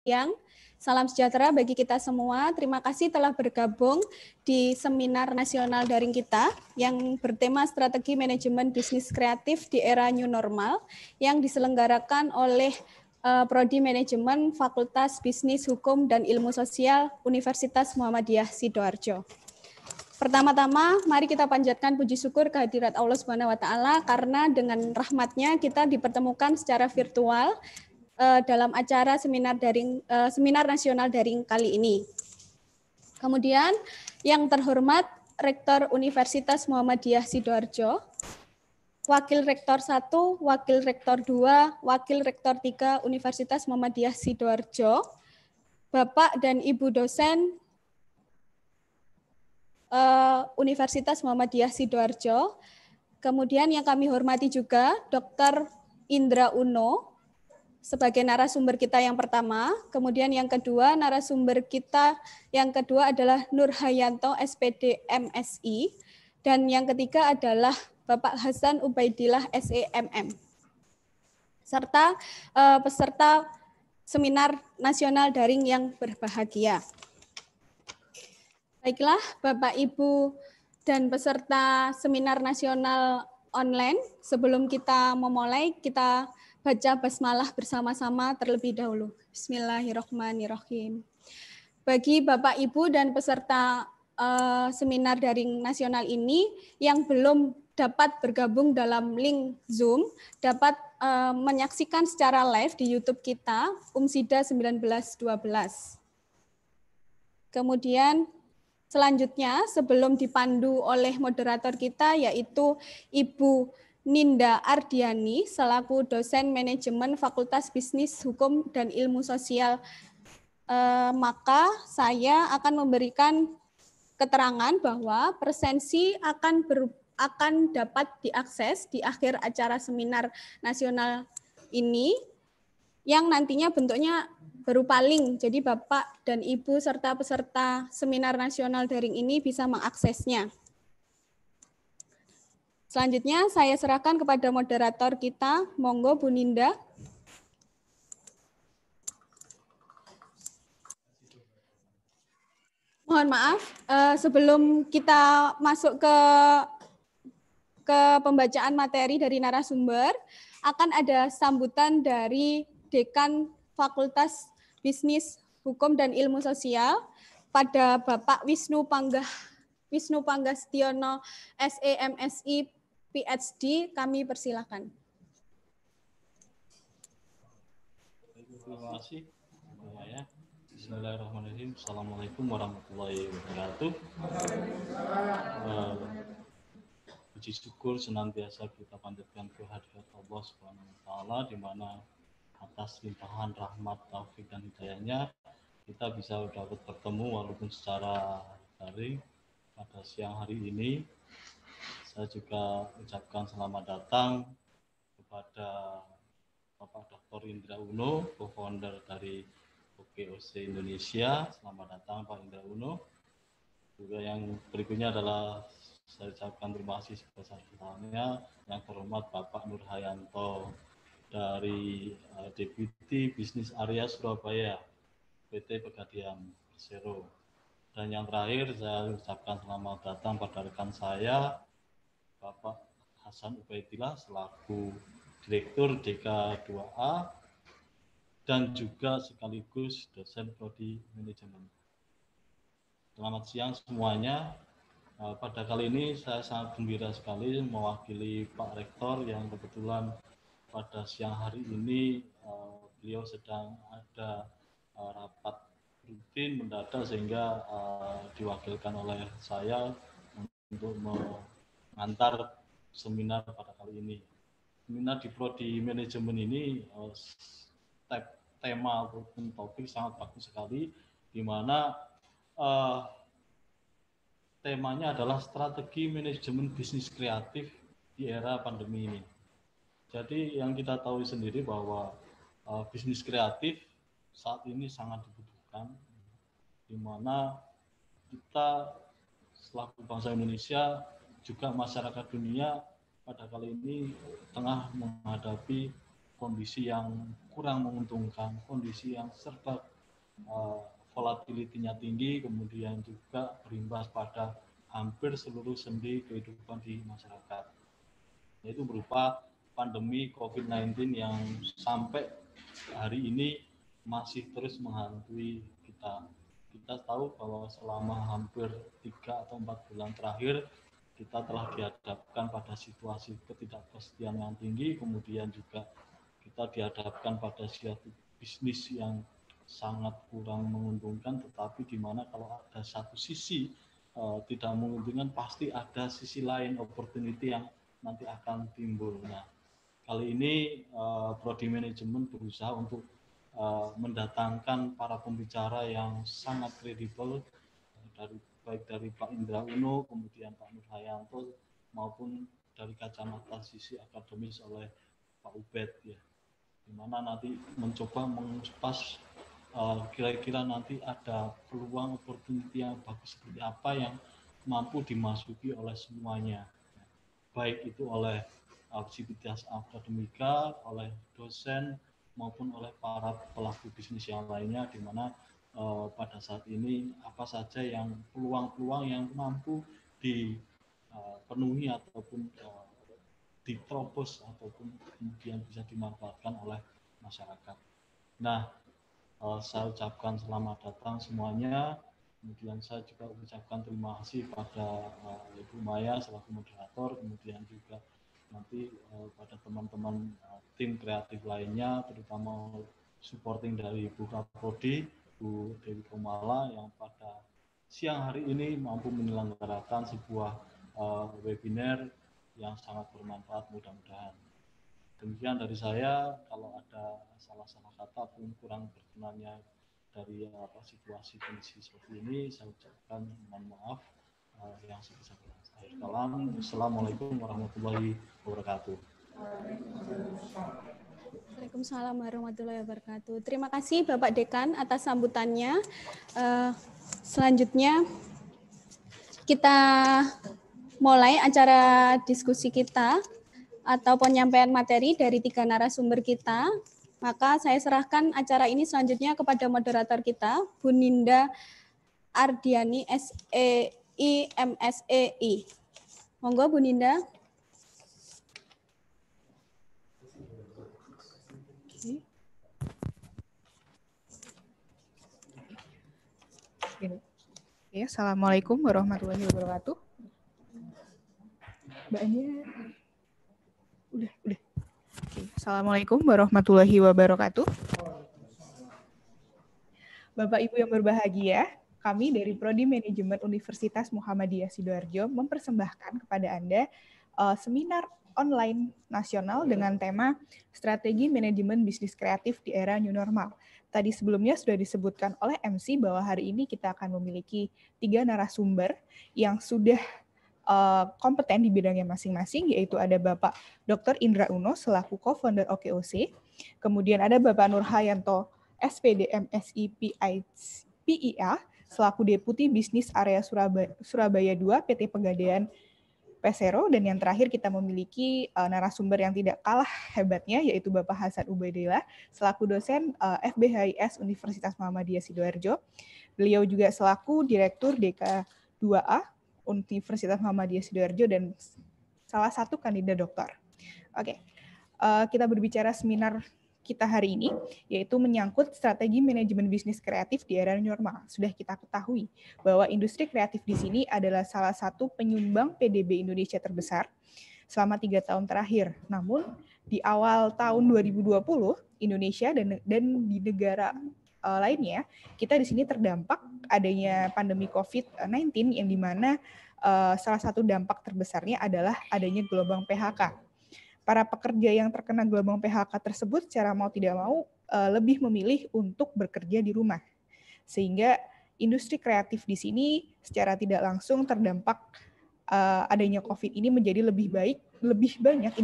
Siang, salam sejahtera bagi kita semua. Terima kasih telah bergabung di seminar nasional daring kita yang bertema Strategi Manajemen Bisnis Kreatif di Era New Normal yang diselenggarakan oleh Prodi Manajemen Fakultas Bisnis Hukum dan Ilmu Sosial Universitas Muhammadiyah Sidoarjo. Pertama-tama, mari kita panjatkan puji syukur kehadirat Allah Subhanahu wa taala karena dengan rahmatnya kita dipertemukan secara virtual dalam acara seminar nasional daring kali ini. Kemudian yang terhormat Rektor Universitas Muhammadiyah Sidoarjo, Wakil Rektor 1, Wakil Rektor 2, Wakil Rektor 3 Universitas Muhammadiyah Sidoarjo, Bapak dan Ibu dosen Universitas Muhammadiyah Sidoarjo, kemudian yang kami hormati juga Dr. Indra Uno, sebagai narasumber kita yang pertama, kemudian yang kedua narasumber kita yang kedua adalah Nur Hayanto SPD MSI, dan yang ketiga adalah Bapak Hasan Ubaidillah SEMM, serta peserta seminar nasional daring yang berbahagia. Baiklah Bapak Ibu dan peserta seminar nasional online, sebelum kita memulai kita baca basmalah bersama-sama terlebih dahulu. Bismillahirrahmanirrahim. Bagi Bapak Ibu dan peserta seminar daring nasional ini yang belum dapat bergabung dalam link Zoom, dapat menyaksikan secara live di YouTube kita, Umsida 1912. Kemudian selanjutnya sebelum dipandu oleh moderator kita yaitu Ibu Ninda Ardiani selaku dosen manajemen Fakultas Bisnis Hukum dan Ilmu Sosial, maka saya akan memberikan keterangan bahwa presensi akan dapat diakses di akhir acara seminar nasional ini yang nantinya bentuknya berupa link. Jadi Bapak dan Ibu serta peserta seminar nasional daring ini bisa mengaksesnya. Selanjutnya saya serahkan kepada moderator kita, monggo Bu Ninda. Mohon maaf, sebelum kita masuk ke pembacaan materi dari narasumber, akan ada sambutan dari Dekan Fakultas Bisnis Hukum dan Ilmu Sosial pada Bapak Wisnu Panggastiono SEMSI PhD, kami persilakan. Terima kasih. Bismillahirrahmanirrahim. Assalamualaikum warahmatullahi wabarakatuh. Puji syukur senantiasa kita panjatkan kehadirat Allah Subhanahu wa taala, di mana atas limpahan rahmat, taufik dan hidayahnya kita bisa dapat bertemu walaupun secara daring pada siang hari ini. Saya juga ucapkan selamat datang kepada Bapak Dr. Indra Uno, co-founder dari OKOC Indonesia. Selamat datang Pak Indra Uno. Juga yang berikutnya adalah saya ucapkan terima kasih sebesar-besarnya yang terhormat Bapak Nur Hayanto dari Deputi Bisnis Area Surabaya, PT Pegadian Persero. Dan yang terakhir saya ucapkan selamat datang pada rekan saya, Bapak Hasan Ubaidillah selaku Direktur DK2A dan juga sekaligus dosen Prodi Manajemen. Selamat siang semuanya. Pada kali ini saya sangat gembira sekali mewakili Pak Rektor yang kebetulan pada siang hari ini beliau sedang ada rapat rutin mendadak sehingga diwakilkan oleh saya untuk mengantar seminar pada kali ini. Seminar di Prodi Manajemen ini tema ataupun topik sangat bagus sekali, di mana temanya adalah strategi manajemen bisnis kreatif di era pandemi ini. Jadi yang kita tahu sendiri bahwa bisnis kreatif saat ini sangat dibutuhkan, di mana kita selaku bangsa Indonesia juga masyarakat dunia pada kali ini tengah menghadapi kondisi yang kurang menguntungkan, kondisi yang serba volatility-nya tinggi, kemudian juga berimbas pada hampir seluruh sendi kehidupan di masyarakat. Yaitu berupa pandemi COVID-19 yang sampai hari ini masih terus menghantui kita. Kita tahu bahwa selama hampir 3 atau 4 bulan terakhir kita telah dihadapkan pada situasi ketidakpastian yang tinggi, kemudian juga kita dihadapkan pada suatu bisnis yang sangat kurang menguntungkan, tetapi di mana kalau ada satu sisi tidak menguntungkan, pasti ada sisi lain, opportunity yang nanti akan timbul. Nah, kali ini Prodi Manajemen berusaha untuk mendatangkan para pembicara yang sangat kredibel, baik dari Pak Indra Uno, kemudian Pak Nur Hayanto, maupun dari kacamata sisi akademis oleh Pak Ubed, ya, di mana nanti mencoba mengupas kira-kira nanti ada peluang opportunity yang bagus seperti apa yang mampu dimasuki oleh semuanya, baik itu oleh aktivitas akademika, oleh dosen, maupun oleh para pelaku bisnis yang lainnya, di mana pada saat ini apa saja yang peluang-peluang yang mampu dipenuhi ataupun diterobos ataupun kemudian bisa dimanfaatkan oleh masyarakat. Nah, saya ucapkan selamat datang semuanya. Kemudian saya juga ucapkan terima kasih pada Ibu Maya selaku moderator, kemudian juga nanti pada teman-teman tim kreatif lainnya, terutama supporting dari Ibu Kaprodi, Bu Dewi Komala, yang pada siang hari ini mampu menyelenggarakan sebuah webinar yang sangat bermanfaat, mudah-mudahan. Demikian dari saya. Kalau ada salah-salah kata pun kurang berkenannya dari situasi kondisi seperti ini, saya ucapkan mohon maaf yang sebesar-besarnya. Akhir kalam, Assalamualaikum warahmatullahi wabarakatuh. Waalaikumsalam warahmatullahi wabarakatuh. Terima kasih Bapak Dekan atas sambutannya. Selanjutnya kita mulai acara diskusi kita atau penyampaian materi dari 3 narasumber kita. Maka saya serahkan acara ini selanjutnya kepada moderator kita, Bu Ninda Ardiani, SEI, MSEI. Monggo Bu Ninda. Ya, Assalamualaikum warahmatullahi wabarakatuh. Mbaknya udah. Oke. Assalamualaikum warahmatullahi wabarakatuh. Bapak Ibu yang berbahagia, kami dari Prodi Manajemen Universitas Muhammadiyah Sidoarjo mempersembahkan kepada Anda seminar online nasional dengan tema Strategi Manajemen Bisnis Kreatif di Era New Normal. Tadi sebelumnya sudah disebutkan oleh MC bahwa hari ini kita akan memiliki 3 narasumber yang sudah kompeten di bidangnya masing-masing, yaitu ada Bapak Dr. Indra Uno selaku co-founder OKOC, kemudian ada Bapak Nur Hayanto SPD MSI PIA selaku Deputi Bisnis Area Surabaya 2 PT Pegadaian Pesero, dan yang terakhir kita memiliki narasumber yang tidak kalah hebatnya, yaitu Bapak Hasan Ubaidillah selaku dosen FBHIS Universitas Muhammadiyah Sidoarjo. Beliau juga selaku Direktur DK2A Universitas Muhammadiyah Sidoarjo dan salah satu kandidat doktor. Oke, kita berbicara seminar kita hari ini, yaitu menyangkut strategi manajemen bisnis kreatif di era normal. Sudah kita ketahui bahwa industri kreatif di sini adalah salah satu penyumbang PDB Indonesia terbesar selama 3 tahun terakhir. Namun, di awal tahun 2020, Indonesia dan di negara lainnya, kita di sini terdampak adanya pandemi COVID-19 yang dimana salah satu dampak terbesarnya adalah adanya gelombang PHK. Para pekerja yang terkena gelombang PHK tersebut secara mau tidak mau lebih memilih untuk bekerja di rumah. Sehingga industri kreatif di sini secara tidak langsung terdampak adanya COVID ini menjadi lebih banyak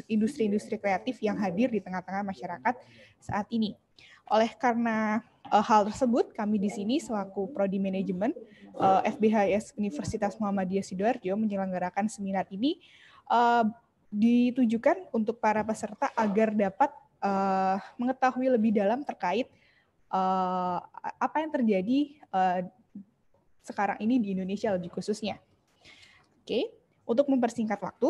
industri kreatif yang hadir di tengah-tengah masyarakat saat ini. Oleh karena hal tersebut, kami di sini selaku Prodi Manajemen FBHIS Universitas Muhammadiyah Sidoarjo menyelenggarakan seminar ini ditujukan untuk para peserta agar dapat mengetahui lebih dalam terkait apa yang terjadi sekarang ini di Indonesia lebih khususnya. Oke, untuk mempersingkat waktu,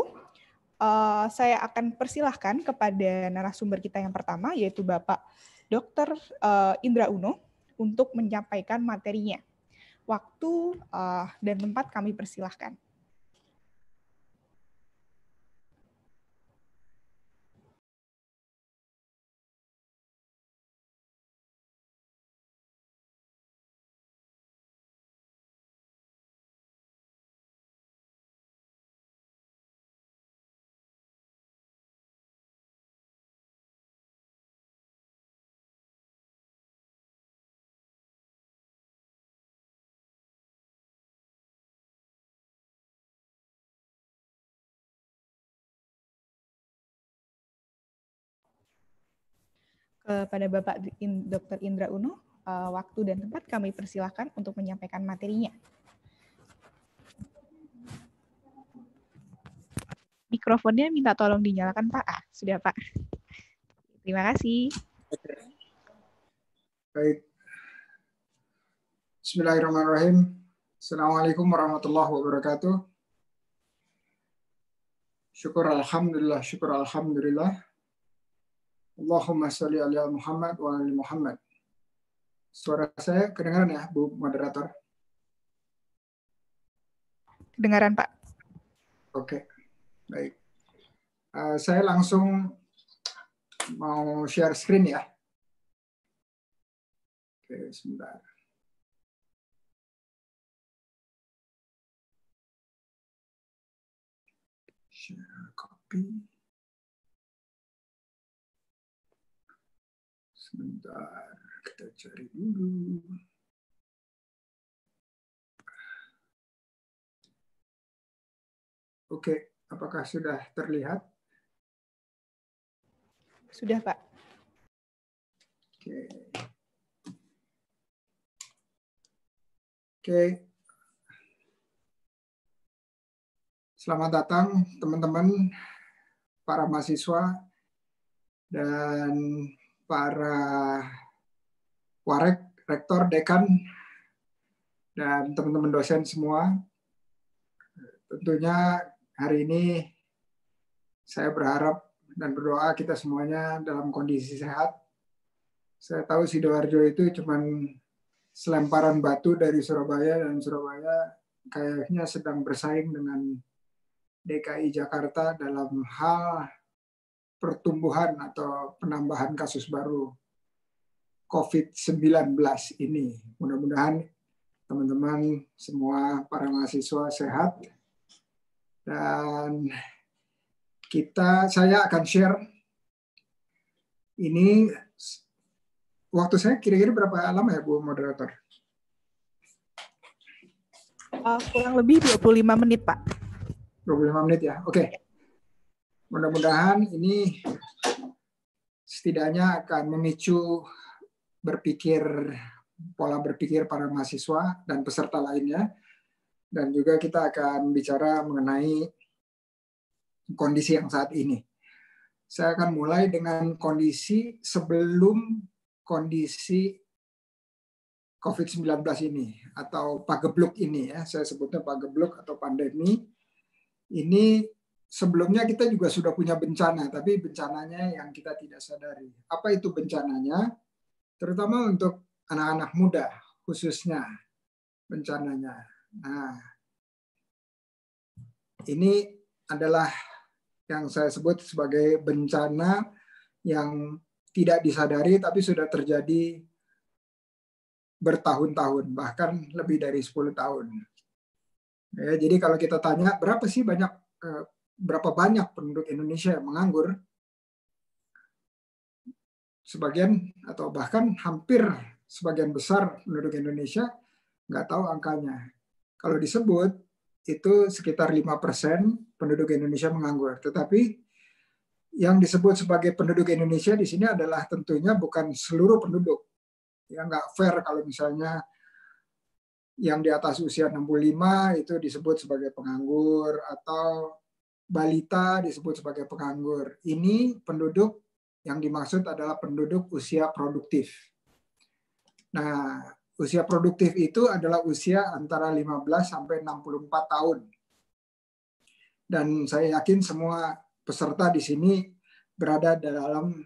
saya akan persilahkan kepada narasumber kita yang pertama, yaitu Bapak Dr. Indra Uno, untuk menyampaikan materinya. Waktu dan tempat kami persilahkan. Kepada Bapak Dr. Indra Uno, waktu dan tempat kami persilahkan untuk menyampaikan materinya. Mikrofonnya minta tolong dinyalakan, Pak. Sudah, Pak. Terima kasih. Baik. Bismillahirrahmanirrahim. Assalamualaikum warahmatullahi wabarakatuh. Syukur alhamdulillah. Allahumma sholli ala Muhammad wa ali Muhammad. Suara saya kedengaran ya, Bu Moderator? Kedengaran, Pak. Oke, baik. Saya langsung mau share screen ya. Oke, sebentar. Share copy. Sebentar, kita cari dulu. Oke, apakah sudah terlihat? Sudah, Pak. Oke. Oke. Selamat datang teman-teman, para mahasiswa, dan para warek, rektor, dekan, dan teman-teman dosen semua. Tentunya hari ini saya berharap dan berdoa kita semuanya dalam kondisi sehat. Saya tahu Sidoarjo itu cuma selemparan batu dari Surabaya, dan Surabaya kayaknya sedang bersaing dengan DKI Jakarta dalam hal pertumbuhan atau penambahan kasus baru COVID-19 ini. Mudah-mudahan teman-teman semua para mahasiswa sehat, dan saya akan share ini. Waktu saya kira-kira berapa lama ya, Bu Moderator? Kurang lebih 25 menit, Pak. 25 menit ya, oke. Mudah-mudahan ini setidaknya akan memicu pola berpikir para mahasiswa dan peserta lainnya. Dan juga kita akan bicara mengenai kondisi yang saat ini. Saya akan mulai dengan kondisi sebelum kondisi COVID-19 ini, atau pagebluk ini ya. Saya sebutnya pagebluk atau pandemi. Ini sebelumnya kita juga sudah punya bencana, tapi bencananya yang kita tidak sadari. Apa itu bencananya? Terutama untuk anak-anak muda, khususnya bencananya. Nah, ini adalah yang saya sebut sebagai bencana yang tidak disadari, tapi sudah terjadi bertahun-tahun, bahkan lebih dari 10 tahun. Ya, jadi kalau kita tanya berapa banyak penduduk Indonesia yang menganggur, sebagian atau bahkan hampir sebagian besar penduduk Indonesia nggak tahu angkanya. Kalau disebut itu sekitar 5% penduduk Indonesia menganggur. Tetapi yang disebut sebagai penduduk Indonesia di sini adalah tentunya bukan seluruh penduduk. Ya, nggak fair kalau misalnya yang di atas usia 65 itu disebut sebagai penganggur, atau balita disebut sebagai penganggur. Ini penduduk yang dimaksud adalah penduduk usia produktif. Nah, Usia produktif itu adalah usia antara 15 sampai 64 tahun. Dan saya yakin semua peserta di sini berada dalam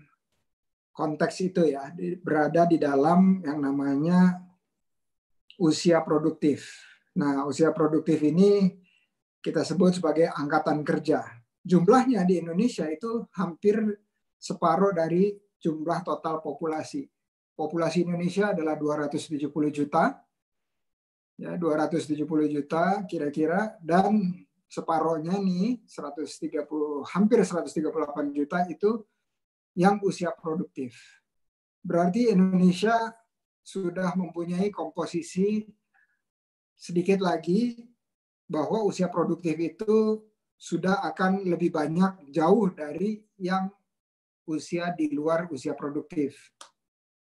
konteks itu ya, berada di dalam yang namanya usia produktif. Nah, usia produktif ini kita sebut sebagai angkatan kerja. Jumlahnya di Indonesia itu hampir separuh dari jumlah total populasi. Populasi Indonesia adalah 270 juta, ya 270 juta kira-kira, dan separohnya nih hampir 138 juta itu yang usia produktif. Berarti Indonesia sudah mempunyai komposisi sedikit lagi bahwa usia produktif itu sudah akan lebih banyak jauh dari yang usia di luar usia produktif.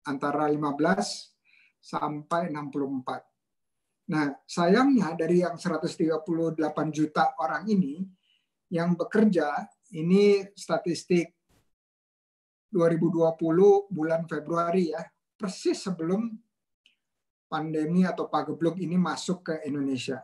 Antara 15 sampai 64. Nah, sayangnya dari yang 138 juta orang ini yang bekerja, ini statistik 2020 bulan Februari ya, persis sebelum pandemi atau pagebluk ini masuk ke Indonesia.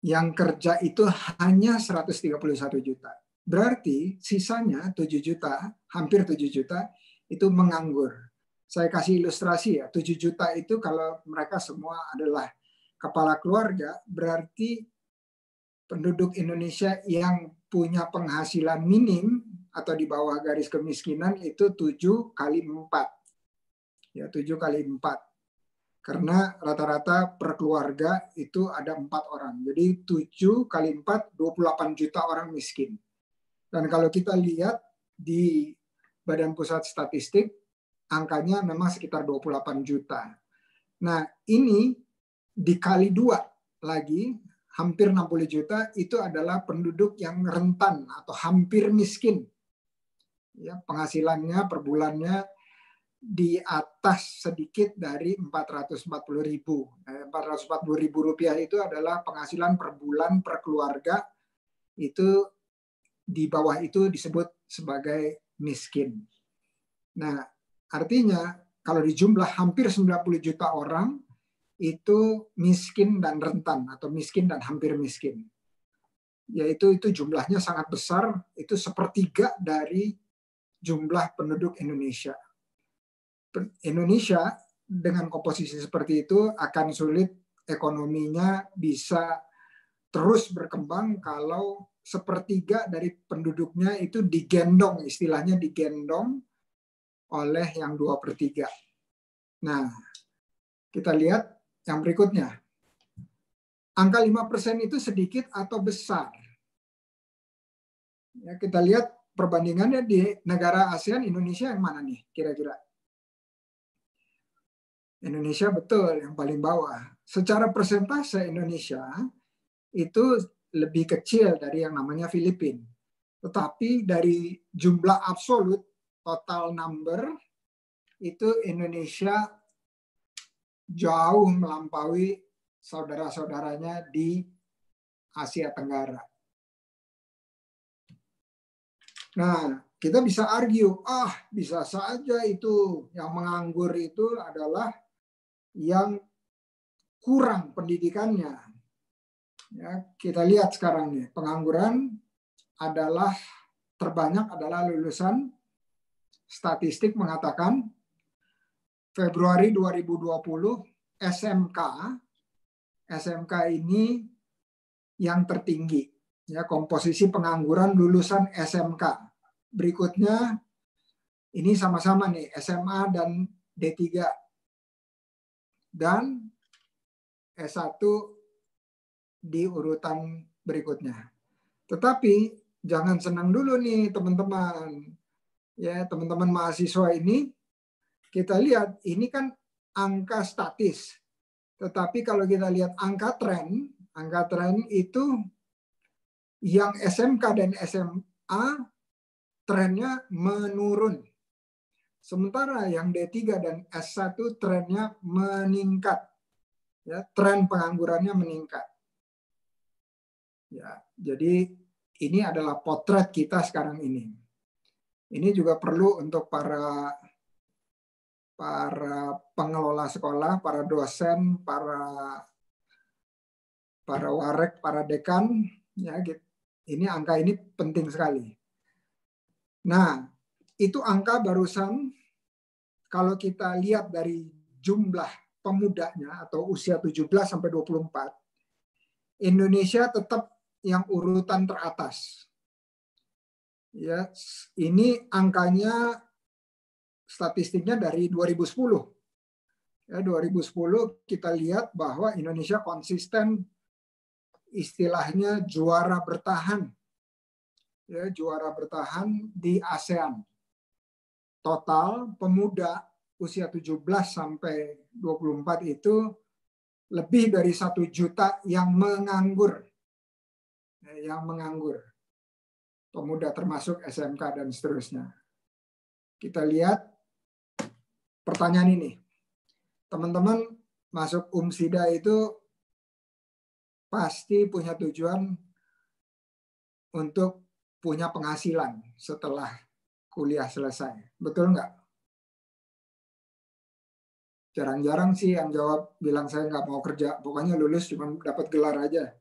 Yang kerja itu hanya 131 juta. Berarti sisanya 7 juta, hampir 7 juta, itu menganggur. Saya kasih ilustrasi ya, 7 juta itu kalau mereka semua adalah kepala keluarga, berarti penduduk Indonesia yang punya penghasilan minim atau di bawah garis kemiskinan itu 7 kali 4. Ya, 7 kali 4. Karena rata-rata per keluarga itu ada 4 orang. Jadi 7 kali 4, 28 juta orang miskin. Dan kalau kita lihat di Badan Pusat Statistik, angkanya memang sekitar 28 juta. Nah, ini dikali 2 lagi, hampir 60 juta, itu adalah penduduk yang rentan atau hampir miskin. Ya, penghasilannya per bulannya di atas sedikit dari 440.000. 440.000 rupiah itu adalah penghasilan per bulan per keluarga. Itu di bawah itu disebut sebagai miskin. Nah, artinya kalau dijumlah hampir 90 juta orang itu miskin dan rentan atau miskin dan hampir miskin. Yaitu itu jumlahnya sangat besar, itu sepertiga dari jumlah penduduk Indonesia. Indonesia dengan komposisi seperti itu akan sulit ekonominya bisa terus berkembang kalau sepertiga dari penduduknya itu digendong, istilahnya digendong oleh yang 2/3. Nah, kita lihat yang berikutnya. Angka 5% itu sedikit atau besar? Ya, kita lihat perbandingannya di negara ASEAN, Indonesia yang mana nih kira-kira? Indonesia betul yang paling bawah. Secara persentase Indonesia itu lebih kecil dari yang namanya Filipina. Tetapi dari jumlah absolut, total number, itu Indonesia jauh melampaui saudara-saudaranya di Asia Tenggara. Nah, kita bisa argue, bisa saja itu yang menganggur itu adalah yang kurang pendidikannya. Ya, kita lihat sekarang nih, pengangguran adalah terbanyak adalah lulusan statistik mengatakan Februari 2020 SMK ini yang tertinggi. Ya, komposisi pengangguran lulusan SMK. Berikutnya ini sama-sama nih SMA dan D3 dan S1 di urutan berikutnya. Tetapi jangan senang dulu nih teman-teman. Ya, teman-teman mahasiswa ini kita lihat ini kan angka statis. Tetapi kalau kita lihat angka tren itu yang SMK dan SMA trennya menurun. Sementara yang D3 dan S1 trennya meningkat. Ya, tren penganggurannya meningkat. Ya, jadi ini adalah potret kita sekarang ini. Ini juga perlu untuk para para pengelola sekolah, para dosen, para warek, para dekan, ya, ini angka ini penting sekali. Nah, itu angka barusan kalau kita lihat dari jumlah pemudanya atau usia 17 sampai 24, Indonesia tetap yang urutan teratas. Ya, ini angkanya statistiknya dari 2010. Ya, 2010 kita lihat bahwa Indonesia konsisten istilahnya juara bertahan. Ya, juara bertahan di ASEAN. Total pemuda usia 17 sampai 24 itu lebih dari 1 juta yang menganggur. Yang menganggur. Pemuda termasuk SMK dan seterusnya. Kita lihat pertanyaan ini. Teman-teman masuk UMSIDA itu pasti punya tujuan untuk punya penghasilan setelah kuliah selesai. Betul nggak? Jarang-jarang sih yang jawab bilang saya nggak mau kerja. Pokoknya lulus cuma dapat gelar aja.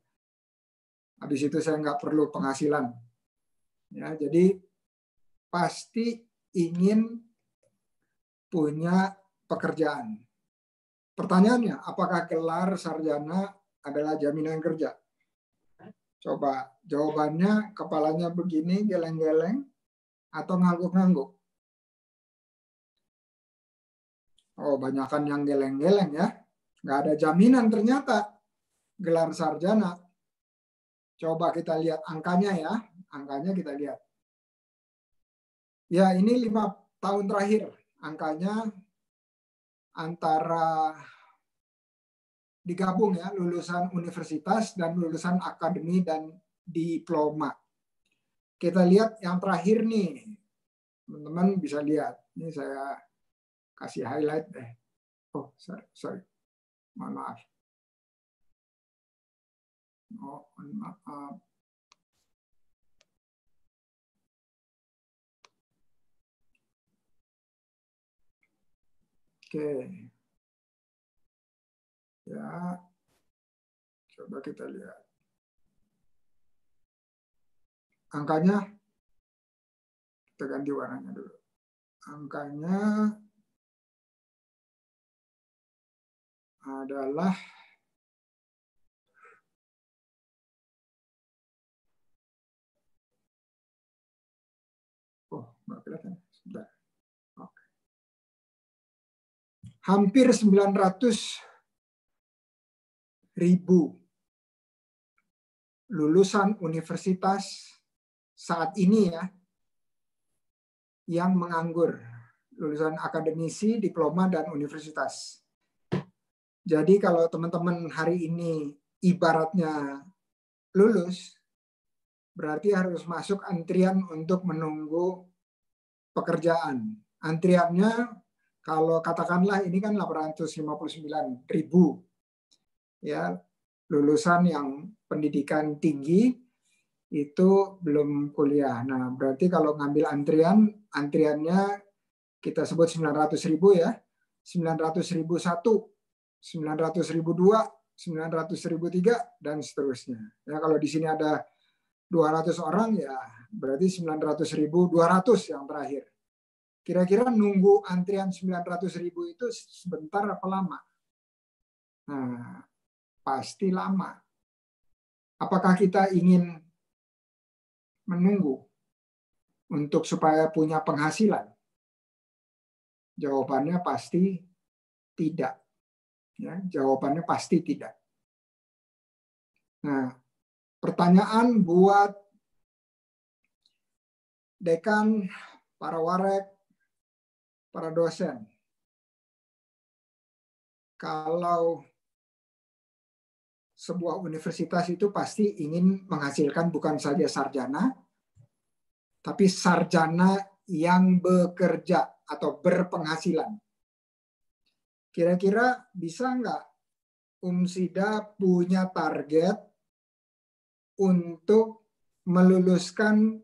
Habis itu saya nggak perlu penghasilan. Ya, jadi pasti ingin punya pekerjaan. Pertanyaannya, apakah gelar sarjana adalah jaminan kerja? Coba jawabannya kepalanya begini, geleng-geleng, atau ngangguk-ngangguk? Oh, banyakan yang geleng-geleng ya. Nggak ada jaminan ternyata gelar sarjana. Coba kita lihat angkanya ya. Angkanya kita lihat. Ya, ini 5 tahun terakhir. Angkanya antara digabung ya, lulusan universitas dan lulusan akademi dan diploma. Kita lihat yang terakhir nih. Teman-teman bisa lihat. Ini saya kasih highlight deh. Oh, sorry. Mohon maaf. Oh, maaf. Oke. Ya. Coba kita lihat. Angkanya kita ganti warnanya dulu. Angkanya adalah nggak kelihatan. Sebentar. Oke. Hampir 900.000 lulusan universitas saat ini ya yang menganggur, lulusan akademisi, diploma, dan universitas. Jadi kalau teman-teman hari ini ibaratnya lulus, berarti harus masuk antrian untuk menunggu pekerjaan. Antriannya kalau katakanlah ini kan 859.000 ya, lulusan yang pendidikan tinggi itu belum kuliah. Nah, berarti kalau ngambil antriannya kita sebut 900.000 ya. 900.001, 900.002, 900.003 dan seterusnya. Ya, kalau di sini ada 200 orang ya berarti 900.200 yang terakhir. Kira-kira nunggu antrian 900.000 itu sebentar apa lama? Nah, pasti lama. Apakah kita ingin menunggu untuk supaya punya penghasilan? Jawabannya pasti tidak. Ya, jawabannya pasti tidak. Nah, pertanyaan buat dekan, para warek, para dosen. Kalau sebuah universitas itu pasti ingin menghasilkan bukan saja sarjana, tapi sarjana yang bekerja atau berpenghasilan. Kira-kira bisa nggak UMSIDA punya target untuk meluluskan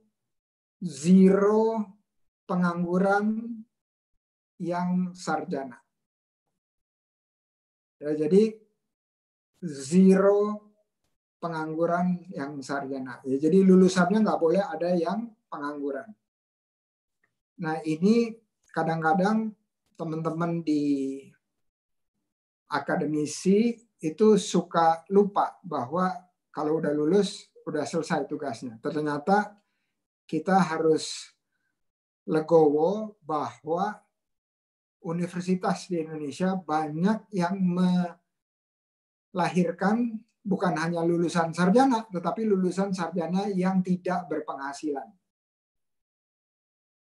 zero pengangguran yang sarjana. Ya, jadi zero pengangguran yang sarjana. Ya, jadi lulusannya nggak boleh ada yang pengangguran. Nah, ini kadang-kadang teman-teman di akademisi itu suka lupa bahwa kalau udah lulus, udah selesai tugasnya. Ternyata kita harus legowo bahwa universitas di Indonesia banyak yang melahirkan bukan hanya lulusan sarjana, tetapi lulusan sarjana yang tidak berpenghasilan.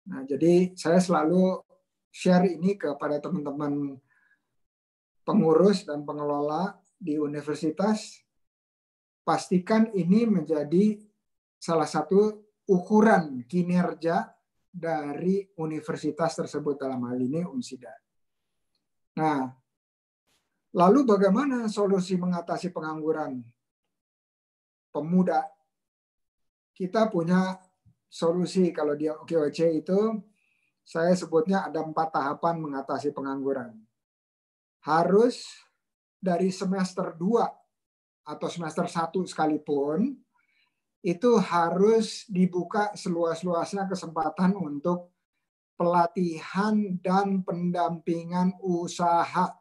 Nah, jadi saya selalu share ini kepada teman-teman pengurus dan pengelola di universitas. Pastikan ini menjadi salah satu ukuran kinerja dari universitas tersebut, dalam hal ini Unsida. Nah, lalu bagaimana solusi mengatasi pengangguran pemuda? Kita punya solusi. Kalau di OKOC itu saya sebutnya ada 4 tahapan mengatasi pengangguran. Harus dari semester 2 atau semester 1 sekalipun, itu harus dibuka seluas-luasnya kesempatan untuk pelatihan dan pendampingan usaha.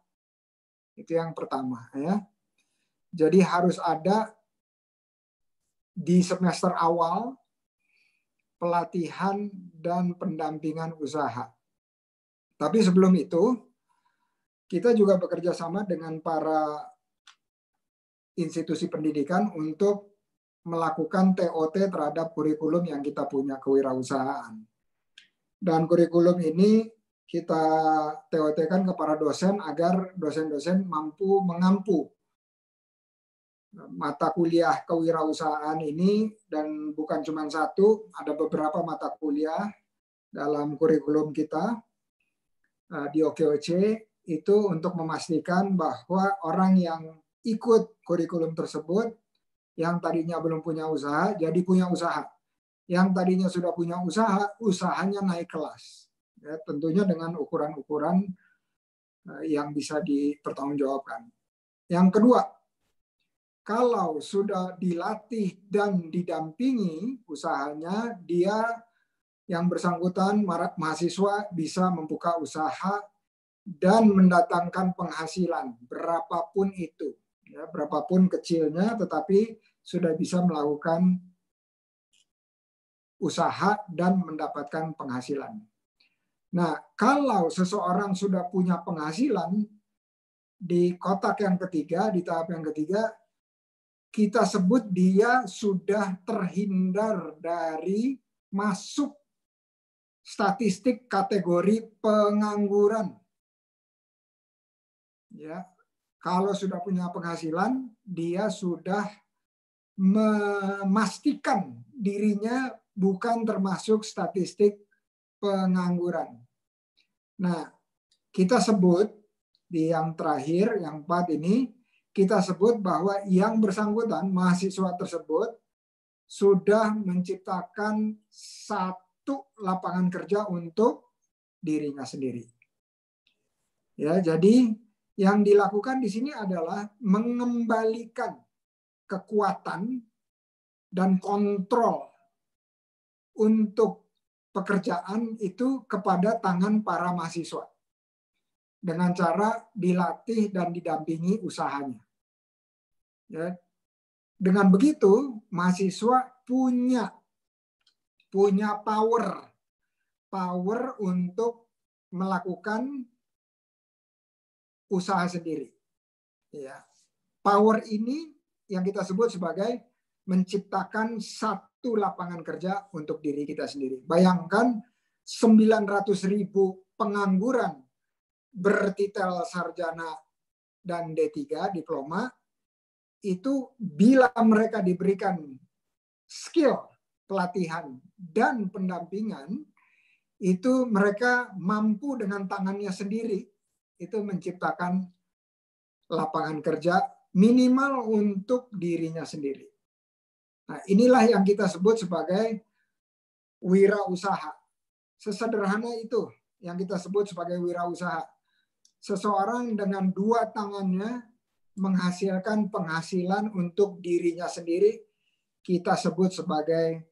Itu yang pertama, ya. Jadi harus ada di semester awal pelatihan dan pendampingan usaha. Tapi sebelum itu, kita juga bekerja sama dengan para institusi pendidikan untuk melakukan TOT terhadap kurikulum yang kita punya kewirausahaan. Dan kurikulum ini kita TOT-kan kepada dosen agar dosen-dosen mampu mengampu mata kuliah kewirausahaan ini, dan bukan cuma satu, ada beberapa mata kuliah dalam kurikulum kita di OKOC itu untuk memastikan bahwa orang yang ikut kurikulum tersebut yang tadinya belum punya usaha jadi punya usaha, yang tadinya sudah punya usaha, usahanya naik kelas, ya, tentunya dengan ukuran-ukuran yang bisa dipertanggungjawabkan. Yang kedua, kalau sudah dilatih dan didampingi usahanya, dia yang bersangkutan mahasiswa bisa membuka usaha dan mendatangkan penghasilan berapapun itu, ya, berapapun kecilnya, tetapi sudah bisa melakukan usaha dan mendapatkan penghasilan. Nah, kalau seseorang sudah punya penghasilan, di kotak yang ketiga, di tahap yang ketiga, kita sebut dia sudah terhindar dari masuk statistik kategori pengangguran. Ya, kalau sudah punya penghasilan, dia sudah memastikan dirinya bukan termasuk statistik pengangguran. Nah, kita sebut di yang terakhir, yang 4 ini, kita sebut bahwa yang bersangkutan, mahasiswa tersebut, sudah menciptakan 1 lapangan kerja untuk dirinya sendiri. Ya, jadi yang dilakukan di sini adalah mengembalikan kekuatan dan kontrol untuk pekerjaan itu kepada tangan para mahasiswa dengan cara dilatih dan didampingi usahanya. Ya. Dengan begitu, mahasiswa punya power untuk melakukan usaha sendiri. Ya. Power ini yang kita sebut sebagai menciptakan 1 lapangan kerja untuk diri kita sendiri. Bayangkan 900.000 pengangguran bertitel sarjana dan D3 diploma, itu bila mereka diberikan skill, pelatihan, dan pendampingan, itu mereka mampu dengan tangannya sendiri itu menciptakan lapangan kerja minimal untuk dirinya sendiri. Nah, inilah yang kita sebut sebagai wirausaha. Sesederhana itu, yang kita sebut sebagai wirausaha. Seseorang dengan dua tangannya menghasilkan penghasilan untuk dirinya sendiri, kita sebut sebagai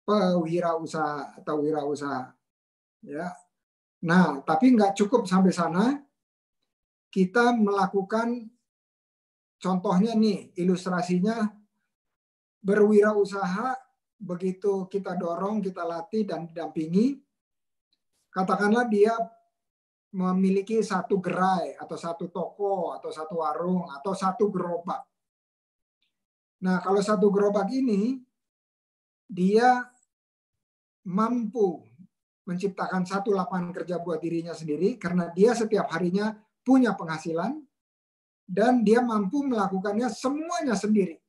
pewirausaha atau wirausaha. Ya. Nah, tapi nggak cukup sampai sana. Kita melakukan, contohnya nih, ilustrasinya berwirausaha, begitu kita dorong, kita latih dan didampingi, katakanlah dia memiliki satu gerai atau satu toko atau satu warung atau satu gerobak. Nah, kalau satu gerobak ini dia mampu menciptakan satu lapangan kerja buat dirinya sendiri karena dia setiap harinya punya penghasilan dan dia mampu melakukannya semuanya sendiri.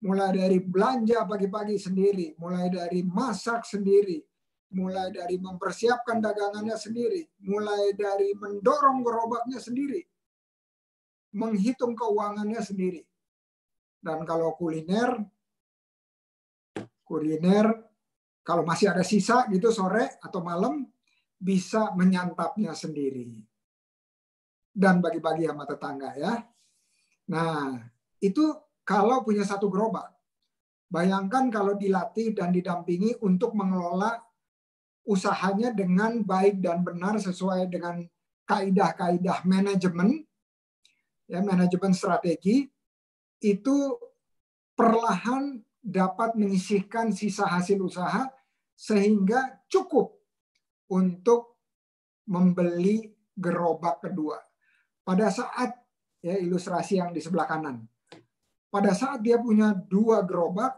Mulai dari belanja pagi-pagi sendiri, mulai dari masak sendiri, mulai dari mempersiapkan dagangannya sendiri, mulai dari mendorong gerobaknya sendiri, menghitung keuangannya sendiri. Dan kalau kuliner kalau masih ada sisa gitu sore atau malam, bisa menyantapnya sendiri. Dan bagi-bagi sama tetangga ya. Nah, itu kalau punya satu gerobak. Bayangkan kalau dilatih dan didampingi untuk mengelola usahanya dengan baik dan benar sesuai dengan kaidah-kaidah manajemen, ya, manajemen strategi, itu perlahan dapat menyisihkan sisa hasil usaha sehingga cukup untuk membeli gerobak kedua. Pada saat, ya, ilustrasi yang di sebelah kanan, pada saat dia punya 2 gerobak,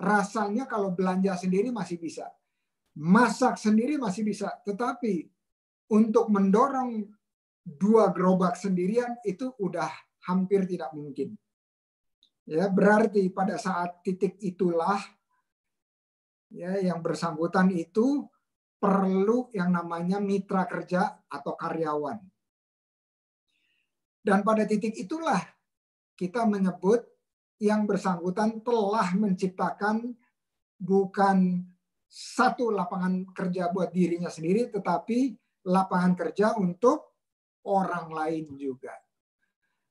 rasanya kalau belanja sendiri masih bisa, masak sendiri masih bisa, tetapi untuk mendorong 2 gerobak sendirian itu udah hampir tidak mungkin. Ya, berarti pada saat titik itulah, ya, yang bersangkutan itu perlu yang namanya mitra kerja atau karyawan. Dan pada titik itulah kita menyebut yang bersangkutan telah menciptakan bukan satu lapangan kerja buat dirinya sendiri, tetapi lapangan kerja untuk orang lain juga.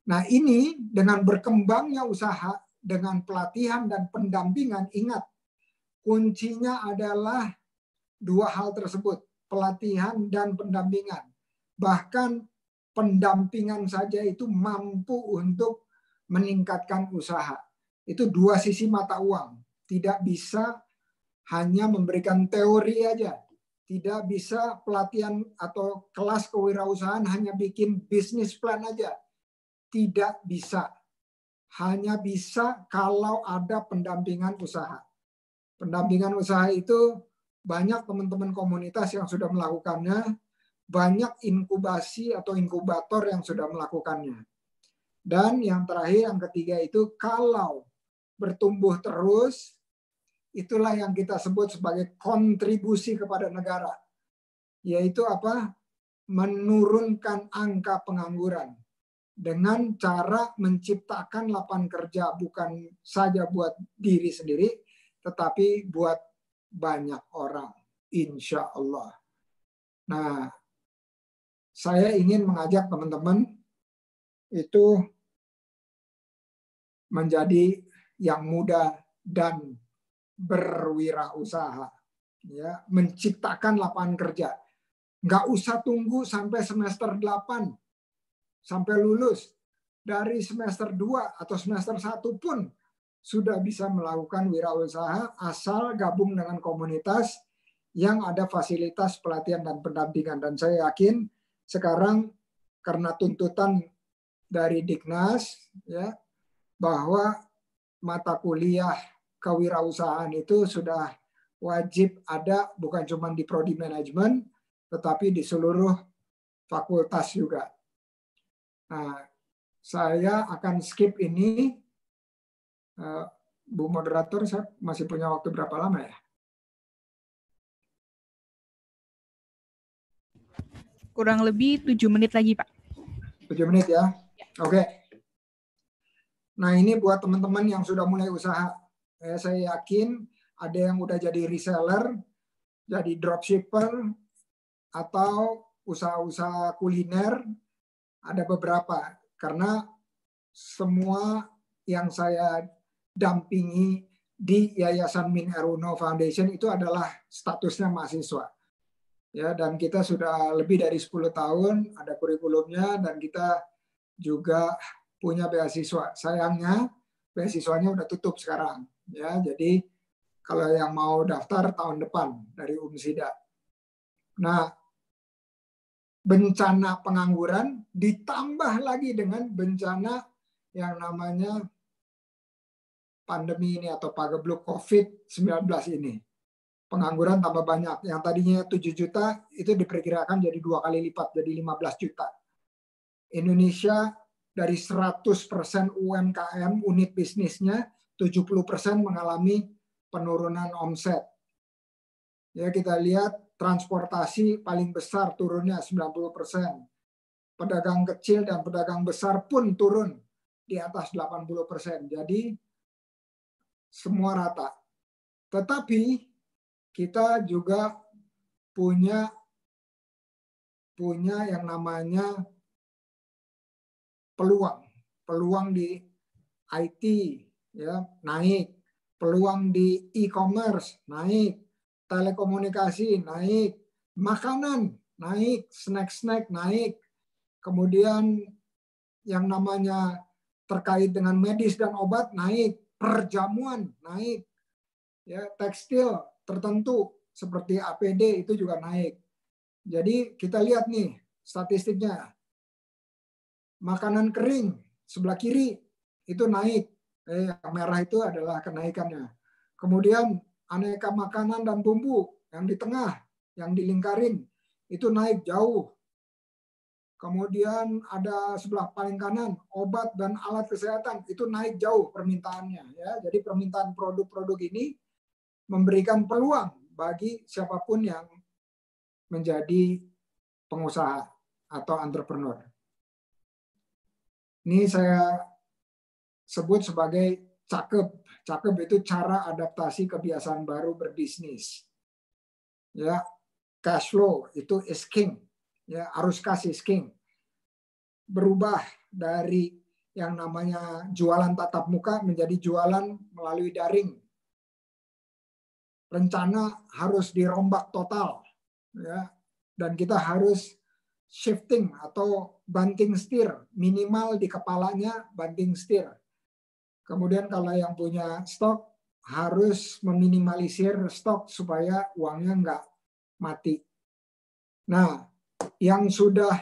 Nah, ini dengan berkembangnya usaha, dengan pelatihan dan pendampingan, ingat, kuncinya adalah 2 hal tersebut, pelatihan dan pendampingan. Bahkan pendampingan saja itu mampu untuk meningkatkan usaha. Itu 2 sisi mata uang. Tidak bisa hanya memberikan teori aja. Tidak bisa pelatihan atau kelas kewirausahaan hanya bikin bisnis plan aja. Tidak bisa. Hanya bisa kalau ada pendampingan usaha. Pendampingan usaha itu banyak teman-teman komunitas yang sudah melakukannya, banyak inkubasi atau inkubator yang sudah melakukannya. Dan yang terakhir, yang ketiga itu kalau bertumbuh terus, itulah yang kita sebut sebagai kontribusi kepada negara. Yaitu apa? Menurunkan angka pengangguran. Dengan cara menciptakan lapangan kerja bukan saja buat diri sendiri, tetapi buat banyak orang. Insya Allah. Nah, saya ingin mengajak teman-teman itu menjadi yang muda dan berwirausaha, ya, menciptakan lapangan kerja. Nggak usah tunggu sampai semester 8 sampai lulus. Dari semester 2 atau semester 1 pun sudah bisa melakukan wirausaha asal gabung dengan komunitas yang ada fasilitas pelatihan dan pendampingan. Dan saya yakin sekarang karena tuntutan dari Dignas, ya, bahwa mata kuliah kewirausahaan itu sudah wajib ada bukan cuma di prodi manajemen, tetapi di seluruh fakultas juga. Nah, saya akan skip ini. Bu moderator, saya masih punya waktu berapa lama ya? Kurang lebih 7 menit lagi, Pak. 7 menit ya? Oke. Nah, ini buat teman-teman yang sudah mulai usaha. Saya yakin ada yang udah jadi reseller, jadi dropshipper atau usaha-usaha kuliner, ada beberapa. Karena semua yang saya dampingi di Yayasan Min Eruno Foundation itu adalah statusnya mahasiswa. Ya, dan kita sudah lebih dari 10 tahun ada kurikulumnya, dan kita juga punya beasiswa. Sayangnya beasiswanya udah tutup sekarang. Ya, jadi kalau yang mau daftar tahun depan dari UMSIDA. Nah, bencana pengangguran ditambah lagi dengan bencana yang namanya pandemi ini atau pagebluk COVID-19 ini. Pengangguran tambah banyak. Yang tadinya 7 juta itu diperkirakan jadi 2 kali lipat, jadi 15 juta. Indonesia dari 100% UMKM, unit bisnisnya, 70% mengalami penurunan omset. Ya, kita lihat transportasi paling besar turunnya 90%. Pedagang kecil dan pedagang besar pun turun di atas 80%. Jadi semua rata. Tetapi kita juga punya yang namanya peluang di IT ya naik, peluang di e-commerce naik, telekomunikasi naik, makanan naik, snack naik, kemudian yang namanya terkait dengan medis dan obat naik, perjamuan naik, ya tekstil tertentu seperti APD itu juga naik. Jadi kita lihat nih statistiknya. Makanan kering sebelah kiri itu naik. Yang merah itu adalah kenaikannya. Kemudian aneka makanan dan bumbu yang di tengah, yang dilingkarin itu naik jauh. Kemudian ada sebelah paling kanan obat dan alat kesehatan itu naik jauh permintaannya. Ya, jadi permintaan produk-produk ini memberikan peluang bagi siapapun yang menjadi pengusaha atau entrepreneur. Ini saya sebut sebagai cakep. Cakep itu cara adaptasi kebiasaan baru berbisnis. Ya, cash flow itu is king. Ya, arus kas is king. Berubah dari yang namanya jualan tatap muka menjadi jualan melalui daring. Rencana harus dirombak total, ya, dan kita harus shifting atau banting setir, minimal di kepalanya banting setir. Kemudian kalau yang punya stok harus meminimalisir stok supaya uangnya nggak mati. Nah, yang sudah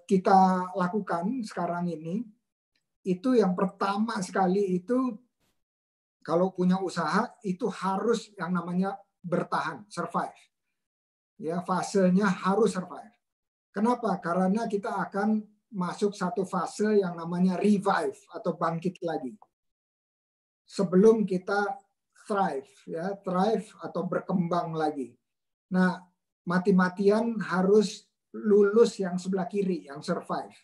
kita lakukan sekarang ini, itu yang pertama sekali itu kalau punya usaha itu harus yang namanya bertahan, survive. Ya, fasenya harus survive. Kenapa? Karena kita akan masuk satu fase yang namanya revive atau bangkit lagi. Sebelum kita thrive, ya, thrive atau berkembang lagi. Nah, mati-matian harus lulus yang sebelah kiri, yang survive.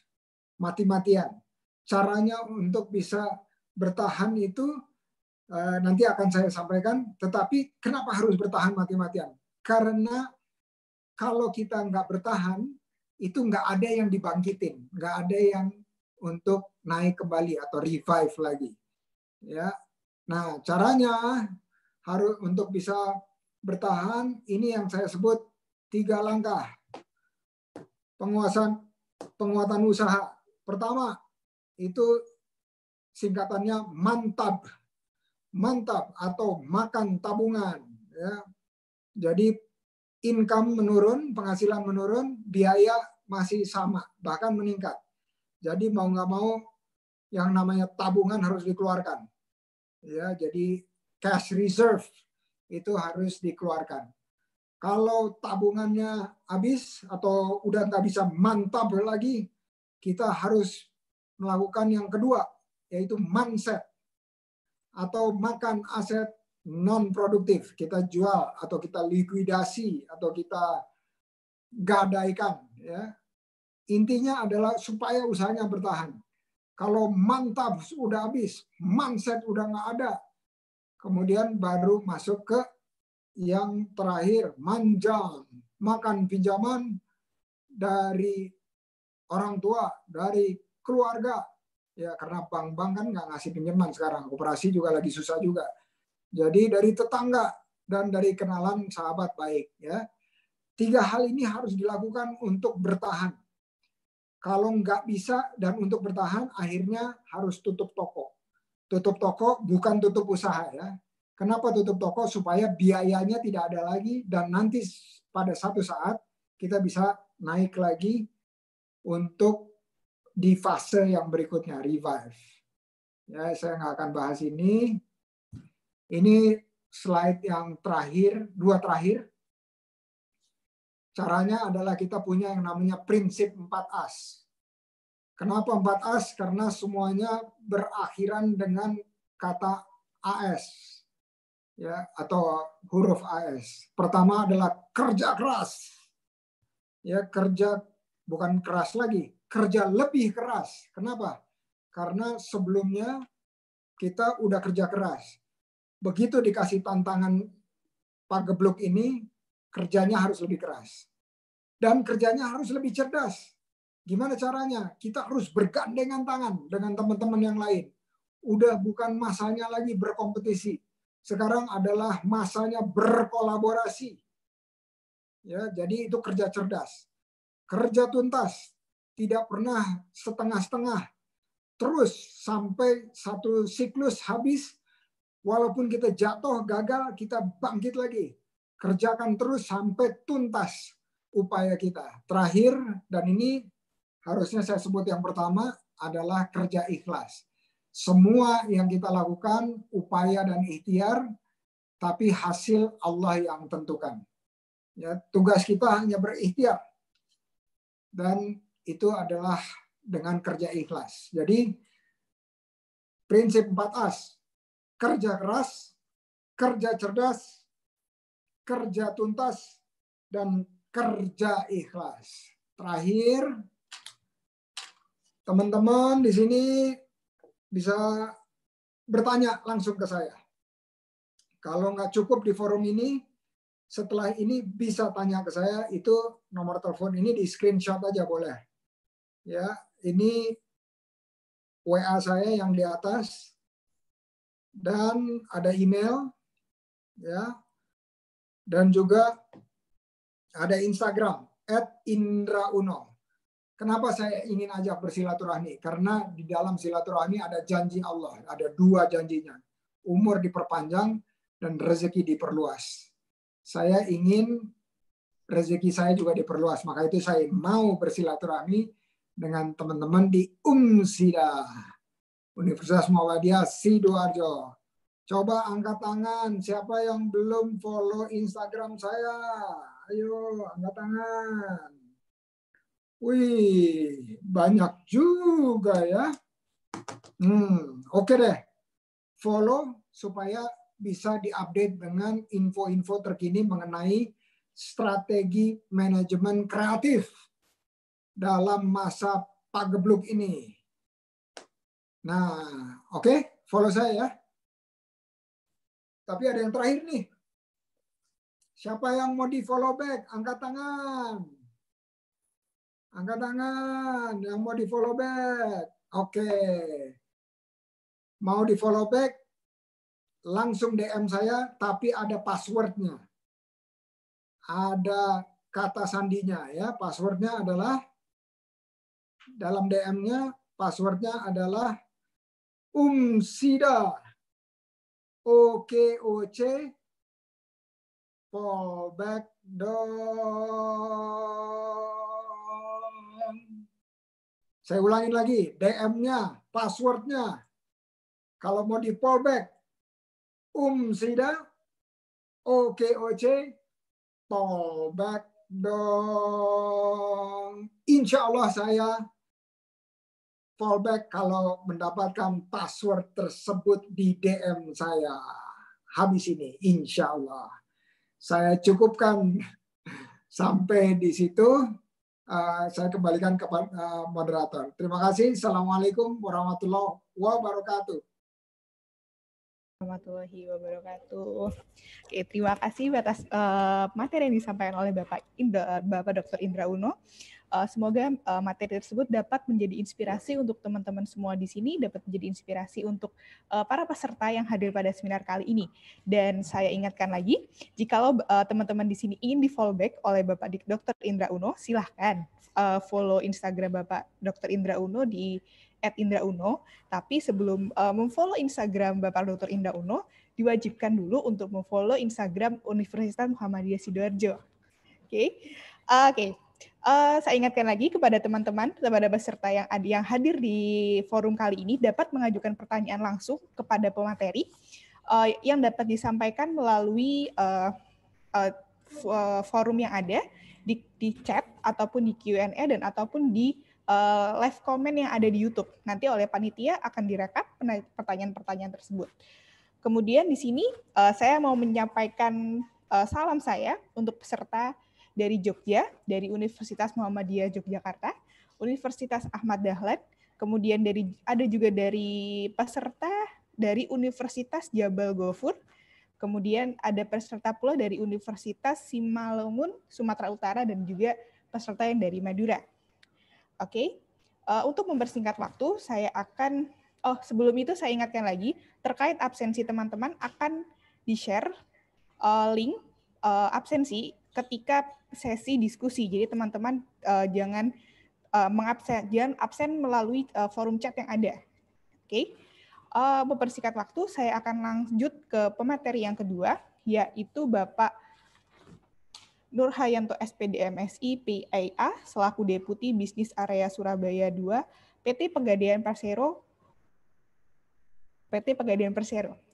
Mati-matian. Caranya untuk bisa bertahan itu nanti akan saya sampaikan, tetapi kenapa harus bertahan mati-matian? Karena kalau kita nggak bertahan, itu nggak ada yang dibangkitin, nggak ada yang untuk naik kembali atau revive lagi. Ya, nah caranya harus untuk bisa bertahan, ini yang saya sebut 3 langkah penguatan usaha. Pertama itu singkatannya mantap. Mantap atau makan tabungan. Ya. Jadi income menurun, penghasilan menurun, biaya masih sama, bahkan meningkat. Jadi mau nggak mau yang namanya tabungan harus dikeluarkan. Ya, jadi cash reserve itu harus dikeluarkan. Kalau tabungannya habis atau udah nggak bisa mantap lagi, kita harus melakukan yang kedua, yaitu mindset. Atau makan aset non produktif, kita jual atau kita likuidasi atau kita gadaikan, ya. Intinya adalah supaya usahanya bertahan. Kalau mantap sudah habis, mindset udah nggak ada, kemudian baru masuk ke yang terakhir, manjam, makan pinjaman dari orang tua, dari keluarga. Ya, karena bank-bank kan nggak ngasih pinjaman sekarang. Koperasi juga lagi susah juga. Jadi dari tetangga dan dari kenalan sahabat baik. Ya, 3 hal ini harus dilakukan untuk bertahan. Kalau nggak bisa dan untuk bertahan, akhirnya harus tutup toko. Tutup toko bukan tutup usaha ya. Kenapa tutup toko? Supaya biayanya tidak ada lagi dan nanti pada satu saat kita bisa naik lagi untuk di fase yang berikutnya, revive. Ya, saya nggak akan bahas ini. Ini slide yang terakhir, 2 terakhir. Caranya adalah kita punya yang namanya prinsip 4As. Kenapa 4As? Karena semuanya berakhiran dengan kata AS. Ya, atau huruf AS. Pertama adalah kerja keras. Ya, kerja bukan keras lagi, kerja lebih keras. Kenapa? Karena sebelumnya kita udah kerja keras. Begitu dikasih tantangan Pagebluk ini, kerjanya harus lebih keras. Dan kerjanya harus lebih cerdas. Gimana caranya? Kita harus bergandengan tangan dengan teman-teman yang lain. Udah bukan masanya lagi berkompetisi. Sekarang adalah masanya berkolaborasi. Ya, jadi itu kerja cerdas. Kerja tuntas. Tidak pernah setengah-setengah. Terus sampai satu siklus habis, walaupun kita jatuh, gagal, kita bangkit lagi. Kerjakan terus sampai tuntas upaya kita. Terakhir, dan ini harusnya saya sebut yang pertama, adalah kerja ikhlas. Semua yang kita lakukan, upaya dan ikhtiar, tapi hasil Allah yang tentukan. Ya, tugas kita hanya berikhtiar. Dan itu adalah dengan kerja ikhlas. Jadi, prinsip 4As. Kerja keras, kerja cerdas, kerja tuntas, dan kerja ikhlas. Terakhir, teman-teman di sini bisa bertanya langsung ke saya. Kalau nggak cukup di forum ini, setelah ini bisa tanya ke saya. Itu nomor telepon ini di screenshot aja boleh. Ya, ini WA saya yang di atas dan ada email, ya, dan juga ada Instagram @indrauno. Kenapa saya ingin ajak bersilaturahmi? Karena di dalam silaturahmi ada janji Allah, ada 2 janjinya. Umur diperpanjang dan rezeki diperluas. Saya ingin rezeki saya juga diperluas, maka itu saya mau bersilaturahmi dengan teman-teman di UMSIDA, Universitas Muhammadiyah Sidoarjo. Coba angkat tangan, siapa yang belum follow Instagram saya? Ayo, angkat tangan. Wih, banyak juga ya. Oke deh. Follow supaya bisa diupdate dengan info-info terkini mengenai strategi manajemen kreatif dalam masa Pagebluk ini. Nah, oke, follow saya ya. Tapi ada yang terakhir nih. Siapa yang mau di follow back? Angkat tangan. Angkat tangan yang mau di follow back. Oke. Mau di follow back, langsung DM saya, tapi ada passwordnya. Ada kata sandinya ya. Passwordnya adalah, dalam DM-nya, passwordnya adalah UMSIDA. OKOC fallback dong. Saya ulangin lagi, DM-nya, passwordnya. Kalau mau di fallback, UMSIDA, OKOC, fallback dong. Insya Allah saya fallback kalau mendapatkan password tersebut di DM saya. Habis ini, insya Allah. Saya cukupkan sampai di situ. Saya kembalikan ke moderator. Terima kasih. Assalamualaikum warahmatullahi wabarakatuh. warahmatullahi wabarakatuh. Oke, terima kasih atas materi yang disampaikan oleh Bapak Dr. Indra Uno. Semoga materi tersebut dapat menjadi inspirasi untuk teman-teman semua di sini, dapat menjadi inspirasi untuk para peserta yang hadir pada seminar kali ini. Dan saya ingatkan lagi, jikalau teman-teman di sini ingin di-follow back oleh Bapak Dr. Indra Uno, silahkan follow Instagram Bapak Dr. Indra Uno di @indrauno, tapi sebelum memfollow Instagram Bapak Dr. Indra Uno, diwajibkan dulu untuk memfollow Instagram Universitas Muhammadiyah Sidoarjo. Oke. Saya ingatkan lagi kepada teman-teman, kepada peserta yang hadir di forum kali ini dapat mengajukan pertanyaan langsung kepada pemateri yang dapat disampaikan melalui forum yang ada di chat ataupun di Q&A dan ataupun di live comment yang ada di YouTube. Nanti oleh panitia akan direkap pertanyaan-pertanyaan tersebut. Kemudian di sini saya mau menyampaikan salam saya untuk peserta dari Jogja, dari Universitas Muhammadiyah Yogyakarta, Universitas Ahmad Dahlan, kemudian ada juga dari peserta dari Universitas Jabal Ghafur, kemudian ada peserta pula dari Universitas Simalungun, Sumatera Utara, dan juga peserta yang dari Madura. Oke, untuk mempersingkat waktu, saya akan, sebelum itu saya ingatkan lagi, terkait absensi teman-teman akan di-share link absensi ketika sesi diskusi. Jadi teman-teman jangan absen melalui forum chat yang ada. Oke, mempersingkat waktu, saya akan lanjut ke pemateri yang kedua, yaitu Bapak Nurhayanto SPD MSI PIA selaku Deputi Bisnis Area Surabaya 2 PT Pegadaian Persero.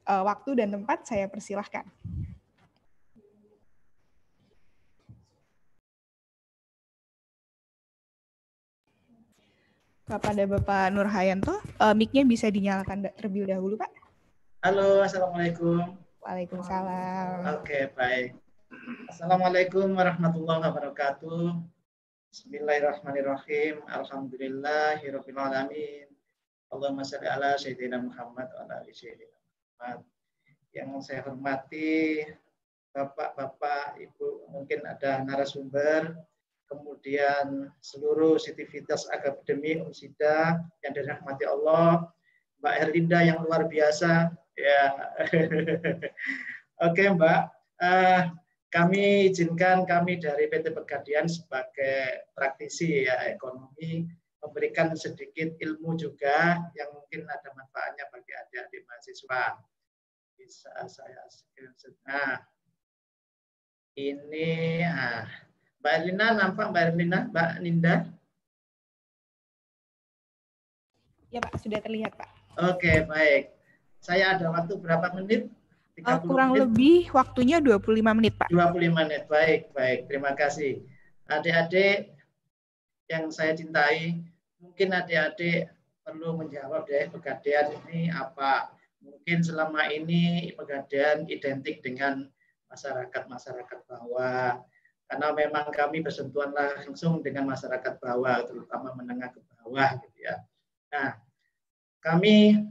Waktu dan tempat saya persilahkan. Kepada Bapak Nurhayanto, mic-nya bisa dinyalakan terlebih dahulu, Pak. Halo, Assalamualaikum. Waalaikumsalam. Oke, baik. Assalamualaikum warahmatullahi wabarakatuh. Bismillahirrahmanirrahim. Alhamdulillahirabbil alamin. Allahumma shalli ala sayyidina Muhammad wa ala ali sayyidina Muhammad. Yang saya hormati Bapak-bapak, Ibu, mungkin ada narasumber, kemudian seluruh sivitas akademi Unsida yang dirahmati Allah, Mbak Herlinda yang luar biasa, ya. Oke, Mbak. Kami dari PT Pegadaian sebagai praktisi ya ekonomi memberikan sedikit ilmu juga yang mungkin ada manfaatnya bagi adik-adik mahasiswa. Bisa saya nah, ini Mbak Erlina, nampak Mbak Erlina, Mbak Ninda? Ya Pak, sudah terlihat Pak. Oke, baik. Saya ada waktu berapa menit? Kurang menit. Lebih waktunya 25 menit, Pak. 25 menit, baik, baik. Terima kasih. Adik-adik yang saya cintai, mungkin adik-adik perlu menjawab deh, Pegadaian ini apa? Mungkin selama ini Pegadaian identik dengan masyarakat bawah, karena memang kami bersentuhan langsung dengan masyarakat bawah, terutama menengah ke bawah, gitu ya. Nah, kami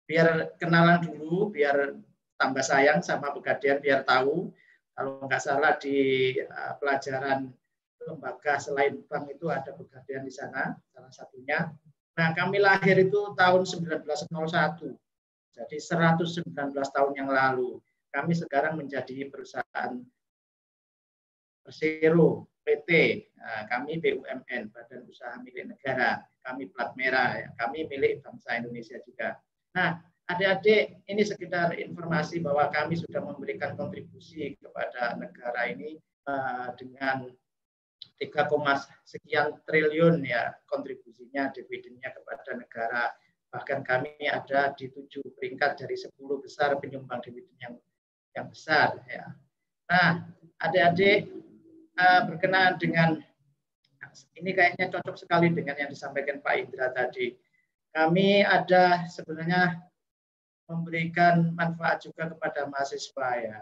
biar kenalan dulu, biar tambah sayang sama Pegadaian, biar tahu. Kalau nggak salah di pelajaran lembaga selain bank itu ada Pegadaian di sana, salah satunya. Nah, kami lahir itu tahun 1901, jadi 119 tahun yang lalu. Kami sekarang menjadi perusahaan Persero PT, kami BUMN, Badan Usaha Milik Negara, kami plat merah, ya. Kami milik bangsa Indonesia juga. Nah, adik-adik, ini sekedar informasi bahwa kami sudah memberikan kontribusi kepada negara ini dengan 3, sekian triliun ya kontribusinya, dividennya kepada negara. Bahkan kami ada di 7 peringkat dari 10 besar penyumbang dividen yang besar. Ya. Nah, adik-adik berkenaan dengan ini kayaknya cocok sekali dengan yang disampaikan Pak Indra tadi. Kami ada sebenarnya memberikan manfaat juga kepada mahasiswa ya.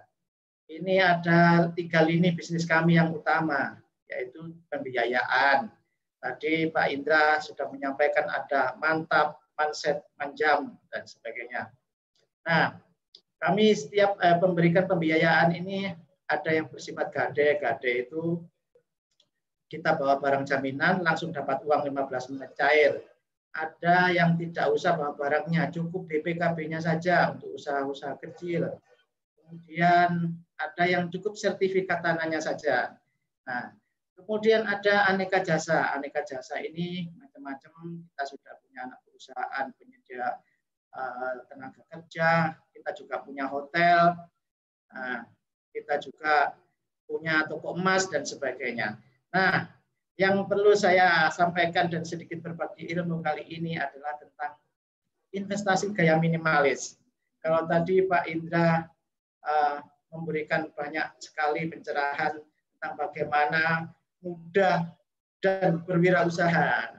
Ini ada 3 lini bisnis kami yang utama, yaitu pembiayaan. Tadi Pak Indra sudah menyampaikan ada mantap, manset, manjam, dan sebagainya. Nah, Kami setiap memberikan pembiayaan ini ada yang bersifat gade. Gade itu kita bawa barang jaminan langsung dapat uang 15 menit cair. Ada yang tidak usah bawa barangnya, cukup BPKB-nya saja untuk usaha-usaha kecil. Kemudian ada yang cukup sertifikat tanahnya saja. Nah, kemudian ada aneka jasa. Aneka jasa ini macam-macam. Kita sudah punya anak perusahaan, penyedia tenaga kerja, kita juga punya hotel, kita juga punya toko emas dan sebagainya. Nah, yang perlu saya sampaikan dan sedikit berbagi ilmu kali ini adalah tentang investasi gaya minimalis. Kalau tadi Pak Indra memberikan banyak sekali pencerahan tentang bagaimana mudah dan berwirausaha.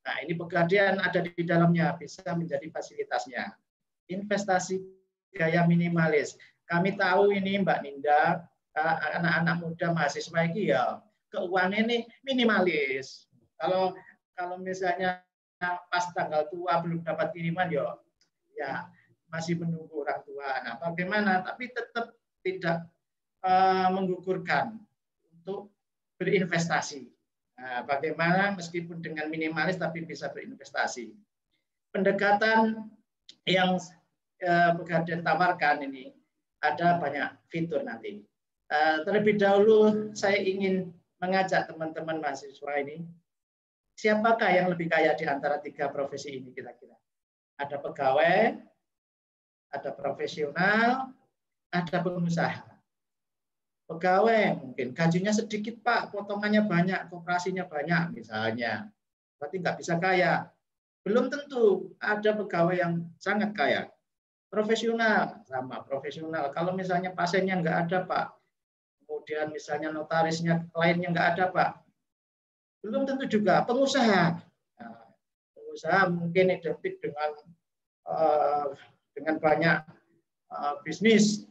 Nah, ini Pegadaian ada di dalamnya, bisa menjadi fasilitasnya. Investasi gaya minimalis. Kami tahu ini Mbak Ninda, anak-anak muda mahasiswa ini ya keuangan ini minimalis. Kalau misalnya pas tanggal tua belum dapat kiriman ya masih menunggu orang tua. Nah, bagaimana? Tapi tetap tidak menggugurkan untuk berinvestasi. Nah, bagaimana meskipun dengan minimalis tapi bisa berinvestasi. Pendekatan yang Pegadaian tawarkan ini ada banyak fitur nanti. Terlebih dahulu saya ingin mengajak teman-teman mahasiswa ini, siapakah yang lebih kaya di antara tiga profesi ini kira-kira? Ada pegawai, ada profesional, ada pengusaha. Pegawai mungkin gajinya sedikit Pak, potongannya banyak, koperasinya banyak misalnya, berarti nggak bisa kaya. Belum tentu, ada pegawai yang sangat kaya. Profesional, sama profesional. Kalau misalnya pasiennya nggak ada Pak, kemudian misalnya notarisnya, kliennya nggak ada Pak, belum tentu juga. Pengusaha, nah, pengusaha mungkin identik dengan banyak bisnis.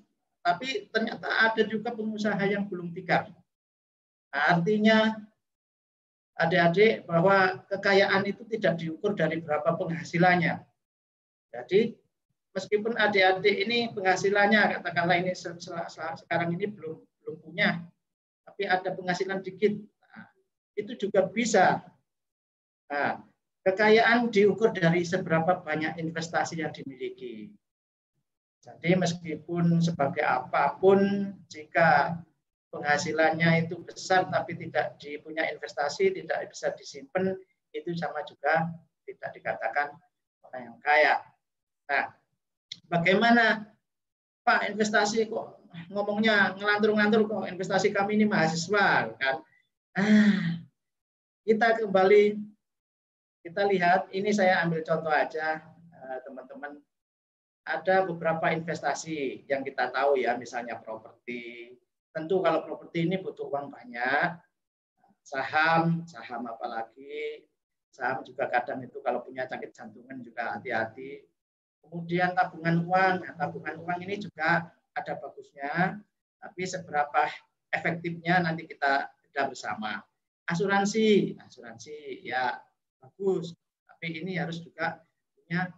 Tapi ternyata ada juga pengusaha yang belum tikar. Nah, artinya adik-adik bahwa kekayaan itu tidak diukur dari berapa penghasilannya. Jadi meskipun adik-adik ini penghasilannya katakanlah ini sekarang ini belum punya, tapi ada penghasilan dikit, nah, itu juga bisa. Nah, kekayaan diukur dari seberapa banyak investasi yang dimiliki. Jadi meskipun sebagai apapun, jika penghasilannya itu besar tapi tidak punya investasi, tidak bisa disimpan, itu sama juga tidak dikatakan orang yang kaya. Nah, bagaimana Pak investasi kok ngomongnya ngelantur-ngelantur kok investasi kami ini mahasiswa kan? Kita kembali kita lihat, ini saya ambil contoh aja teman-teman. Ada beberapa investasi yang kita tahu ya, misalnya properti. Tentu kalau properti ini butuh uang banyak. Saham apalagi. Saham juga kadang itu kalau punya sakit jantungan juga hati-hati. Kemudian tabungan uang ini juga ada bagusnya. Tapi seberapa efektifnya nanti kita bedah bersama. Asuransi ya bagus. Tapi ini harus juga punya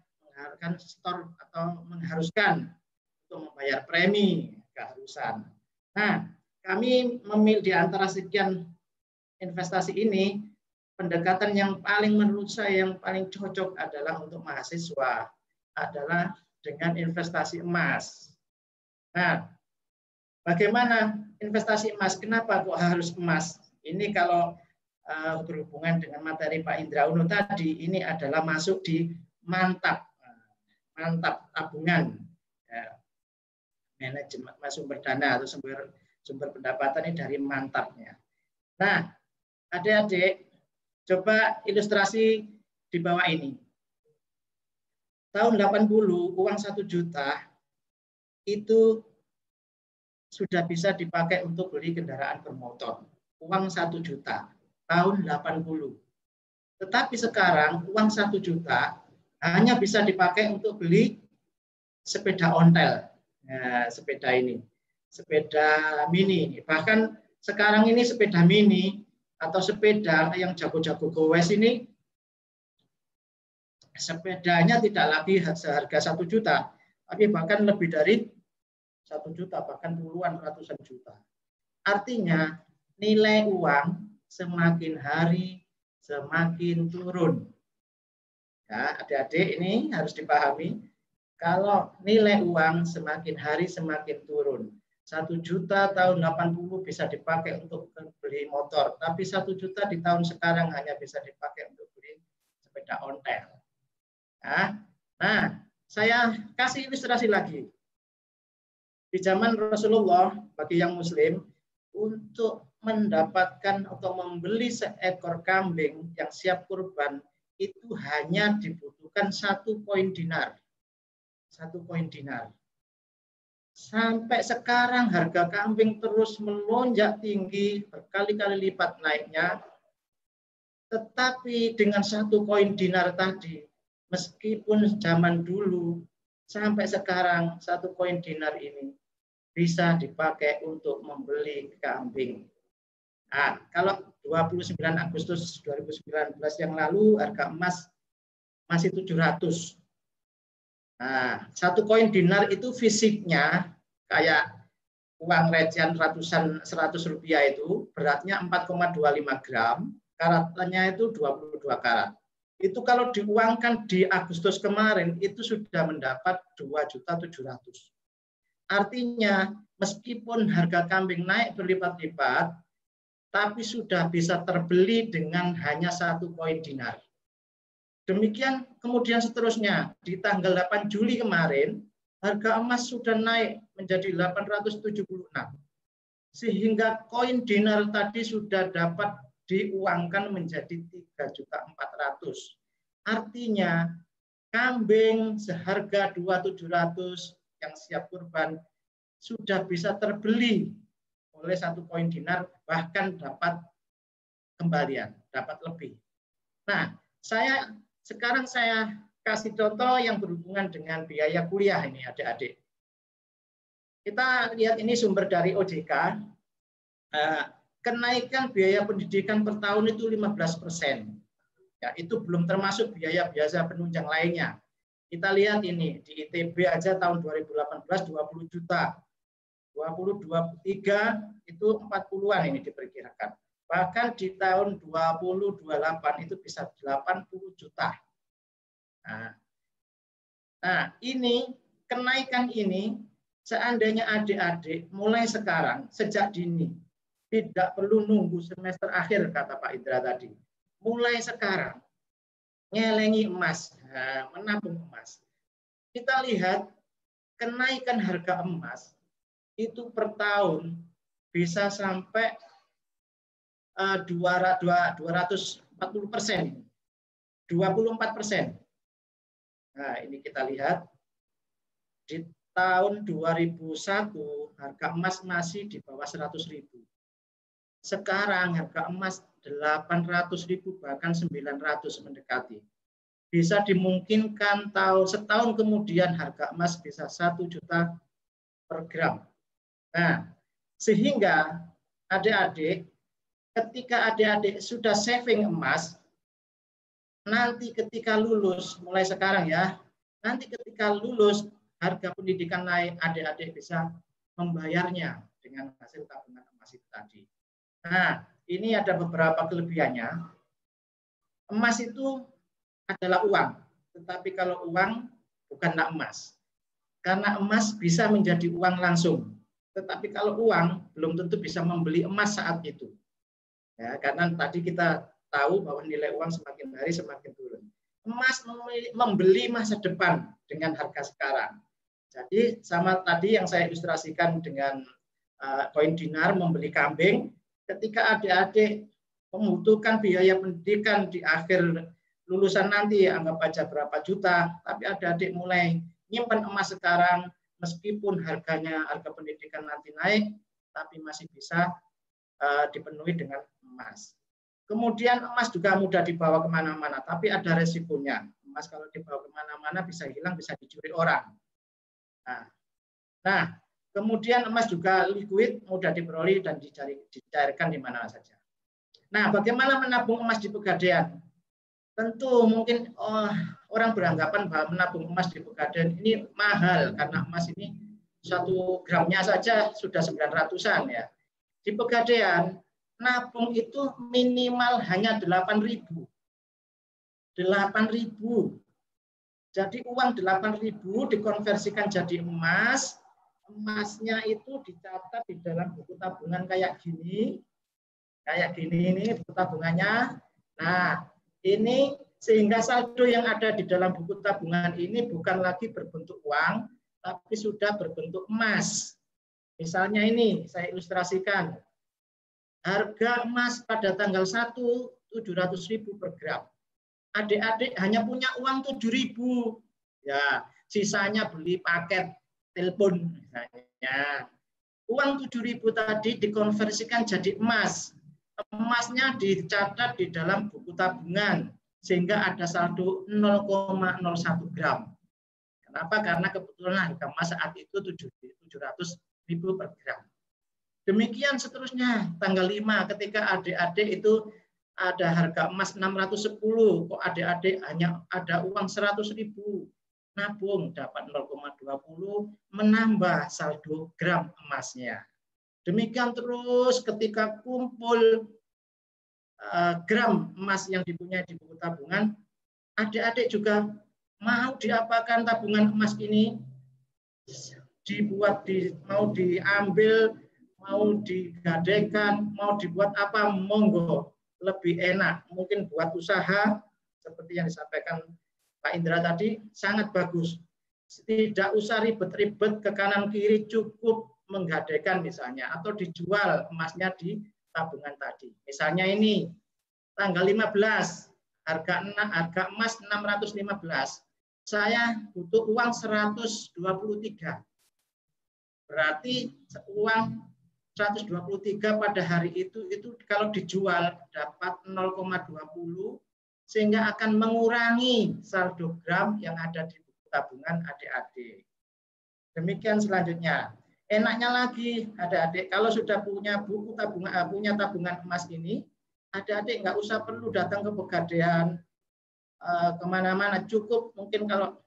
mengharuskan untuk membayar premi keharusan. Nah, kami memilih di antara sekian investasi ini, pendekatan yang paling menurut saya yang paling cocok adalah untuk mahasiswa adalah dengan investasi emas. Nah, bagaimana investasi emas? Kenapa kok harus emas? Ini kalau berhubungan dengan materi Pak Indra Uno tadi, ini adalah masuk di mantap tabungan ya, manajemen sumber dana atau sumber pendapatan ini dari mantapnya. Nah, adik-adik coba ilustrasi di bawah ini. Tahun 80 uang 1 juta itu sudah bisa dipakai untuk beli kendaraan bermotor. Uang 1 juta tahun 80. Tetapi sekarang uang 1 juta hanya bisa dipakai untuk beli sepeda ontel. Nah, sepeda ini, sepeda mini. Bahkan sekarang ini sepeda mini atau sepeda yang jago-jago gowes ini, sepedanya tidak lagi seharga 1 juta, tapi bahkan lebih dari 1 juta, bahkan puluhan ratusan juta. Artinya nilai uang semakin hari semakin turun. Ya, adik-adik ini harus dipahami, kalau nilai uang semakin hari semakin turun. 1 juta tahun 80 bisa dipakai untuk beli motor, tapi 1 juta di tahun sekarang hanya bisa dipakai untuk beli sepeda ontel. Ya. Nah, saya kasih ilustrasi lagi. Di zaman Rasulullah, bagi yang Muslim, untuk mendapatkan atau membeli seekor kambing yang siap kurban, itu hanya dibutuhkan 1 koin dinar. 1 koin dinar. Sampai sekarang harga kambing terus melonjak tinggi, berkali-kali lipat naiknya. Tetapi dengan 1 koin dinar tadi, meskipun zaman dulu sampai sekarang 1 koin dinar ini bisa dipakai untuk membeli kambing. Nah, kalau 29 Agustus 2019 yang lalu harga emas masih 700. Nah, 1 koin dinar itu fisiknya kayak uang recehan ratusan 100 rupiah itu, beratnya 4,25 gram, karatnya itu 22 karat. Itu kalau diuangkan di Agustus kemarin, itu sudah mendapat 2.700.000. Artinya, meskipun harga kambing naik berlipat-lipat, tapi sudah bisa terbeli dengan hanya 1 koin dinar. Demikian kemudian seterusnya, di tanggal 8 Juli kemarin, harga emas sudah naik menjadi 876. Sehingga koin dinar tadi sudah dapat diuangkan menjadi 3.400.000. Artinya, kambing seharga 2.700 yang siap kurban sudah bisa terbeli oleh 1 koin dinar, bahkan dapat kembalian, dapat lebih. Nah, sekarang saya kasih contoh yang berhubungan dengan biaya kuliah ini, adik-adik. Kita lihat ini sumber dari OJK. Kenaikan biaya pendidikan per tahun itu 15%. Ya, itu belum termasuk biaya biasa penunjang lainnya. Kita lihat ini, di ITB aja tahun 2018 20 juta. 2023 itu 40-an ini diperkirakan. Bahkan di tahun 2028 itu bisa 80 juta. Nah, ini kenaikan ini seandainya adik-adik mulai sekarang, sejak dini, tidak perlu nunggu semester akhir, kata Pak Indra tadi. Mulai sekarang, ngelengi emas, menabung emas. Kita lihat kenaikan harga emas itu per tahun bisa sampai 240%, 24%. Nah, ini kita lihat di tahun 2001 harga emas masih di bawah 100.000. Sekarang harga emas 800.000 bahkan 900 mendekati. Bisa dimungkinkan setahun kemudian harga emas bisa 1 juta per gram. Nah, sehingga adik-adik, ketika adik-adik sudah saving emas, nanti ketika lulus, mulai sekarang ya, nanti ketika lulus harga pendidikan naik, adik-adik bisa membayarnya dengan hasil tabungan emas itu tadi. Nah, ini ada beberapa kelebihannya. Emas itu adalah uang, tetapi kalau uang bukanlah emas. Karena emas bisa menjadi uang langsung, tetapi kalau uang belum tentu bisa membeli emas saat itu. Ya, karena tadi kita tahu bahwa nilai uang semakin hari semakin turun. Emas membeli masa depan dengan harga sekarang. Jadi sama tadi yang saya ilustrasikan dengan koin dinar membeli kambing, ketika adik-adik membutuhkan biaya pendidikan di akhir lulusan nanti, anggap aja berapa juta, tapi adik-adik mulai nyimpan emas sekarang, meskipun harga pendidikan nanti naik, tapi masih bisa dipenuhi dengan emas. Kemudian emas juga mudah dibawa kemana-mana, tapi ada resikonya. Emas kalau dibawa kemana-mana bisa hilang, bisa dicuri orang. Nah, kemudian emas juga liquid, mudah diperoleh dan dicairkan di mana saja. Nah, bagaimana menabung emas di Pegadaian? Tentu mungkin orang beranggapan bahwa menabung emas di Pegadaian ini mahal, karena emas ini satu gramnya saja sudah 900-an ya. Di Pegadaian nabung itu minimal hanya 8.000. 8.000. Jadi uang 8.000 dikonversikan jadi emas. Emasnya itu dicatat di dalam buku tabungan kayak gini. Kayak gini ini buku tabungannya. Nah, ini sehingga saldo yang ada di dalam buku tabungan ini bukan lagi berbentuk uang, tapi sudah berbentuk emas. Misalnya ini, saya ilustrasikan. Harga emas pada tanggal 1, 700.000 per gram. Adik-adik hanya punya uang 7.000. Ya, sisanya beli paket telepon misalnya. Uang 7.000 tadi dikonversikan jadi emas. Emasnya dicatat di dalam buku tabungan sehingga ada saldo 0,01 gram. Kenapa? Karena kebetulan harga emas saat itu 700.000 per gram. Demikian seterusnya, tanggal 5 ketika adik-adik itu ada harga emas 610, kok adik-adik hanya ada uang 100.000, nabung dapat 0,20, menambah saldo gram emasnya. Demikian terus ketika kumpul gram emas yang dipunyai di buku tabungan, adik-adik juga mau diapakan tabungan emas ini, mau diambil, mau digadaikan, mau dibuat apa, monggo, lebih enak. Mungkin buat usaha, seperti yang disampaikan Pak Indra tadi, sangat bagus. Tidak usah ribet-ribet ke kanan kiri, cukup menggadaikan misalnya, atau dijual emasnya di tabungan tadi. Misalnya ini, tanggal 15, harga emas 615, saya butuh uang 123. Berarti uang 123 pada hari itu kalau dijual dapat 0,20 sehingga akan mengurangi saldo gram yang ada di buku tabungan adik-adik. Demikian selanjutnya. Enaknya lagi adik-adik kalau sudah punya buku tabungan, punya tabungan emas ini, adik-adik nggak usah perlu datang ke Pegadaian kemana-mana, cukup mungkin kalau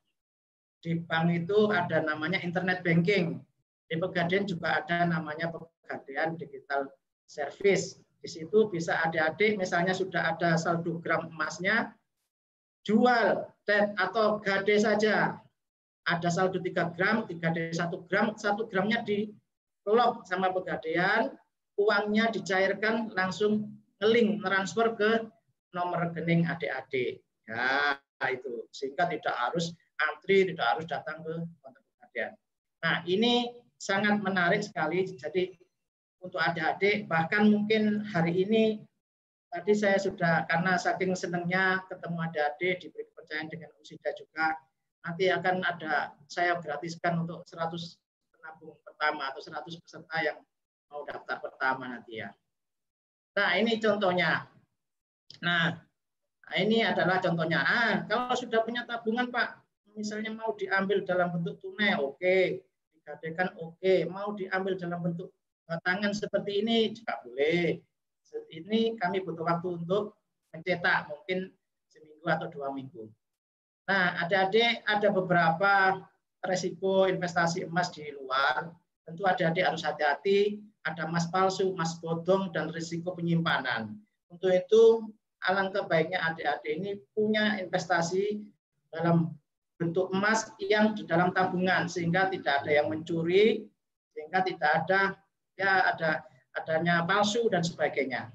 di bank itu ada namanya internet banking. Di Pegadaian juga ada namanya Pegadaian Digital Service. Di situ bisa adik-adik misalnya sudah ada saldo gram emasnya, jual atau gade saja. Ada saldo 3 gram, 3 gade 1 gram, 1 gramnya di lock sama Pegadaian, uangnya dicairkan langsung ngelink, transfer ke nomor rekening adik-adik. Ya, itu. Sehingga tidak harus antri, tidak harus datang ke kantor Pegadaian. Nah, ini sangat menarik sekali. Jadi untuk adik-adik, bahkan mungkin hari ini tadi saya sudah, karena saking senangnya ketemu adik-adik, diberi kepercayaan dengan Usida juga, nanti akan ada, saya gratiskan untuk 100 penabung pertama atau 100 peserta yang mau daftar pertama nanti ya. Nah, ini contohnya. Nah, ini adalah contohnya. Kalau sudah punya tabungan, Pak, misalnya mau diambil dalam bentuk tunai, oke. Digadaikan, oke. Mau diambil dalam bentuk batangan seperti ini, juga boleh. Ini kami butuh waktu untuk mencetak, mungkin seminggu atau 2 minggu. Nah, adik-adik ada beberapa resiko investasi emas di luar. Tentu adik-adik harus hati-hati, ada emas palsu, emas bodong, dan risiko penyimpanan. Untuk itu, alangkah baiknya adik-adik ini punya investasi dalam bentuk emas yang di dalam tabungan, sehingga tidak ada yang mencuri, sehingga tidak ada adanya palsu dan sebagainya.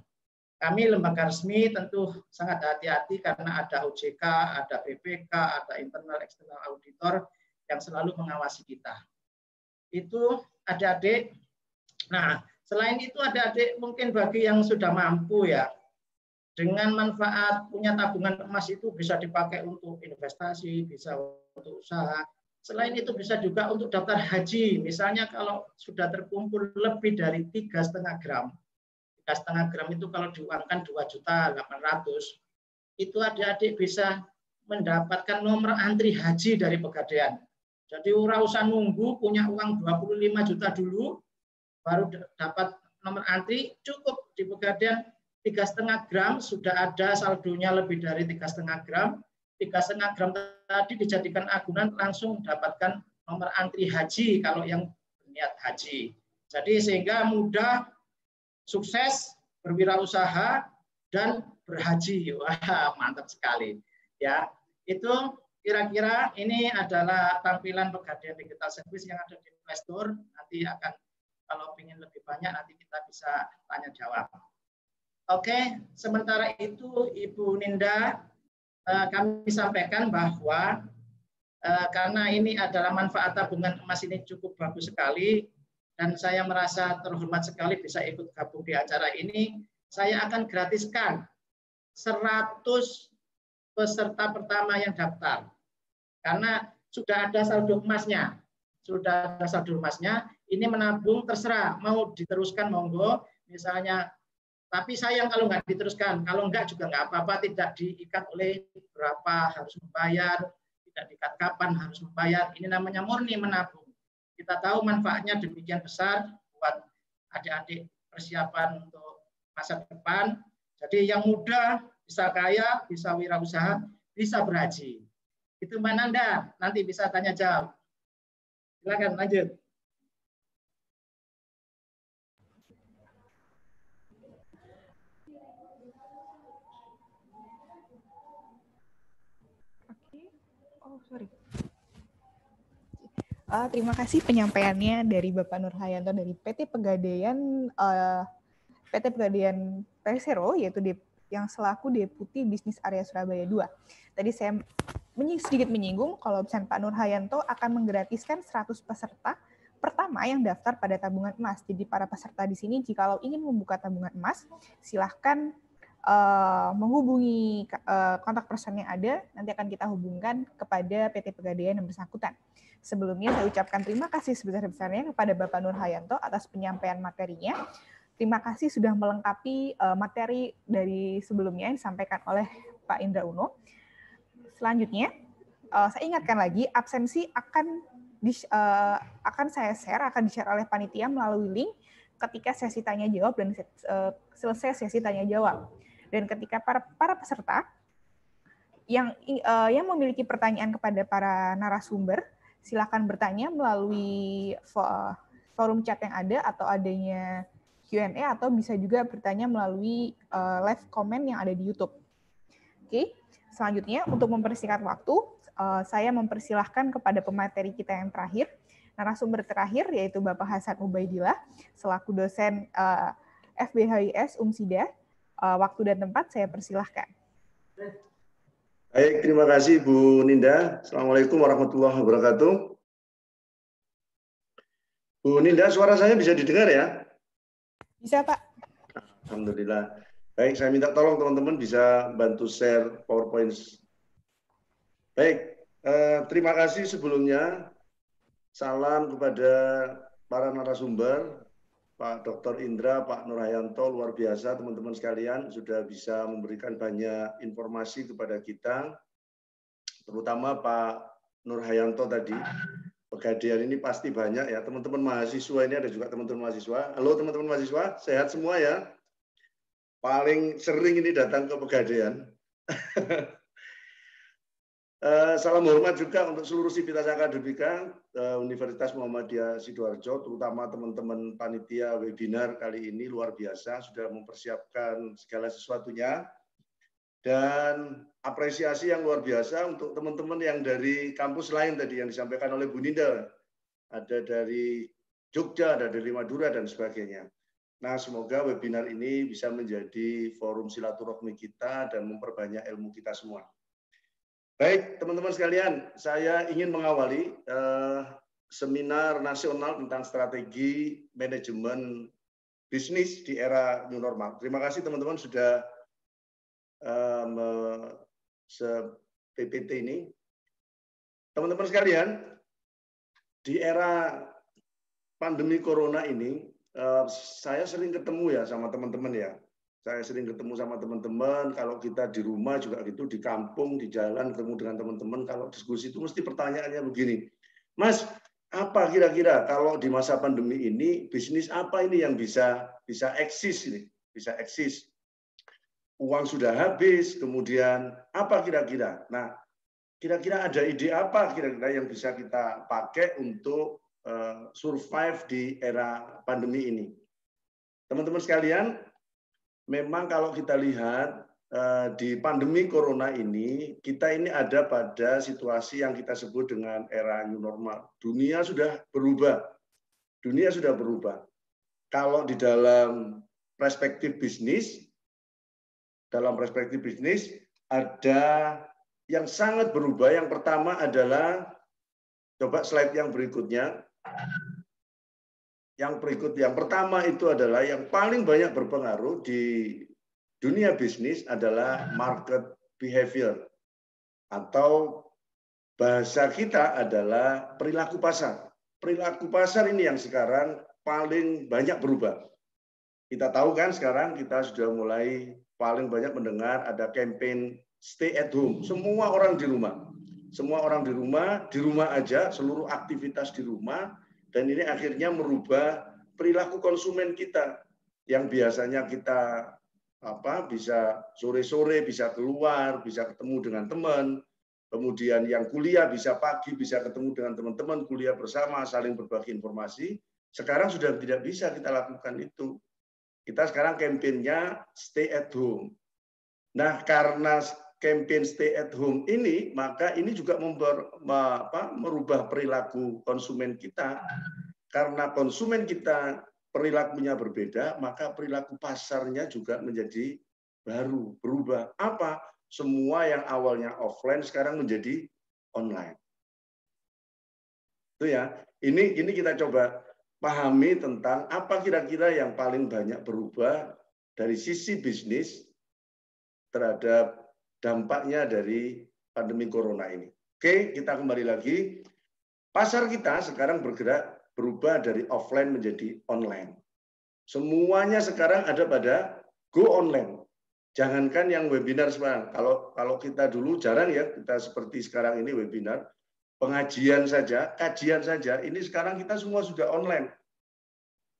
Kami lembaga resmi tentu sangat hati-hati karena ada OJK, ada BPK, ada internal eksternal auditor yang selalu mengawasi kita. Itu adik-adik. Nah, selain itu adik-adik mungkin bagi yang sudah mampu ya, dengan manfaat punya tabungan emas itu bisa dipakai untuk investasi, bisa untuk usaha. Selain itu bisa juga untuk daftar haji. Misalnya kalau sudah terkumpul lebih dari 3,5 gram. 3,5 gram itu kalau diuangkan 2.800.000, itu adik-adik bisa mendapatkan nomor antri haji dari Pegadaian. Jadi ora usah nunggu punya uang 25 juta dulu, baru dapat nomor antri, cukup di Pegadaian 3,5 gram, sudah ada saldonya lebih dari 3,5 gram, 3,5 gram tadi dijadikan agunan langsung dapatkan nomor antri haji kalau yang niat haji. Jadi sehingga mudah, sukses, berwirausaha, dan berhaji. Wah, mantap sekali. Ya, itu kira-kira ini adalah tampilan Pegadaian Digital Service yang ada di Play Store. Nanti akan, kalau ingin lebih banyak, nanti kita bisa tanya jawab. Oke, sementara itu Ibu Ninda, kami sampaikan bahwa karena ini adalah manfaat tabungan emas ini cukup bagus sekali, dan saya merasa terhormat sekali bisa ikut gabung di acara ini. Saya akan gratiskan 100 peserta pertama yang daftar. Karena sudah ada saldo emasnya. Sudah ada saldo emasnya, ini menabung terserah, mau diteruskan monggo, misalnya. Tapi sayang kalau nggak diteruskan, kalau nggak juga nggak apa-apa, tidak diikat oleh berapa harus membayar, tidak diikat kapan harus membayar. Ini namanya murni menabung. Kita tahu manfaatnya demikian besar buat adik-adik persiapan untuk masa depan. Jadi yang muda bisa kaya, bisa wirausaha, bisa berhaji. Itu Mbak Nanda, nanti bisa tanya jawab. Silakan lanjut. Terima kasih penyampaiannya dari Bapak Nur Hayanto dari PT Pegadaian Persero, yaitu yang selaku Deputi Bisnis Area Surabaya 2. Tadi saya sedikit menyinggung kalau misalnya Pak Nur Hayanto akan menggratiskan 100 peserta pertama yang daftar pada tabungan emas. Jadi para peserta di sini jikalau ingin membuka tabungan emas, silahkan menghubungi kontak person yang ada, nanti akan kita hubungkan kepada PT Pegadaian yang bersangkutan. Sebelumnya saya ucapkan terima kasih sebesar-besarnya kepada Bapak Nur Hayanto atas penyampaian materinya. Terima kasih sudah melengkapi materi dari sebelumnya yang disampaikan oleh Pak Indra Uno. Selanjutnya, saya ingatkan lagi, absensi akan saya share, akan di-share oleh panitia melalui link ketika sesi tanya jawab dan selesai sesi tanya jawab. Dan ketika para peserta yang memiliki pertanyaan kepada para narasumber, silakan bertanya melalui forum chat yang ada atau adanya Q&A, atau bisa juga bertanya melalui live comment yang ada di YouTube. Oke, selanjutnya untuk mempersingkat waktu, saya mempersilahkan kepada pemateri kita yang terakhir, narasumber terakhir, yaitu Bapak Hasan Ubaidillah, selaku dosen FBHIS Umsida. Waktu dan tempat saya persilahkan. Baik, terima kasih Bu Ninda. Assalamualaikum warahmatullahi wabarakatuh. Bu Ninda, suara saya bisa didengar ya? Bisa, Pak. Alhamdulillah. Baik, saya minta tolong teman-teman bisa bantu share PowerPoint. Baik, terima kasih sebelumnya. Salam kepada para narasumber, Pak Dr. Indra, Pak Nur Hayanto, luar biasa teman-teman sekalian, sudah bisa memberikan banyak informasi kepada kita, terutama Pak Nur Hayanto tadi. Pegadaian ini pasti banyak ya, teman-teman mahasiswa ini ada juga teman-teman mahasiswa. Halo teman-teman mahasiswa, sehat semua ya? Paling sering ini datang ke Pegadaian. Salam hormat juga untuk seluruh sivitas akademika Universitas Muhammadiyah Sidoarjo, terutama teman-teman panitia webinar kali ini luar biasa, sudah mempersiapkan segala sesuatunya. Dan apresiasi yang luar biasa untuk teman-teman yang dari kampus lain tadi yang disampaikan oleh Bu Ninda. Ada dari Jogja, ada dari Madura, dan sebagainya. Nah, semoga webinar ini bisa menjadi forum silaturahmi kita dan memperbanyak ilmu kita semua. Baik, teman-teman sekalian, saya ingin mengawali seminar nasional tentang strategi manajemen bisnis di era new normal. Terima kasih teman-teman sudah PPT ini. Teman-teman sekalian, di era pandemi corona ini, saya sering ketemu ya sama teman-teman ya. Saya sering ketemu sama teman-teman, kalau kita di rumah juga gitu, di kampung, di jalan, ketemu dengan teman-teman, kalau diskusi itu mesti pertanyaannya begini, Mas, apa kira-kira kalau di masa pandemi ini, bisnis apa ini yang bisa eksis ini, bisa eksis? Uang sudah habis, kemudian apa kira-kira? Nah, kira-kira ada ide apa kira-kira yang bisa kita pakai untuk survive di era pandemi ini. Teman-teman sekalian, memang kalau kita lihat di pandemi corona ini, kita ini ada pada situasi yang kita sebut dengan era new normal. Dunia sudah berubah. Dunia sudah berubah. Kalau di dalam perspektif bisnis, ada yang sangat berubah. Yang pertama adalah, coba slide yang berikutnya. Yang pertama itu adalah yang paling banyak berpengaruh di dunia bisnis adalah market behavior, atau bahasa kita adalah perilaku pasar. Perilaku pasar ini yang sekarang paling banyak berubah. Kita tahu kan sekarang kita sudah mulai paling banyak mendengar ada campaign stay at home. Semua orang di rumah. Semua orang di rumah aja, seluruh aktivitas di rumah, dan ini akhirnya merubah perilaku konsumen kita yang biasanya kita bisa sore-sore bisa keluar, bisa ketemu dengan teman, kemudian yang kuliah bisa pagi, bisa ketemu dengan teman-teman, kuliah bersama, saling berbagi informasi. Sekarang sudah tidak bisa kita lakukan itu. Kita sekarang kampanyenya stay at home. Nah, karena campaign stay at home ini, maka ini juga merubah perilaku konsumen kita. Karena konsumen kita perilakunya berbeda, maka perilaku pasarnya juga menjadi baru, berubah. Apa? Semua yang awalnya offline sekarang menjadi online. Itu ya. Ini kita coba pahami tentang apa kira-kira yang paling banyak berubah dari sisi bisnis terhadap dampaknya dari pandemi corona ini. Oke, kita kembali lagi. Pasar kita sekarang berubah dari offline menjadi online. Semuanya sekarang ada pada go online. Jangankan yang webinar sekarang. Kalau kita dulu jarang ya, kita seperti sekarang ini webinar, pengajian saja, kajian saja, ini sekarang kita semua sudah online.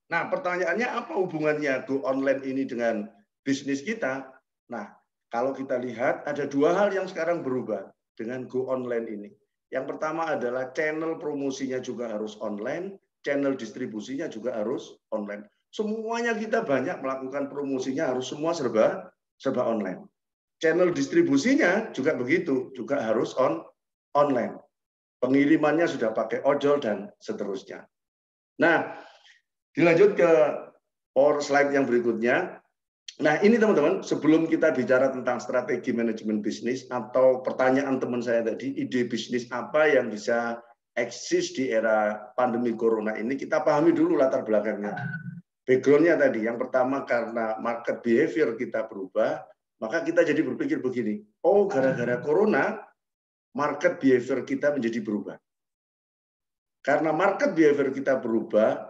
Nah, pertanyaannya apa hubungannya go online ini dengan bisnis kita? Nah, kalau kita lihat ada dua hal yang sekarang berubah dengan go online ini. Yang pertama adalah channel promosinya juga harus online, channel distribusinya juga harus online. Semuanya kita banyak melakukan promosinya harus semua serba online. Channel distribusinya juga begitu, juga harus online. Pengirimannya sudah pakai ojol dan seterusnya. Nah, dilanjut ke power slide yang berikutnya. Nah, ini teman-teman, sebelum kita bicara tentang strategi manajemen bisnis atau pertanyaan teman saya tadi, ide bisnis apa yang bisa eksis di era pandemi corona ini, kita pahami dulu latar belakangnya. Background-nya tadi, yang pertama karena market behavior kita berubah, maka kita jadi berpikir begini, oh gara-gara corona, market behavior kita menjadi berubah. Karena market behavior kita berubah,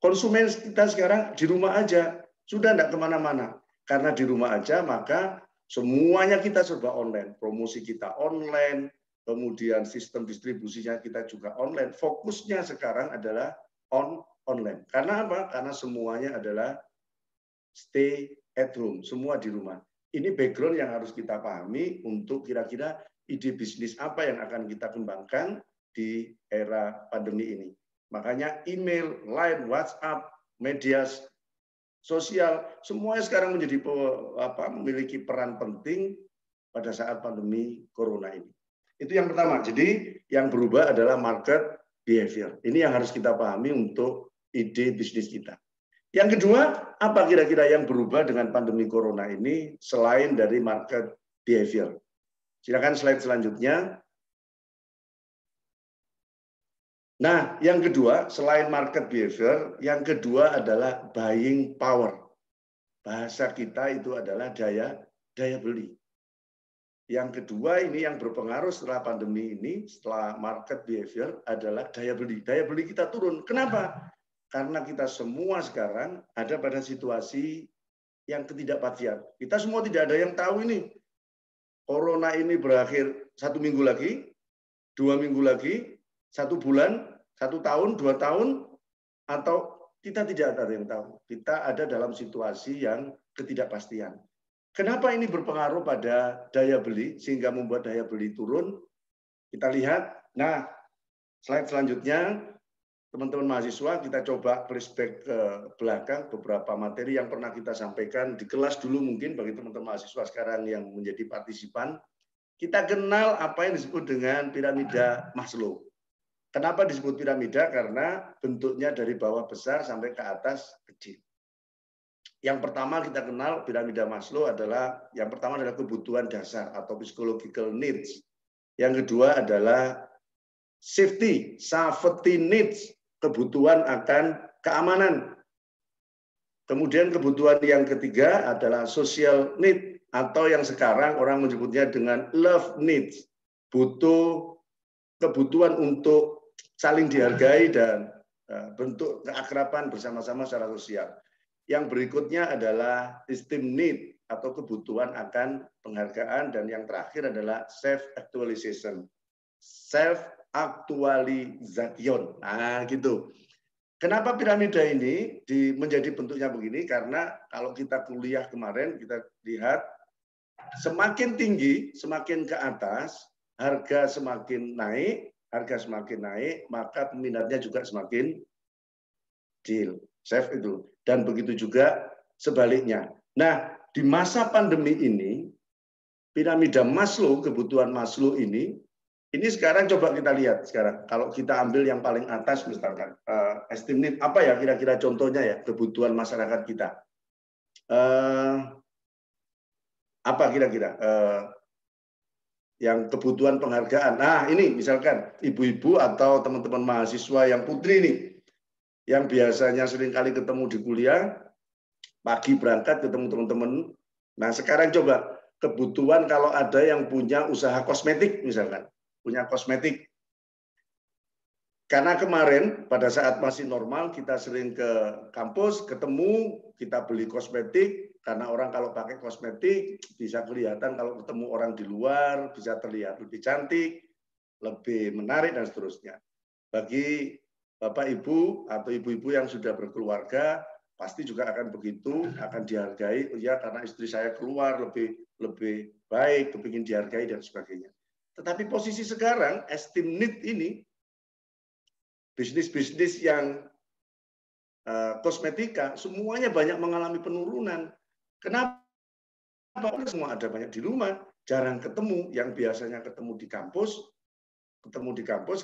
konsumen kita sekarang di rumah aja, sudah tidak kemana-mana. Karena di rumah aja, maka semuanya kita serba online. Promosi kita online, kemudian sistem distribusinya kita juga online. Fokusnya sekarang adalah online. Karena apa? Karena semuanya adalah stay at home, semua di rumah. Ini background yang harus kita pahami untuk kira-kira ide bisnis apa yang akan kita kembangkan di era pandemi ini. Makanya email, line, WhatsApp, media sosial, semuanya sekarang menjadi memiliki peran penting pada saat pandemi corona ini. Itu yang pertama. Jadi yang berubah adalah market behavior. Ini yang harus kita pahami untuk ide bisnis kita. Yang kedua, apa kira-kira yang berubah dengan pandemi corona ini selain dari market behavior? Silakan slide selanjutnya. Nah, yang kedua, selain market behavior, yang kedua adalah buying power. Bahasa kita itu adalah daya beli. Yang kedua ini yang berpengaruh setelah pandemi ini, setelah market behavior adalah daya beli. Daya beli kita turun. Kenapa? Karena kita semua sekarang ada pada situasi yang ketidakpastian. Kita semua tidak ada yang tahu ini. Corona ini berakhir 1 minggu lagi, 2 minggu lagi, 1 bulan, 1 tahun, 2 tahun, atau kita tidak ada yang tahu. Kita ada dalam situasi yang ketidakpastian. Kenapa ini berpengaruh pada daya beli, sehingga membuat daya beli turun? Kita lihat, nah, slide selanjutnya. teman-teman mahasiswa, kita coba flashback ke belakang beberapa materi yang pernah kita sampaikan di kelas dulu mungkin bagi teman-teman mahasiswa sekarang yang menjadi partisipan. Kita kenal apa yang disebut dengan piramida Maslow. Kenapa disebut piramida? Karena bentuknya dari bawah besar sampai ke atas kecil. Yang pertama kita kenal piramida Maslow adalah, yang pertama adalah kebutuhan dasar atau psychological needs. Yang kedua adalah safety needs, kebutuhan akan keamanan. Kemudian kebutuhan yang ketiga adalah social need, atau yang sekarang orang menyebutnya dengan love needs, butuh kebutuhan untuk saling dihargai dan bentuk keakraban bersama-sama secara sosial. Yang berikutnya adalah esteem need, atau kebutuhan akan penghargaan, dan yang terakhir adalah self-actualization. Self-actualization. Nah, gitu. Kenapa piramida ini menjadi bentuknya begini? Karena kalau kita kuliah kemarin, kita lihat semakin tinggi, semakin ke atas, harga semakin naik, maka peminatnya juga semakin kecil. Safe itu. Dan begitu juga sebaliknya. Nah, di masa pandemi ini, piramida Maslow, kebutuhan Maslow ini sekarang coba kita lihat sekarang. Kalau kita ambil yang paling atas misalkan, esteem need, apa ya kira-kira contohnya ya, kebutuhan masyarakat kita. Apa kira-kira? Yang kebutuhan penghargaan. Nah, ini misalkan ibu-ibu atau teman-teman mahasiswa yang putri nih, yang biasanya sering kali ketemu di kuliah, pagi berangkat ketemu teman-teman. Nah, sekarang coba kebutuhan kalau ada yang punya usaha kosmetik misalkan, punya kosmetik. Karena kemarin pada saat masih normal kita sering ke kampus, ketemu, kita beli kosmetik, karena orang kalau pakai kosmetik bisa kelihatan kalau ketemu orang di luar, bisa terlihat lebih cantik, lebih menarik, dan seterusnya. Bagi Bapak Ibu atau ibu-ibu yang sudah berkeluarga, pasti juga akan begitu, akan dihargai. Oh ya, karena istri saya keluar lebih baik, kepingin dihargai dan sebagainya. Tetapi posisi sekarang, esteem need ini, bisnis-bisnis yang kosmetika, semuanya banyak mengalami penurunan. Kenapa? Semua ada banyak di rumah, jarang ketemu. Yang biasanya ketemu di kampus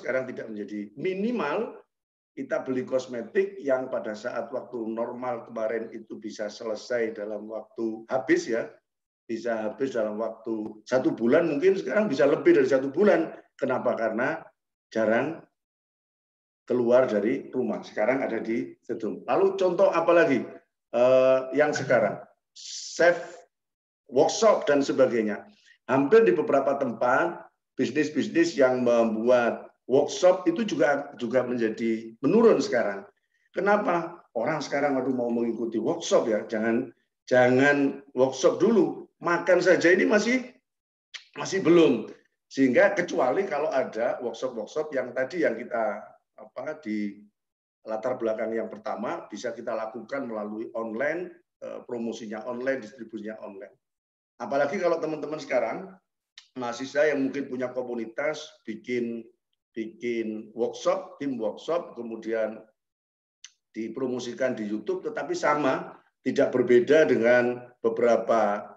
sekarang tidak menjadi minimal. Kita beli kosmetik yang pada saat waktu normal kemarin itu bisa selesai dalam waktu habis ya, bisa habis dalam waktu 1 bulan, mungkin sekarang bisa lebih dari 1 bulan. Kenapa? Karena jarang keluar dari rumah. Sekarang ada di gedung. Lalu contoh apa lagi yang sekarang? Safe workshop dan sebagainya. Hampir di beberapa tempat bisnis-bisnis yang membuat workshop itu juga menjadi menurun sekarang. Kenapa? Orang sekarang mau mengikuti workshop ya, jangan workshop dulu. Makan saja ini masih belum. Sehingga kecuali kalau ada workshop-workshop yang tadi yang kita di latar belakang yang pertama bisa kita lakukan melalui online, promosinya online, distribusinya online. Apalagi kalau teman-teman sekarang mahasiswa yang mungkin punya komunitas bikin workshop, tim workshop, kemudian dipromosikan di YouTube, tetapi sama, tidak berbeda dengan beberapa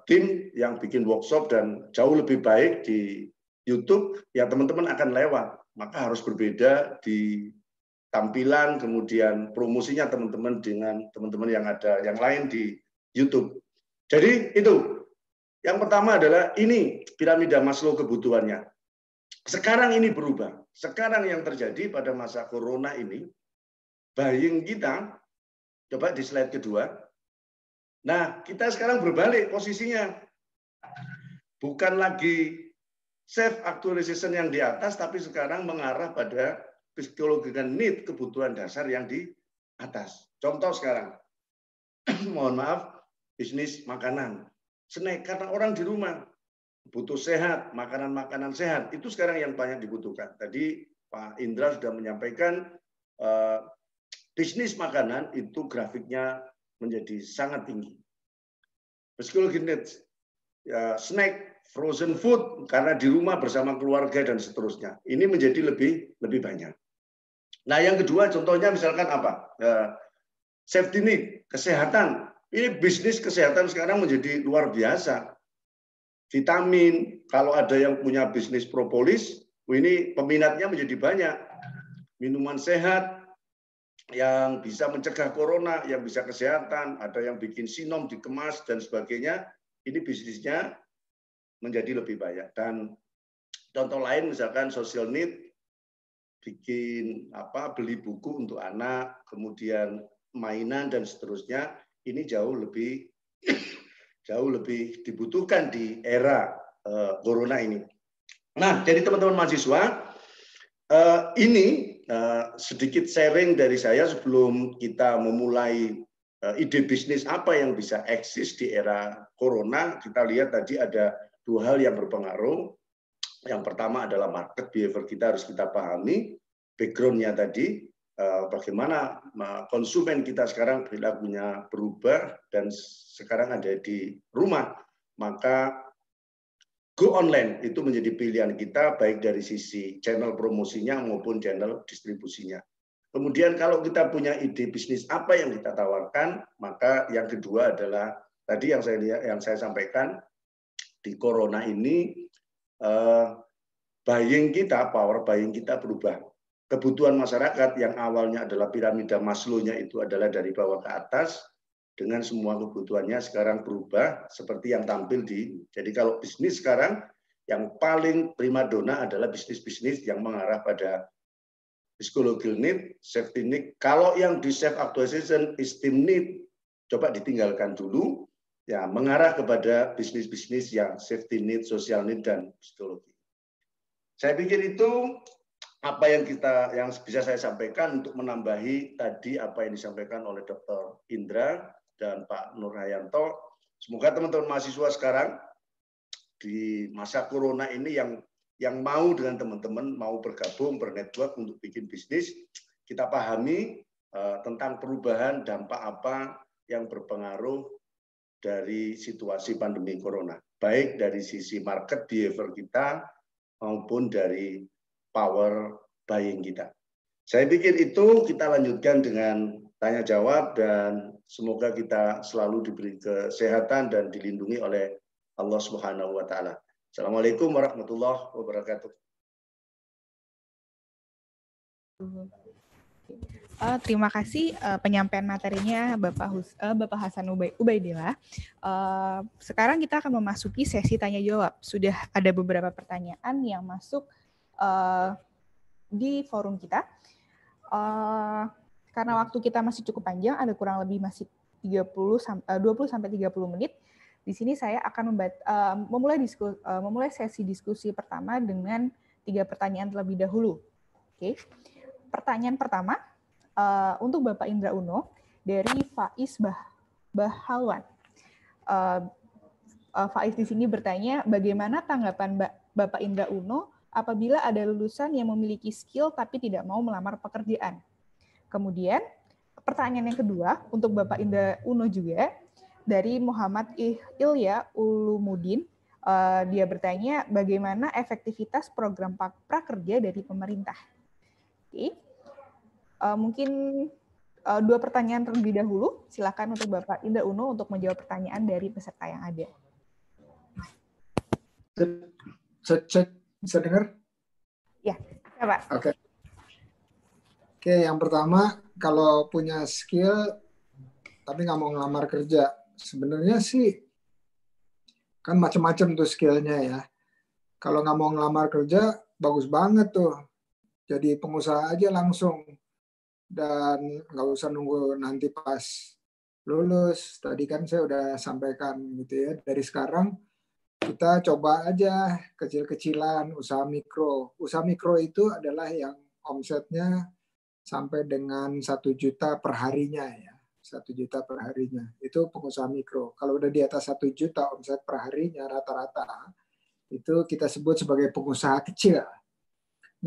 tim yang bikin workshop dan jauh lebih baik di YouTube, ya teman-teman akan lewat. Maka harus berbeda di tampilan, kemudian promosinya teman-teman dengan teman-teman yang ada yang lain di YouTube. Jadi itu. Yang pertama adalah ini piramida Maslow kebutuhannya. Sekarang ini berubah. Sekarang yang terjadi pada masa corona ini, buying kita, coba di slide kedua. Nah, kita sekarang berbalik posisinya. Bukan lagi self-actualization yang di atas, tapi sekarang mengarah pada psychological need, kebutuhan dasar yang di atas. Contoh sekarang, mohon maaf, bisnis makanan. Snack, karena orang di rumah butuh sehat, makanan-makanan sehat, itu sekarang yang banyak dibutuhkan. Tadi Pak Indra sudah menyampaikan bisnis makanan itu grafiknya menjadi sangat tinggi. Psychological needs ya, snack, frozen food karena di rumah bersama keluarga dan seterusnya. Ini menjadi lebih banyak. Nah, yang kedua contohnya misalkan apa? Safety net, kesehatan. Ini bisnis kesehatan sekarang menjadi luar biasa. Vitamin, kalau ada yang punya bisnis propolis, ini peminatnya menjadi banyak. Minuman sehat yang bisa mencegah corona, yang bisa kesehatan, ada yang bikin sinom dikemas dan sebagainya. Ini bisnisnya menjadi lebih banyak. Dan contoh lain misalkan social need, bikin beli buku untuk anak, kemudian mainan dan seterusnya, ini jauh lebih dibutuhkan di era corona ini. Nah, jadi teman-teman mahasiswa, ini sedikit sharing dari saya sebelum kita memulai ide bisnis apa yang bisa eksis di era corona. Kita lihat tadi ada dua hal yang berpengaruh. Yang pertama adalah market behavior kita harus kita pahami, background-nya tadi, bagaimana konsumen kita sekarang perilakunya berubah dan sekarang ada di rumah. Maka go online itu menjadi pilihan kita baik dari sisi channel promosinya maupun channel distribusinya. Kemudian kalau kita punya ide bisnis apa yang kita tawarkan, maka yang kedua adalah tadi yang saya sampaikan di corona ini power buying kita berubah. Kebutuhan masyarakat yang awalnya adalah piramida Maslow-nya itu adalah dari bawah ke atas, dengan semua kebutuhannya sekarang berubah seperti yang tampil di. Jadi kalau bisnis sekarang yang paling primadona adalah bisnis-bisnis yang mengarah pada psychological need, safety need. Kalau yang di self actualization, esteem need, coba ditinggalkan dulu, ya mengarah kepada bisnis-bisnis yang safety need, social need dan psikologi. Saya pikir itu apa yang bisa saya sampaikan untuk menambahi tadi apa yang disampaikan oleh Dr. Indra dan Pak Nur Hayanto. Semoga teman-teman mahasiswa sekarang di masa corona ini yang mau dengan teman-teman mau bergabung, bernetwork untuk bikin bisnis, kita pahami tentang perubahan dampak apa yang berpengaruh dari situasi pandemi corona, baik dari sisi market behavior kita maupun dari power buying kita. Saya pikir itu kita lanjutkan dengan tanya jawab dan semoga kita selalu diberi kesehatan dan dilindungi oleh Allah Subhanahu wa taala. Assalamualaikum warahmatullahi wabarakatuh. Terima kasih penyampaian materinya Bapak Hasan Ubaidillah. Sekarang kita akan memasuki sesi tanya jawab. Sudah ada beberapa pertanyaan yang masuk di forum kita. Karena waktu kita masih cukup panjang, ada kurang lebih masih 20-30 menit. Di sini saya akan memulai sesi diskusi pertama dengan 3 pertanyaan terlebih dahulu. Oke. Pertanyaan pertama untuk Bapak Indra Uno dari Faiz Bahalwan. Faiz di sini bertanya, bagaimana tanggapan Bapak Indra Uno apabila ada lulusan yang memiliki skill tapi tidak mau melamar pekerjaan? Kemudian pertanyaan yang kedua untuk Bapak Indra Uno juga dari Muhammad Ilya Ulumuddin. Dia bertanya bagaimana efektivitas program prakerja dari pemerintah. Oke. Mungkin 2 pertanyaan terlebih dahulu. Silakan untuk Bapak Indra Uno untuk menjawab pertanyaan dari peserta yang ada. Cek. Bisa dengar? Ya, Pak. Oke, yang pertama, kalau punya skill tapi nggak mau ngelamar kerja, sebenarnya sih kan macam-macam tuh skillnya ya. Kalau nggak mau ngelamar kerja, bagus banget tuh. Jadi pengusaha aja langsung. Dan nggak usah nunggu nanti pas lulus. Tadi kan saya udah sampaikan gitu ya. Dari sekarang kita coba aja kecil-kecilan, usaha mikro. Usaha mikro itu adalah yang omsetnya sampai dengan 1 juta per harinya ya. 1 juta per harinya. Itu pengusaha mikro. Kalau udah di atas 1 juta omset per harinya rata-rata, itu kita sebut sebagai pengusaha kecil.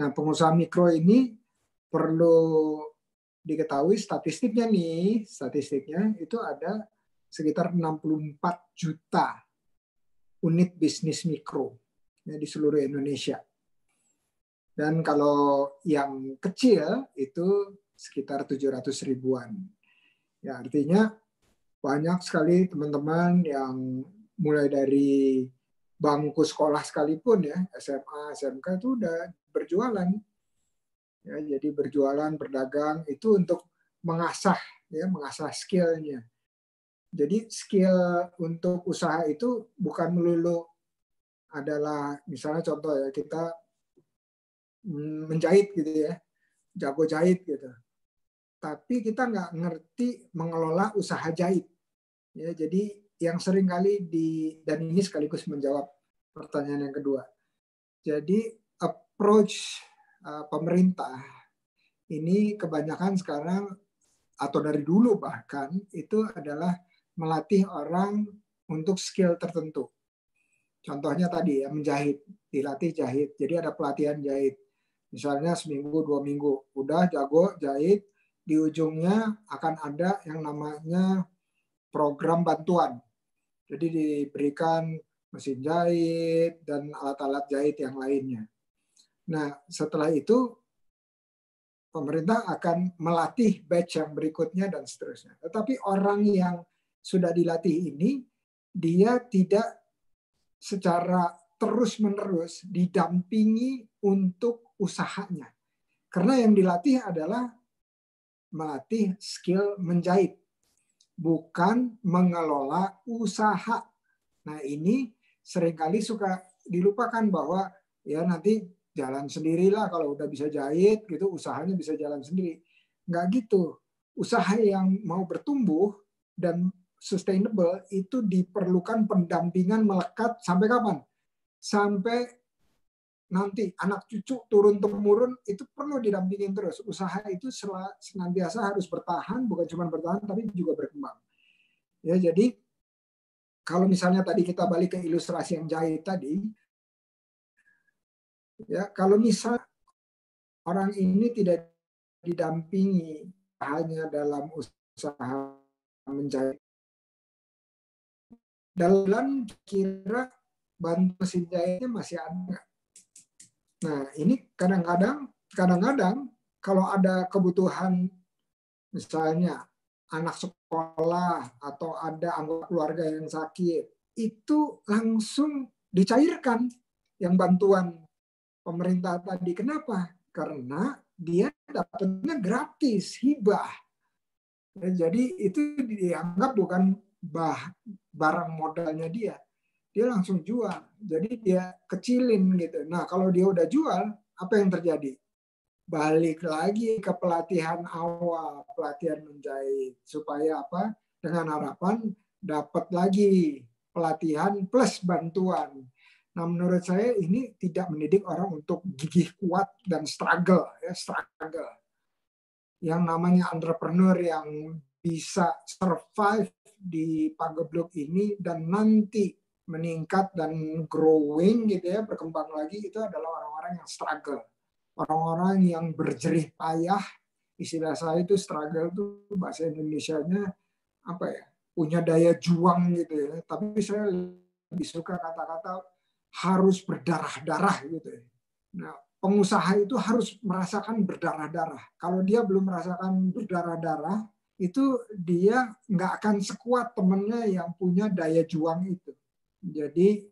Nah, pengusaha mikro ini perlu diketahui statistiknya itu ada sekitar 64 juta unit bisnis mikro ya, di seluruh Indonesia. Dan kalau yang kecil itu sekitar 700 ribuan. Ya, artinya banyak sekali teman-teman yang mulai dari bangku sekolah sekalipun ya, SMA, SMK itu udah berjualan. Ya, jadi berjualan, berdagang itu untuk mengasah skill-nya. Jadi skill untuk usaha itu bukan melulu adalah misalnya contoh ya, kita menjahit gitu ya, jago jahit gitu. Tapi kita nggak ngerti mengelola usaha jahit. Ya, jadi yang sering kali dan ini sekaligus menjawab pertanyaan yang kedua. Jadi approach pemerintah ini kebanyakan sekarang atau dari dulu bahkan itu adalah melatih orang untuk skill tertentu. Contohnya tadi ya, menjahit, dilatih jahit. Jadi ada pelatihan jahit. Misalnya seminggu, 2 minggu, udah jago jahit, di ujungnya akan ada yang namanya program bantuan. Jadi diberikan mesin jahit dan alat-alat jahit yang lainnya. Nah, setelah itu pemerintah akan melatih batch yang berikutnya dan seterusnya. Tetapi orang yang sudah dilatih ini, dia tidak secara terus-menerus didampingi untuk usahanya. Karena yang dilatih adalah melatih skill menjahit, bukan mengelola usaha. Nah, ini seringkali suka dilupakan bahwa ya nanti jalan sendirilah kalau udah bisa jahit gitu, usahanya bisa jalan sendiri. Nggak gitu. Usaha yang mau bertumbuh dan sustainable itu diperlukan pendampingan melekat sampai kapan? Sampai nanti anak cucu turun-temurun itu perlu didampingin terus. Usaha itu senantiasa harus bertahan, bukan cuma bertahan tapi juga berkembang. Ya, jadi kalau misalnya tadi kita balik ke ilustrasi yang jahit tadi, ya kalau misal orang ini tidak didampingi hanya dalam usaha menjahit, dalam kira bantu mesin jahitnya masih ada. Nah, ini kadang-kadang kalau ada kebutuhan misalnya anak sekolah atau ada anggota keluarga yang sakit, itu langsung dicairkan yang bantuan pemerintah tadi. Kenapa? Karena dia dapatnya gratis, hibah. Jadi itu dianggap bukan barang modalnya dia langsung jual. Jadi dia kecilin gitu. Nah, kalau dia udah jual, apa yang terjadi? Balik lagi ke pelatihan awal, pelatihan menjahit. Supaya apa? Dengan harapan dapat lagi pelatihan plus bantuan. Nah, menurut saya ini tidak mendidik orang untuk gigih kuat dan struggle. Yang namanya entrepreneur yang bisa survive di pagebluk ini dan nanti meningkat dan growing gitu ya, berkembang lagi, itu adalah orang-orang yang struggle. Orang-orang yang berjerih payah, istilah saya itu struggle itu bahasa Indonesianya apa ya? Punya daya juang gitu ya. Tapi saya lebih suka kata-kata harus berdarah-darah gitu ya. Nah, pengusaha itu harus merasakan berdarah-darah. Kalau dia belum merasakan berdarah-darah, itu dia nggak akan sekuat temennya yang punya daya juang itu. Jadi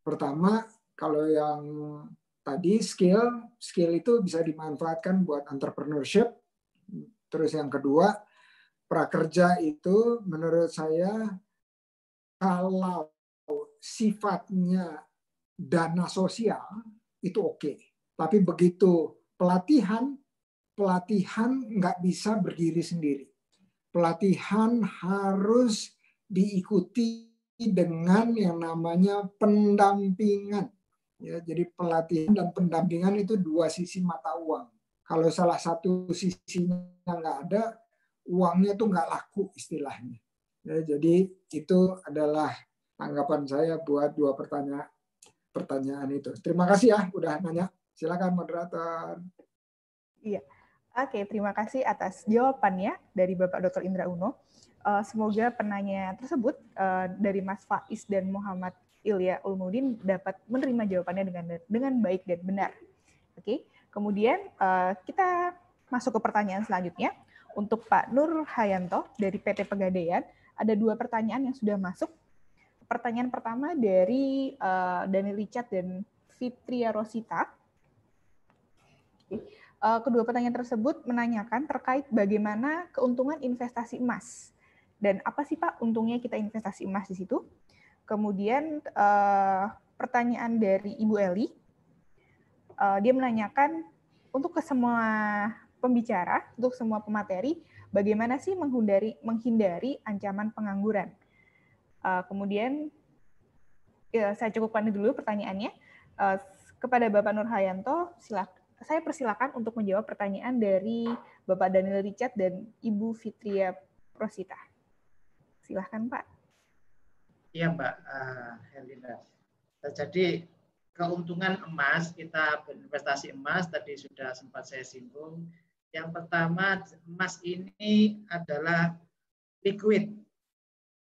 pertama, kalau yang tadi skill itu bisa dimanfaatkan buat entrepreneurship. Terus yang kedua, prakerja itu menurut saya kalau sifatnya dana sosial itu oke. Tapi begitu pelatihan nggak bisa berdiri sendiri. Pelatihan harus diikuti dengan yang namanya pendampingan. Ya, jadi pelatihan dan pendampingan itu dua sisi mata uang. Kalau salah satu sisinya nggak ada, uangnya tuh nggak laku istilahnya. Ya, jadi itu adalah tanggapan saya buat dua pertanyaan itu. Terima kasih ya udah nanya. Silakan moderator. Iya. Oke, terima kasih atas jawabannya dari Bapak Dr. Indra Uno. Semoga penanya tersebut dari Mas Faiz dan Muhammad Ilya Ulmudin dapat menerima jawabannya dengan baik dan benar. Oke, kemudian kita masuk ke pertanyaan selanjutnya. Untuk Pak Nur Hayanto dari PT Pegadaian, ada 2 pertanyaan yang sudah masuk. Pertanyaan pertama dari Daniel Richard dan Fitria Rosita. Kedua pertanyaan tersebut menanyakan terkait bagaimana keuntungan investasi emas. Dan apa sih Pak untungnya kita investasi emas di situ? Kemudian pertanyaan dari Ibu Eli. Dia menanyakan untuk ke semua pembicara, untuk semua pemateri, bagaimana sih menghindari ancaman pengangguran. Kemudian ya, saya cukupkan dulu pertanyaannya. Kepada Bapak Nur Hayanto, saya persilakan untuk menjawab pertanyaan dari Bapak Daniel Richard dan Ibu Fitria Rosita. Silahkan Pak. Iya Mbak Helena. Jadi keuntungan emas, kita berinvestasi emas, tadi sudah sempat saya singgung. Yang pertama, emas ini adalah liquid.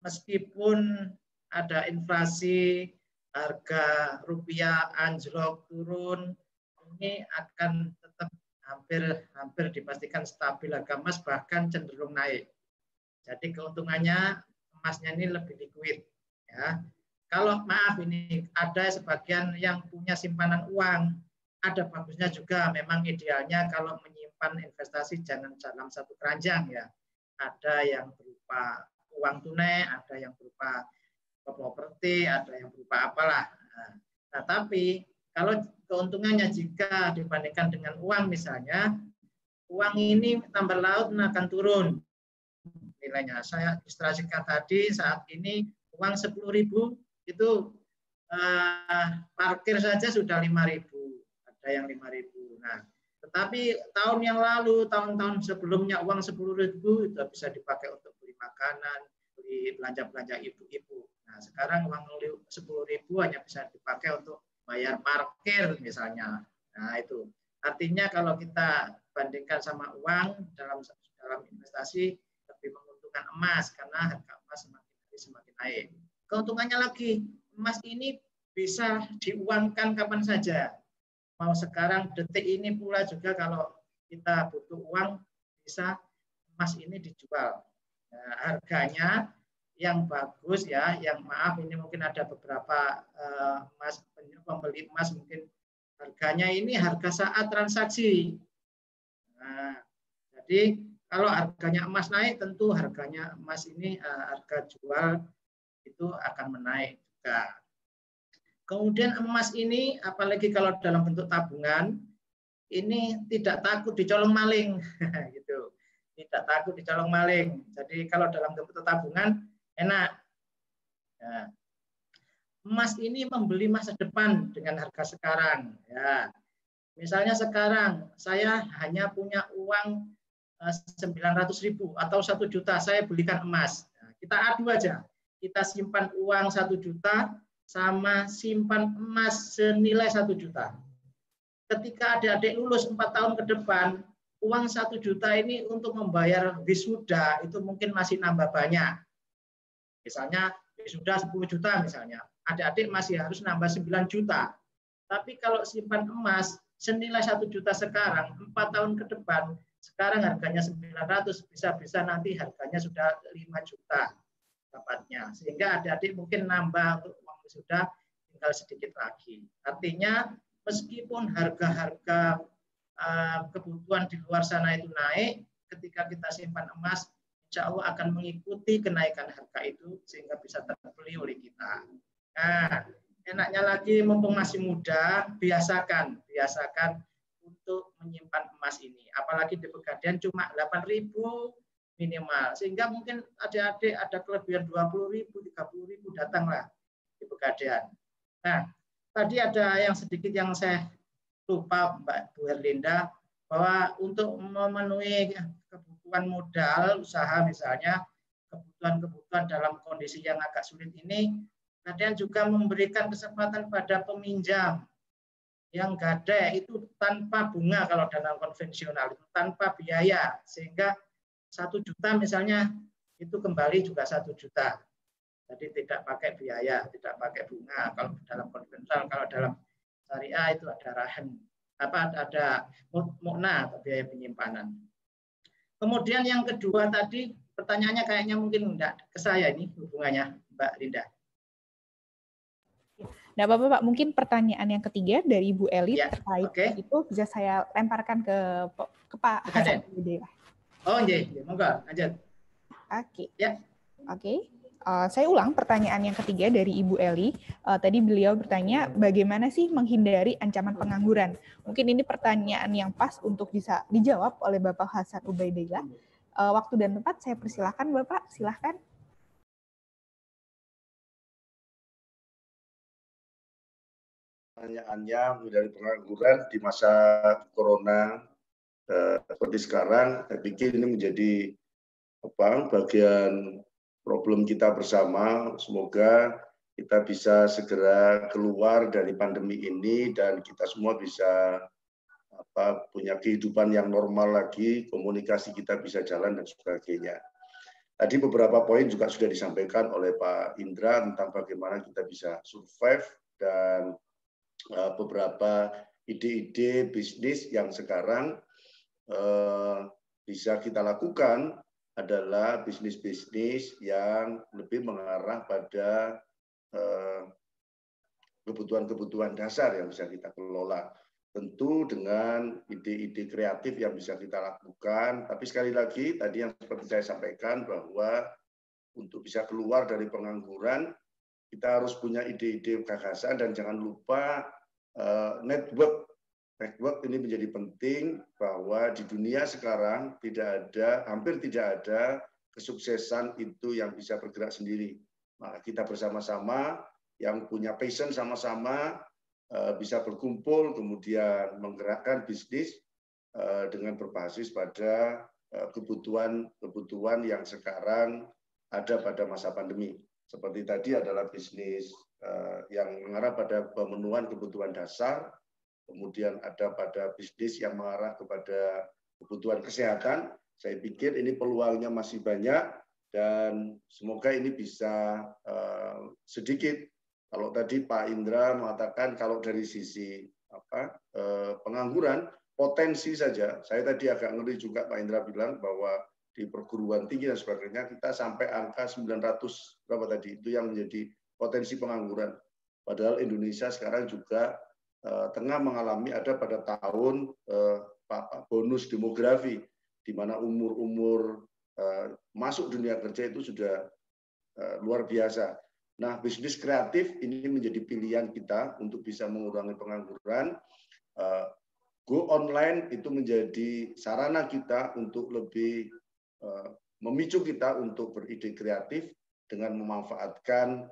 Meskipun ada inflasi, harga rupiah anjlok turun, ini akan tetap hampir dipastikan stabil harga emas, bahkan cenderung naik. Jadi keuntungannya emasnya ini lebih liquid. Ya. Kalau maaf ini ada sebagian yang punya simpanan uang, ada bagusnya juga. Memang idealnya kalau menyimpan investasi jangan dalam satu keranjang ya. Ada yang berupa uang tunai, ada yang berupa properti, ada yang berupa apalah. Nah, tapi kalau keuntungannya jika dibandingkan dengan uang misalnya, uang ini tambah laut akan turun nilainya. Saya ilustrasikan tadi saat ini uang 10.000 itu parkir saja sudah 5.000, ada yang 5.000. Nah, tetapi tahun yang lalu, tahun-tahun sebelumnya uang 10.000 itu bisa dipakai untuk beli makanan, beli belanja-belanja ibu-ibu. Nah, sekarang uang 10.000 hanya bisa dipakai untuk bayar parkir misalnya. Nah, itu artinya kalau kita bandingkan sama uang dalam investasi lebih menguntungkan emas karena harga emas semakin naik. Keuntungannya lagi, emas ini bisa diuangkan kapan saja. Mau sekarang detik ini pula juga kalau kita butuh uang bisa emas ini dijual. Nah, harganya yang bagus ya, yang maaf ini mungkin ada beberapa pembeli emas mungkin harganya ini harga saat transaksi. Nah, jadi kalau harganya emas naik tentu harganya emas ini harga jual itu akan menaik juga. Kemudian emas ini apalagi kalau dalam bentuk tabungan ini tidak takut dicolong maling gitu. Tidak takut dicolong maling. Jadi kalau dalam bentuk tabungan enak. Ya. Emas ini membeli masa depan dengan harga sekarang ya. Misalnya sekarang saya hanya punya uang 900.000 atau 1 juta, saya belikan emas. Nah, kita adu aja. Kita simpan uang 1 juta sama simpan emas senilai 1 juta. Ketika adik-adik lulus 4 tahun ke depan, uang 1 juta ini untuk membayar wisuda itu mungkin masih nambah banyak. Misalnya wisuda 10 juta misalnya, adik-adik masih harus nambah 9 juta. Tapi kalau simpan emas senilai 1 juta sekarang, 4 tahun ke depan, sekarang harganya 900, bisa-bisa nanti harganya sudah 5 juta. Dapatnya, sehingga adik-adik mungkin nambah untuk uang wisuda tinggal sedikit lagi. Artinya meskipun harga-harga kebutuhan di luar sana itu naik, ketika kita simpan emas, insya Allah akan mengikuti kenaikan harga itu sehingga bisa terbeli oleh kita. Nah, enaknya lagi mumpung masih muda, biasakan untuk menyimpan emas ini. Apalagi di Pegadaian cuma 8.000 minimal, sehingga mungkin adik-adik ada kelebihan 20.000, 30.000 datanglah di Pegadaian. Nah, tadi ada yang sedikit yang saya lupa Mbak Bu Herlinda, bahwa untuk memenuhi kebutuhan modal usaha misalnya, kebutuhan dalam kondisi yang agak sulit ini, Pegadaian juga memberikan kesempatan pada peminjam yang gadai itu tanpa bunga kalau dana konvensional, itu tanpa biaya, sehingga 1 juta misalnya itu kembali juga 1 juta. Jadi tidak pakai biaya, tidak pakai bunga. Kalau dalam konvensional, kalau dalam syariah itu ada rahan, ada mukna atau biaya penyimpanan. Kemudian yang kedua tadi pertanyaannya kayaknya mungkin enggak ke saya ini hubungannya, Mbak Linda. Nah, Bapak, mungkin pertanyaan yang ketiga dari Ibu Eli ya, terkait itu bisa saya lemparkan ke Pak Hasan. Oh, iya, monggo, lanjut. Oke. Ya. Oke. Saya ulang pertanyaan yang ketiga dari Ibu Eli. Tadi beliau bertanya bagaimana sih menghindari ancaman pengangguran. Mungkin ini pertanyaan yang pas untuk bisa dijawab oleh Bapak Hasan Ubaidillah. Waktu dan tempat saya persilahkan Bapak, silahkan. Pertanyaannya menghindari pengangguran di masa corona seperti sekarang, saya pikir ini menjadi bagian problem kita bersama. Semoga kita bisa segera keluar dari pandemi ini dan kita semua bisa punya kehidupan yang normal lagi, komunikasi kita bisa jalan dan sebagainya. Tadi beberapa poin juga sudah disampaikan oleh Pak Indra tentang bagaimana kita bisa survive dan beberapa ide-ide bisnis yang sekarang bisa kita lakukan adalah bisnis-bisnis yang lebih mengarah pada kebutuhan-kebutuhan dasar yang bisa kita kelola. Tentu dengan ide-ide kreatif yang bisa kita lakukan, tapi sekali lagi tadi yang seperti saya sampaikan bahwa untuk bisa keluar dari pengangguran, kita harus punya ide-ide gagasan dan jangan lupa network. Network ini menjadi penting bahwa di dunia sekarang hampir tidak ada kesuksesan itu yang bisa bergerak sendiri. Maka kita bersama-sama yang punya passion sama-sama bisa berkumpul kemudian menggerakkan bisnis dengan berbasis pada kebutuhan yang sekarang ada pada masa pandemi. Seperti tadi adalah bisnis yang mengarah pada pemenuhan kebutuhan dasar, kemudian ada pada bisnis yang mengarah kepada kebutuhan kesehatan. Saya pikir ini peluangnya masih banyak dan semoga ini bisa sedikit. Kalau tadi Pak Indra mengatakan kalau dari sisi pengangguran, potensi saja. Saya tadi agak ngeri juga Pak Indra bilang bahwa di perguruan tinggi dan sebagainya kita sampai angka 900 berapa tadi itu yang menjadi potensi pengangguran. Padahal Indonesia sekarang juga tengah mengalami ada pada tahun bonus demografi di mana umur masuk dunia kerja itu sudah luar biasa. Nah, bisnis kreatif ini menjadi pilihan kita untuk bisa mengurangi pengangguran. Go online itu menjadi sarana kita untuk lebih memicu kita untuk beride kreatif dengan memanfaatkan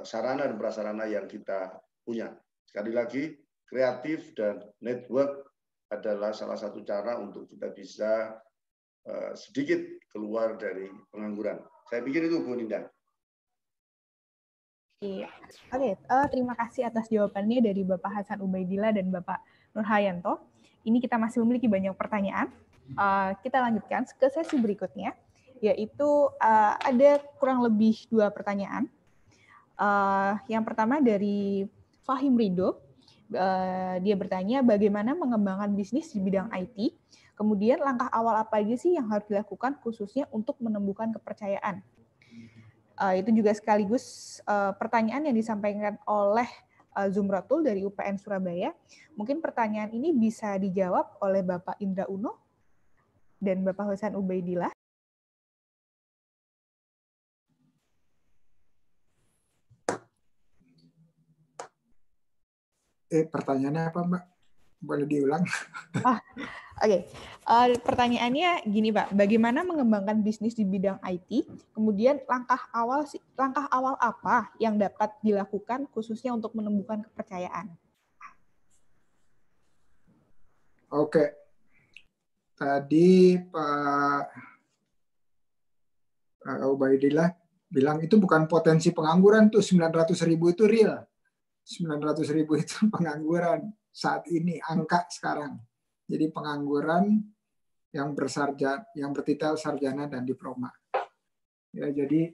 sarana dan prasarana yang kita punya. Sekali lagi, kreatif dan network adalah salah satu cara untuk kita bisa sedikit keluar dari pengangguran. Saya pikir itu Bu Linda. Iya. Oke, terima kasih atas jawabannya dari Bapak Hasan Ubaidillah dan Bapak Nurhayanto. Ini kita masih memiliki banyak pertanyaan. Kita lanjutkan ke sesi berikutnya, yaitu ada kurang lebih 2 pertanyaan. Yang pertama dari Fahim Ridho, dia bertanya bagaimana mengembangkan bisnis di bidang IT, kemudian langkah awal apa aja sih yang harus dilakukan khususnya untuk menumbuhkan kepercayaan. Itu juga sekaligus pertanyaan yang disampaikan oleh Zumratul dari UPN Surabaya. Mungkin pertanyaan ini bisa dijawab oleh Bapak Indra Uno dan Bapak Hasan Ubaidillah. Pertanyaannya apa, Mbak? Boleh diulang? Oke. Pertanyaannya gini, Pak. Bagaimana mengembangkan bisnis di bidang IT? Kemudian langkah awal apa yang dapat dilakukan khususnya untuk menumbuhkan kepercayaan? Oke. Tadi Pak Ubaidillah bilang itu bukan potensi pengangguran tuh 900.000 itu real. 900.000 itu pengangguran saat ini angka sekarang. Jadi pengangguran yang bertitel sarjana dan diploma. Ya, jadi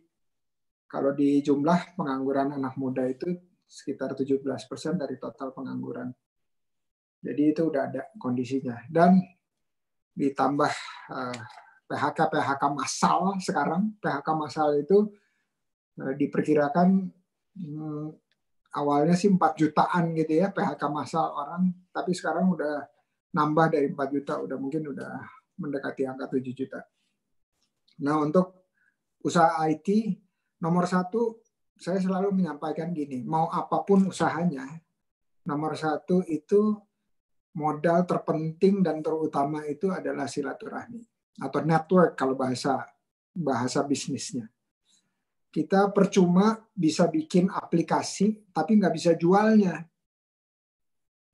Kalau di jumlah pengangguran anak muda itu sekitar 17% dari total pengangguran. Jadi itu udah ada kondisinya. Dan ditambah PHK massal sekarang, PHK massal itu diperkirakan awalnya sih 4 jutaan gitu ya PHK massal orang, tapi sekarang udah nambah dari 4 juta, mungkin udah mendekati angka 7 juta. Nah, untuk usaha IT, nomor 1, saya selalu menyampaikan gini, mau apapun usahanya, nomor 1 itu modal terpenting dan terutama itu adalah silaturahmi atau network kalau bahasa bisnisnya. Kita percuma bisa bikin aplikasi tapi nggak bisa jualnya.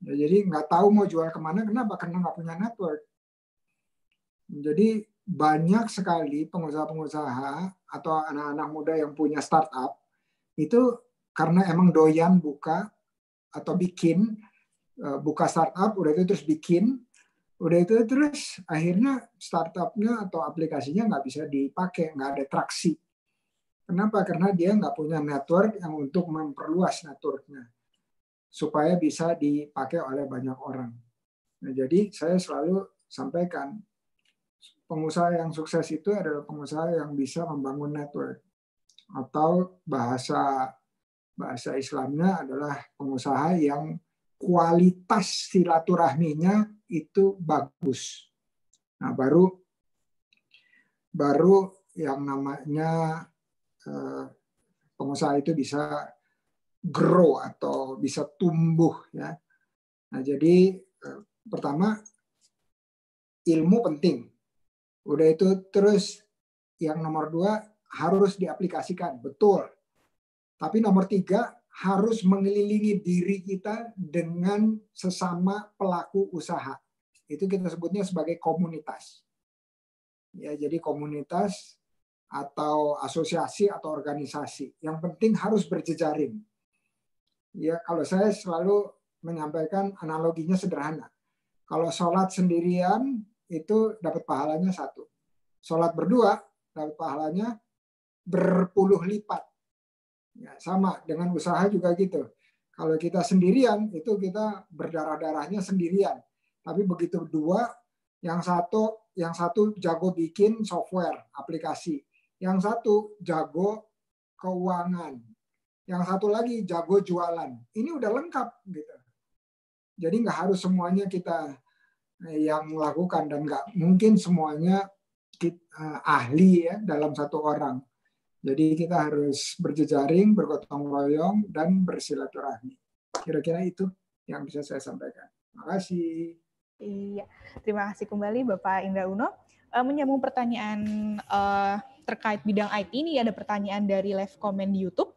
Ya, jadi nggak tahu mau jual kemana, kenapa? Karena nggak punya network. Jadi banyak sekali pengusaha-pengusaha atau anak-anak muda yang punya startup itu karena emang doyan buka atau bikin, buka startup, udah itu terus bikin, udah itu terus akhirnya startupnya atau aplikasinya nggak bisa dipakai, nggak ada traksi. Kenapa? Karena dia nggak punya network yang untuk memperluas networknya supaya bisa dipakai oleh banyak orang. Nah, jadi saya selalu sampaikan pengusaha yang sukses itu adalah pengusaha yang bisa membangun network, atau bahasa Islamnya adalah pengusaha yang kualitas silaturahminya itu bagus. Nah, baru yang namanya pengusaha itu bisa grow atau bisa tumbuh ya. Nah, jadi pertama ilmu penting. Udah itu terus yang nomor 2 harus diaplikasikan, betul. Tapi nomor 3 harus mengelilingi diri kita dengan sesama pelaku usaha. Itu kita sebutnya sebagai komunitas. Ya, jadi komunitas atau asosiasi atau organisasi. Yang penting harus berjejaring. Ya, kalau saya selalu menyampaikan analoginya sederhana. Kalau sholat sendirian itu dapat pahalanya 1. Sholat berdua dapat pahalanya berpuluh lipat. Ya, sama dengan usaha juga gitu. Kalau kita sendirian itu kita berdarah-darahnya sendirian. Tapi begitu dua, yang satu jago bikin software, aplikasi. Yang satu jago keuangan. Yang satu lagi jago jualan. Ini udah lengkap gitu. Jadi nggak harus semuanya kita yang melakukan dan nggak mungkin semuanya ahli ya dalam satu orang. Jadi kita harus berjejaring, bergotong royong, dan bersilaturahmi. Kira-kira itu yang bisa saya sampaikan. Terima kasih. Iya, terima kasih kembali Bapak Indra Uno. Menyambung pertanyaan terkait bidang IT, ini ada pertanyaan dari live comment di YouTube.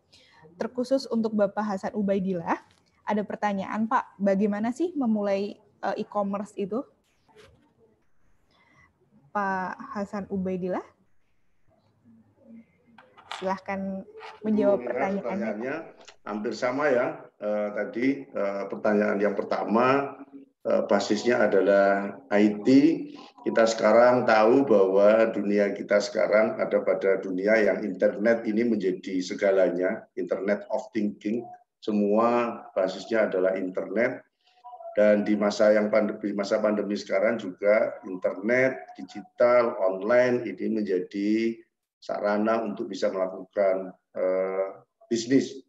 Terkhusus untuk Bapak Hasan Ubaidillah, ada pertanyaan, Pak, bagaimana sih memulai e-commerce itu? Pak Hasan Ubaidillah, silahkan menjawab pertanyaannya. Hampir sama ya. Tadi pertanyaan yang pertama, basisnya adalah IT. Kita sekarang tahu bahwa dunia kita sekarang ada pada dunia yang internet ini menjadi segalanya, internet of thinking. Semua basisnya adalah internet. Dan di masa pandemi sekarang juga internet, digital, online ini menjadi sarana untuk bisa melakukan bisnis.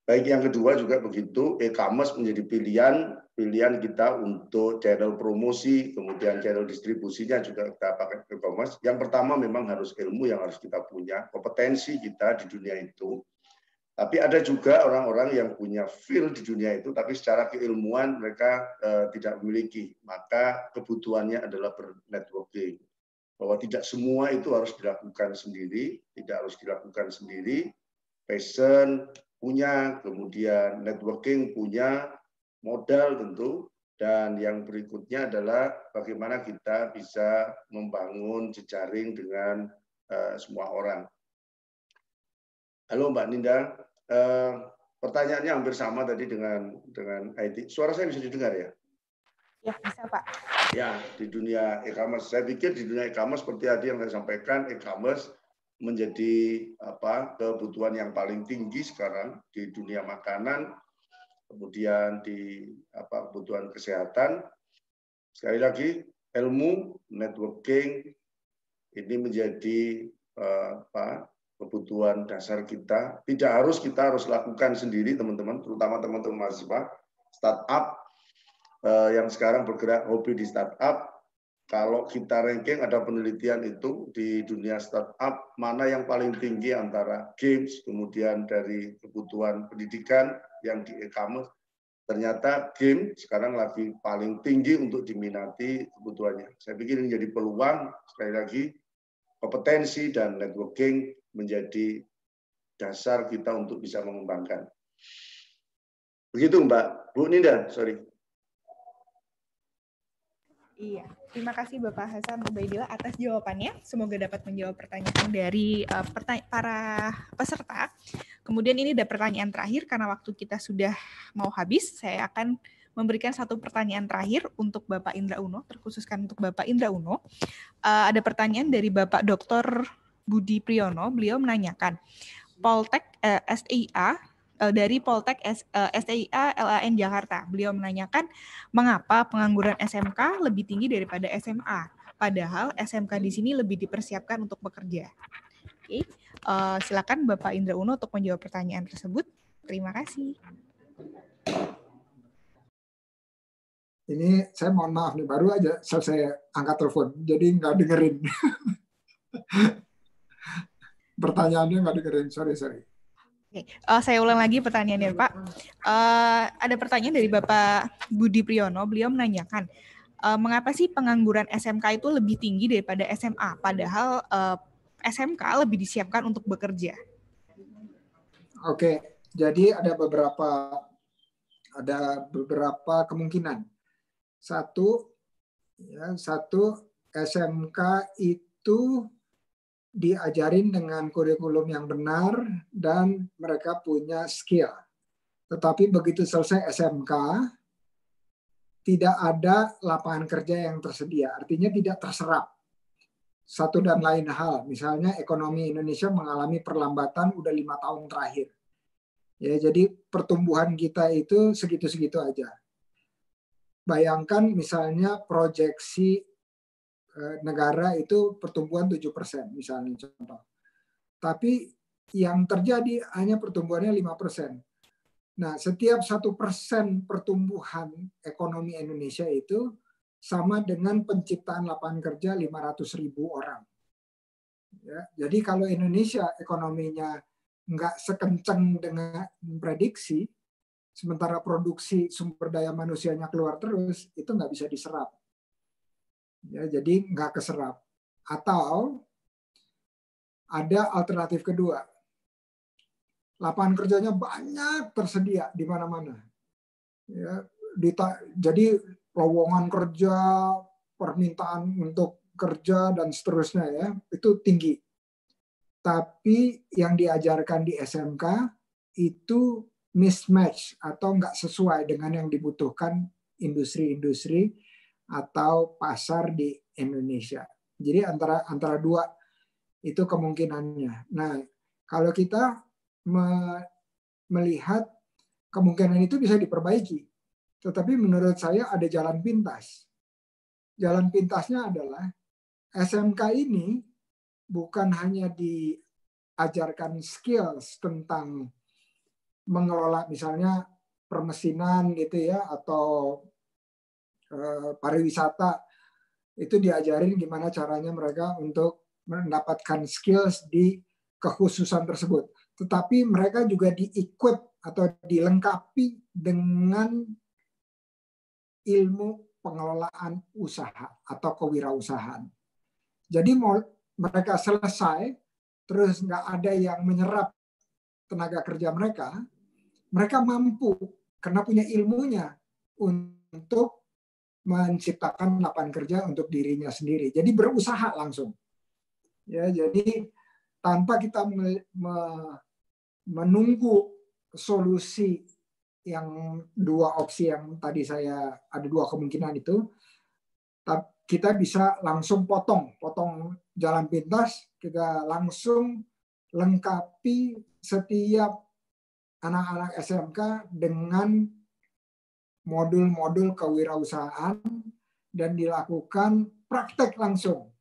Baik, yang kedua juga begitu, e-commerce menjadi pilihan kita untuk channel promosi, kemudian channel distribusinya juga kita pakai e-commerce. Yang pertama memang harus ilmu yang harus kita punya, kompetensi kita di dunia itu. Tapi ada juga orang-orang yang punya feel di dunia itu, tapi secara keilmuan mereka tidak memiliki. Maka kebutuhannya adalah bernetworking. Bahwa tidak semua itu harus dilakukan sendiri, tidak harus dilakukan sendiri. Passion punya, kemudian networking punya, modal tentu, dan yang berikutnya adalah bagaimana kita bisa membangun jejaring dengan semua orang. Halo Mbak Ninda, pertanyaannya hampir sama tadi dengan IT. Suara saya bisa didengar ya? Ya, bisa Pak. Ya, di dunia e-commerce. Saya pikir di dunia e-commerce seperti tadi yang saya sampaikan, e-commerce menjadi kebutuhan yang paling tinggi sekarang di dunia makanan, kemudian di kebutuhan kesehatan. Sekali lagi, ilmu, networking ini menjadi kebutuhan dasar kita. Kita harus lakukan sendiri, teman-teman, terutama teman-teman mahasiswa startup yang sekarang bergerak hobi di startup. Kalau kita ranking, ada penelitian itu di dunia startup, mana yang paling tinggi antara games, kemudian dari kebutuhan pendidikan yang di e-commerce. Ternyata game sekarang lagi paling tinggi untuk diminati kebutuhannya. Saya pikir ini jadi peluang, sekali lagi, kompetensi dan networking menjadi dasar kita untuk bisa mengembangkan. Begitu Mbak. Bu Ninda, sorry. Iya, terima kasih Bapak Hasan Ubaidillah atas jawabannya. Semoga dapat menjawab pertanyaan dari para peserta. Kemudian ini ada pertanyaan terakhir, karena waktu kita sudah mau habis, saya akan memberikan satu pertanyaan terakhir untuk Bapak Indra Uno, terkhususkan untuk Bapak Indra Uno. Ada pertanyaan dari Bapak Dr. Budi Priyono, beliau menanyakan, Poltek SIA, dari Poltek STIA LAN Jakarta. Beliau menanyakan mengapa pengangguran SMK lebih tinggi daripada SMA, padahal SMK di sini lebih dipersiapkan untuk bekerja. Oke, silakan Bapak Indra Uno untuk menjawab pertanyaan tersebut. Terima kasih. Ini saya mohon maaf nih, baru aja selesai angkat telepon, jadi nggak dengerin. Pertanyaannya nggak dengerin, sorry. Oke, saya ulang lagi pertanyaannya Pak. Ada pertanyaan dari Bapak Budi Priyono, beliau menanyakan, mengapa sih pengangguran SMK itu lebih tinggi daripada SMA, padahal SMK lebih disiapkan untuk bekerja? Oke, jadi ada beberapa kemungkinan. Satu SMK itu diajarin dengan kurikulum yang benar dan mereka punya skill. Tetapi begitu selesai SMK, tidak ada lapangan kerja yang tersedia. Artinya tidak terserap. Satu dan lain hal. Misalnya ekonomi Indonesia mengalami perlambatan udah 5 tahun terakhir. Ya, jadi pertumbuhan kita itu segitu-segitu aja. Bayangkan misalnya proyeksi negara itu pertumbuhan 7%, misalnya contoh. Tapi yang terjadi hanya pertumbuhannya 5%. Nah, setiap 1% pertumbuhan ekonomi Indonesia itu sama dengan penciptaan lapangan kerja 500.000 orang. Ya, jadi kalau Indonesia ekonominya nggak sekencang dengan prediksi, sementara produksi sumber daya manusianya keluar terus, itu nggak bisa diserap. Ya, jadi nggak keserap. Atau ada alternatif kedua, lapangan kerjanya banyak tersedia di mana-mana. Ya, jadi lowongan kerja, permintaan untuk kerja dan seterusnya ya itu tinggi. Tapi yang diajarkan di SMK itu mismatch atau nggak sesuai dengan yang dibutuhkan industri-industri atau pasar di Indonesia. Jadi antara dua itu kemungkinannya. Nah, kalau kita melihat kemungkinan itu bisa diperbaiki, tetapi menurut saya ada jalan pintas. Jalan pintasnya adalah SMK ini bukan hanya diajarkan skills tentang mengelola misalnya permesinan gitu ya, atau pariwisata, itu diajarin gimana caranya mereka untuk mendapatkan skills di kekhususan tersebut. Tetapi mereka juga di-equip atau dilengkapi dengan ilmu pengelolaan usaha atau kewirausahaan. Jadi mereka selesai, terus nggak ada yang menyerap tenaga kerja mereka, mereka mampu karena punya ilmunya untuk menciptakan lapangan kerja untuk dirinya sendiri. Jadi berusaha langsung. Ya, jadi tanpa kita menunggu solusi yang dua opsi yang tadi saya ada dua kemungkinan itu, kita bisa langsung potong jalan pintas kita langsung lengkapi setiap anak-anak SMK dengan modul-modul kewirausahaan dan dilakukan praktek langsung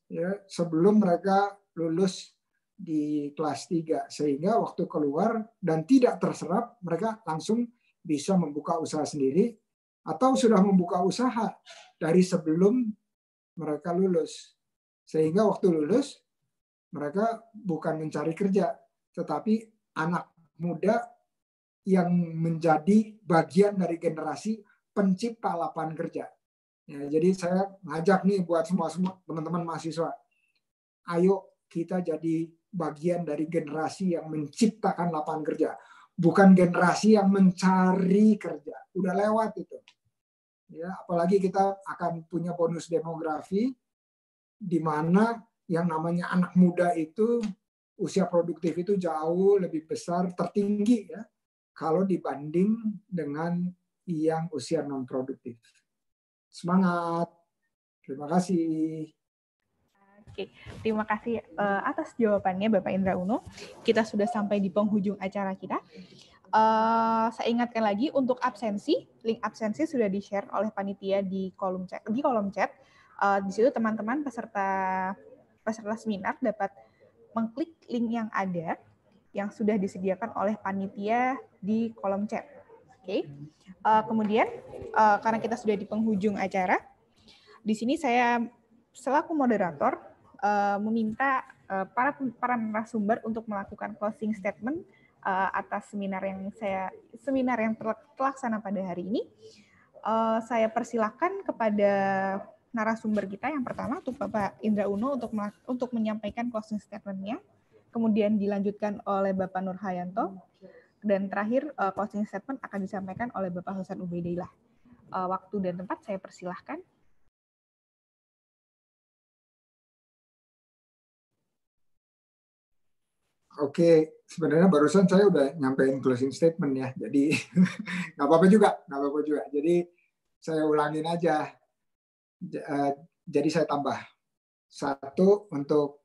ya sebelum mereka lulus di kelas 3 sehingga waktu keluar dan tidak terserap mereka langsung bisa membuka usaha sendiri atau sudah membuka usaha dari sebelum mereka lulus sehingga waktu lulus mereka bukan mencari kerja tetapi anak muda yang menjadi bagian dari generasi pencipta lapangan kerja. Ya, jadi saya ngajak nih buat semua teman-teman mahasiswa, ayo kita jadi bagian dari generasi yang menciptakan lapangan kerja, bukan generasi yang mencari kerja. Udah lewat itu. Ya, apalagi kita akan punya bonus demografi di mana yang namanya anak muda itu usia produktif itu jauh lebih besar, tertinggi ya kalau dibanding dengan yang usia non produktif. Semangat. Terima kasih. Oke, terima kasih atas jawabannya Bapak Indra Uno. Kita sudah sampai di penghujung acara kita. Saya ingatkan lagi untuk absensi, link absensi sudah di-share oleh panitia di kolom chat. Di situ teman-teman peserta seminar dapat mengklik link yang ada yang sudah disediakan oleh panitia di kolom chat. Oke. Kemudian karena kita sudah di penghujung acara, di sini saya selaku moderator meminta para narasumber untuk melakukan closing statement atas seminar yang terlaksana pada hari ini. Saya persilahkan kepada narasumber kita yang pertama untuk Bapak Indra Uno untuk menyampaikan closing statement-nya, kemudian dilanjutkan oleh Bapak Nur Hayanto, dan terakhir closing statement akan disampaikan oleh Bapak Hasan Ubaidillah. Waktu dan tempat saya persilahkan. Oke, sebenarnya barusan saya udah nyampein closing statement ya, jadi nggak apa-apa juga. Jadi saya ulangin aja. Jadi saya tambah. 1 untuk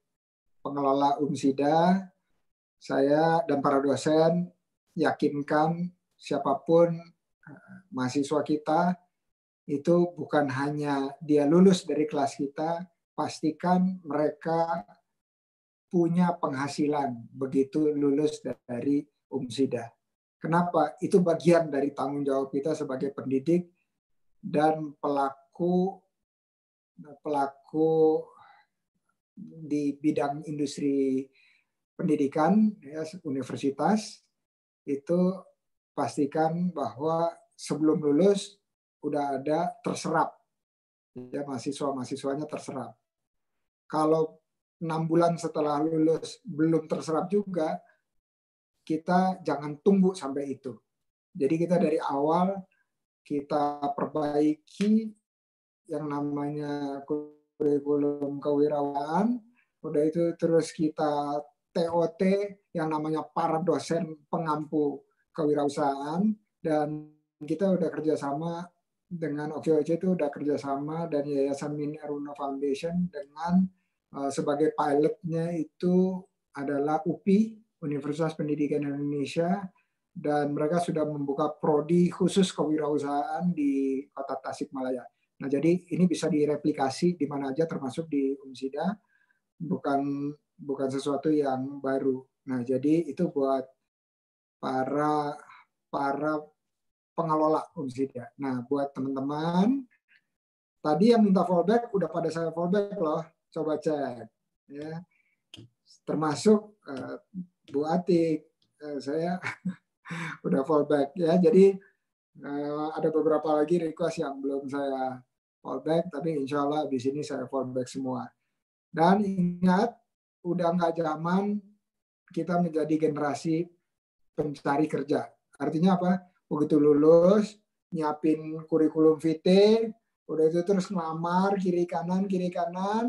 pengelola UMSIDA, saya dan para dosen yakinkan siapapun mahasiswa kita itu bukan hanya dia lulus dari kelas kita, pastikan mereka punya penghasilan begitu lulus dari UMSIDA. Kenapa? Itu bagian dari tanggung jawab kita sebagai pendidik dan pelaku di bidang industri pendidikan ya, universitas itu pastikan bahwa sebelum lulus udah ada terserap ya mahasiswanya terserap. Kalau 6 bulan setelah lulus belum terserap juga, kita jangan tunggu sampai itu. Jadi kita dari awal kita perbaiki yang namanya kurikulum kewirausahaan, udah itu terus kita TOT yang namanya para dosen pengampu kewirausahaan, dan kita udah kerjasama dengan OKOC itu udah kerjasama dan Yayasan Min Eruna Foundation dengan sebagai pilotnya itu adalah UPI, Universitas Pendidikan Indonesia, dan mereka sudah membuka prodi khusus kewirausahaan di Kota Tasikmalaya. Nah, jadi ini bisa direplikasi di mana aja termasuk di UMSIDA, bukan sesuatu yang baru. Nah, jadi itu buat para pengelola UMSIDA. Nah, buat teman-teman, tadi yang minta fallback udah pada saya fallback loh. Coba cek ya, termasuk Bu Atik, saya udah fallback ya. Jadi ada beberapa lagi request yang belum saya fallback, tapi insya Allah di sini saya fallback semua. Dan ingat, udah nggak zaman kita menjadi generasi pencari kerja. Artinya apa? Begitu lulus, nyiapin kurikulum vitae, udah itu terus ngelamar kiri kanan,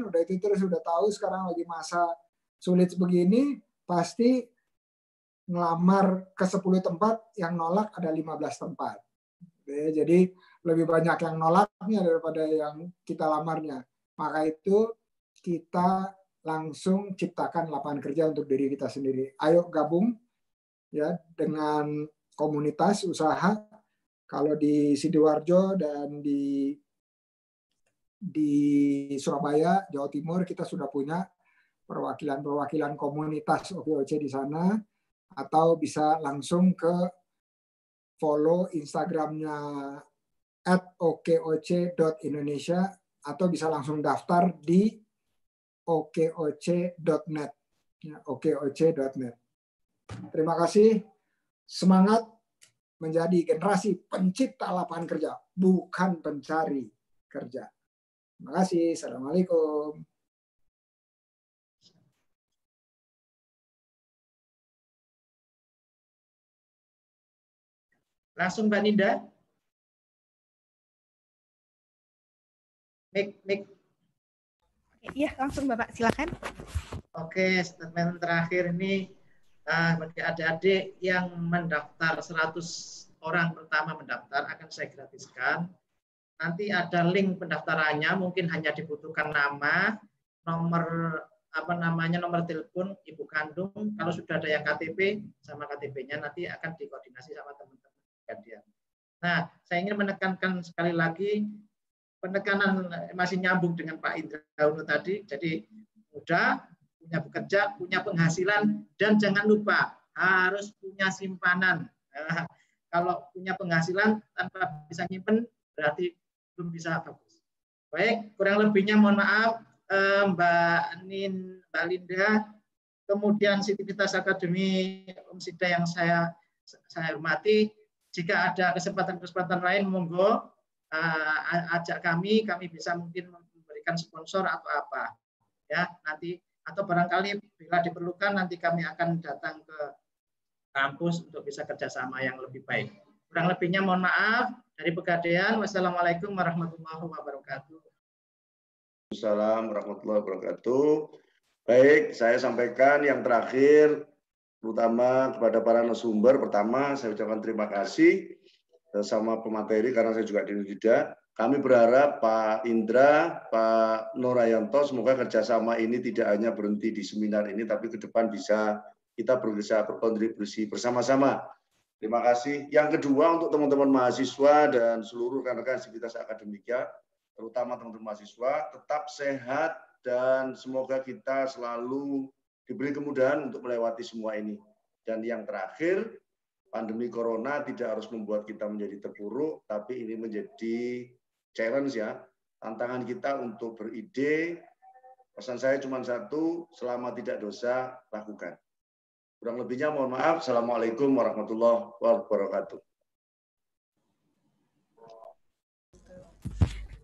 udah itu terus udah tahu sekarang lagi masa sulit begini, pasti ngelamar ke 10 tempat, yang nolak ada 15 tempat. Oke, jadi lebih banyak yang nolaknya daripada yang kita lamarnya. Maka itu kita langsung ciptakan lapangan kerja untuk diri kita sendiri. Ayo gabung ya dengan komunitas usaha. Kalau di Sidoarjo dan di Surabaya, Jawa Timur, kita sudah punya perwakilan komunitas OKOC di sana, atau bisa langsung ke follow Instagramnya @okoc.indonesia, atau bisa langsung daftar di okoc.net. okoc.net. Terima kasih. Semangat menjadi generasi pencipta lapangan kerja, bukan pencari kerja. Terima kasih. Assalamualaikum. Langsung Mbak Ninda. Mik. Iya, langsung Bapak, silakan. Oke, statement terakhir ini bagi adik-adik yang mendaftar 100 orang pertama mendaftar akan saya gratiskan. Nanti ada link pendaftarannya, mungkin hanya dibutuhkan nama, nomor nomor telepon ibu kandung. Kalau sudah ada yang KTP sama KTP-nya nanti akan dikoordinasi sama teman-teman. Nah, saya ingin menekankan sekali lagi, penekanan masih nyambung dengan Pak Indra tadi. Jadi mudah, punya bekerja, punya penghasilan, dan jangan lupa harus punya simpanan. Kalau punya penghasilan tanpa bisa nyimpen, berarti belum bisa bagus. Baik, kurang lebihnya mohon maaf, Mbak Linda, kemudian Sivitas Akademi Umsida yang saya hormati. Jika ada kesempatan-kesempatan lain, monggo ajak kami bisa mungkin memberikan sponsor atau apa, ya nanti. Atau barangkali bila diperlukan nanti kami akan datang ke kampus untuk bisa kerjasama yang lebih baik. Kurang lebihnya mohon maaf dari Pegadaian. Wassalamualaikum warahmatullahi wabarakatuh. Waalaikumsalam warahmatullahi wabarakatuh. Baik, saya sampaikan yang terakhir, terutama kepada para narasumber. Pertama, saya ucapkan terima kasih sama pemateri karena saya juga di Unida. Kami berharap Pak Indra, Pak Nurayanto, semoga kerjasama ini tidak hanya berhenti di seminar ini, tapi ke depan bisa kita berusaha berkontribusi bersama-sama. Terima kasih. Yang kedua, untuk teman-teman mahasiswa dan seluruh rekan-rekan sivitas akademika, terutama teman-teman mahasiswa, tetap sehat dan semoga kita selalu diberi kemudahan untuk melewati semua ini. Dan yang terakhir, pandemi corona tidak harus membuat kita menjadi terpuruk, tapi ini menjadi challenge ya, tantangan kita untuk beride. Pesan saya cuma satu, selama tidak dosa, lakukan. Kurang lebihnya mohon maaf. Assalamualaikum warahmatullahi wabarakatuh.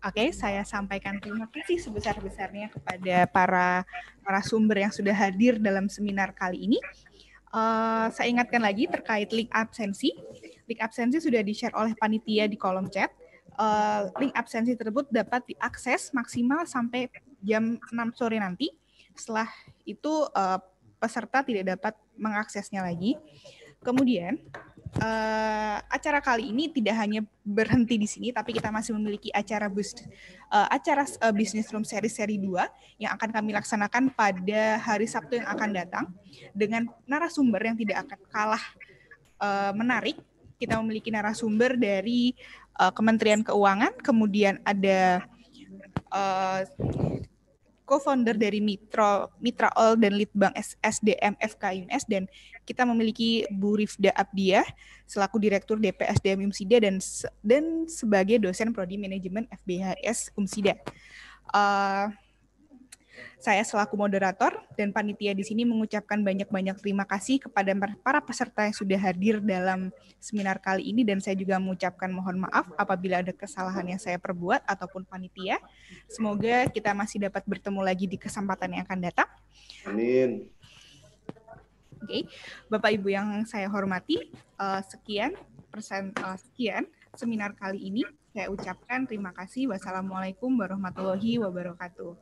Oke, saya sampaikan terima kasih sebesar-besarnya kepada para narasumber yang sudah hadir dalam seminar kali ini. Saya ingatkan lagi terkait link absensi. Link absensi sudah di-share oleh panitia di kolom chat. Link absensi tersebut dapat diakses maksimal sampai jam 6 sore nanti. Setelah itu peserta tidak dapat mengaksesnya lagi. Kemudian acara kali ini tidak hanya berhenti di sini, tapi kita masih memiliki acara Business Room seri 2 yang akan kami laksanakan pada hari Sabtu yang akan datang dengan narasumber yang tidak akan kalah menarik. Kita memiliki narasumber dari Kementerian Keuangan, kemudian ada co-founder dari Mitra Oil dan Litbang SDM FKIMS, dan kita memiliki Bu Rifda Abdiah selaku Direktur DPSDM Umsida dan sebagai dosen Prodi Manajemen FBHS Umsida. Saya selaku moderator dan panitia di sini mengucapkan banyak-banyak terima kasih kepada para peserta yang sudah hadir dalam seminar kali ini, dan saya juga mengucapkan mohon maaf apabila ada kesalahan yang saya perbuat ataupun panitia. Semoga kita masih dapat bertemu lagi di kesempatan yang akan datang. Amin. Oke, Bapak Ibu yang saya hormati, sekian seminar kali ini. Saya ucapkan terima kasih. Wassalamualaikum warahmatullahi wabarakatuh.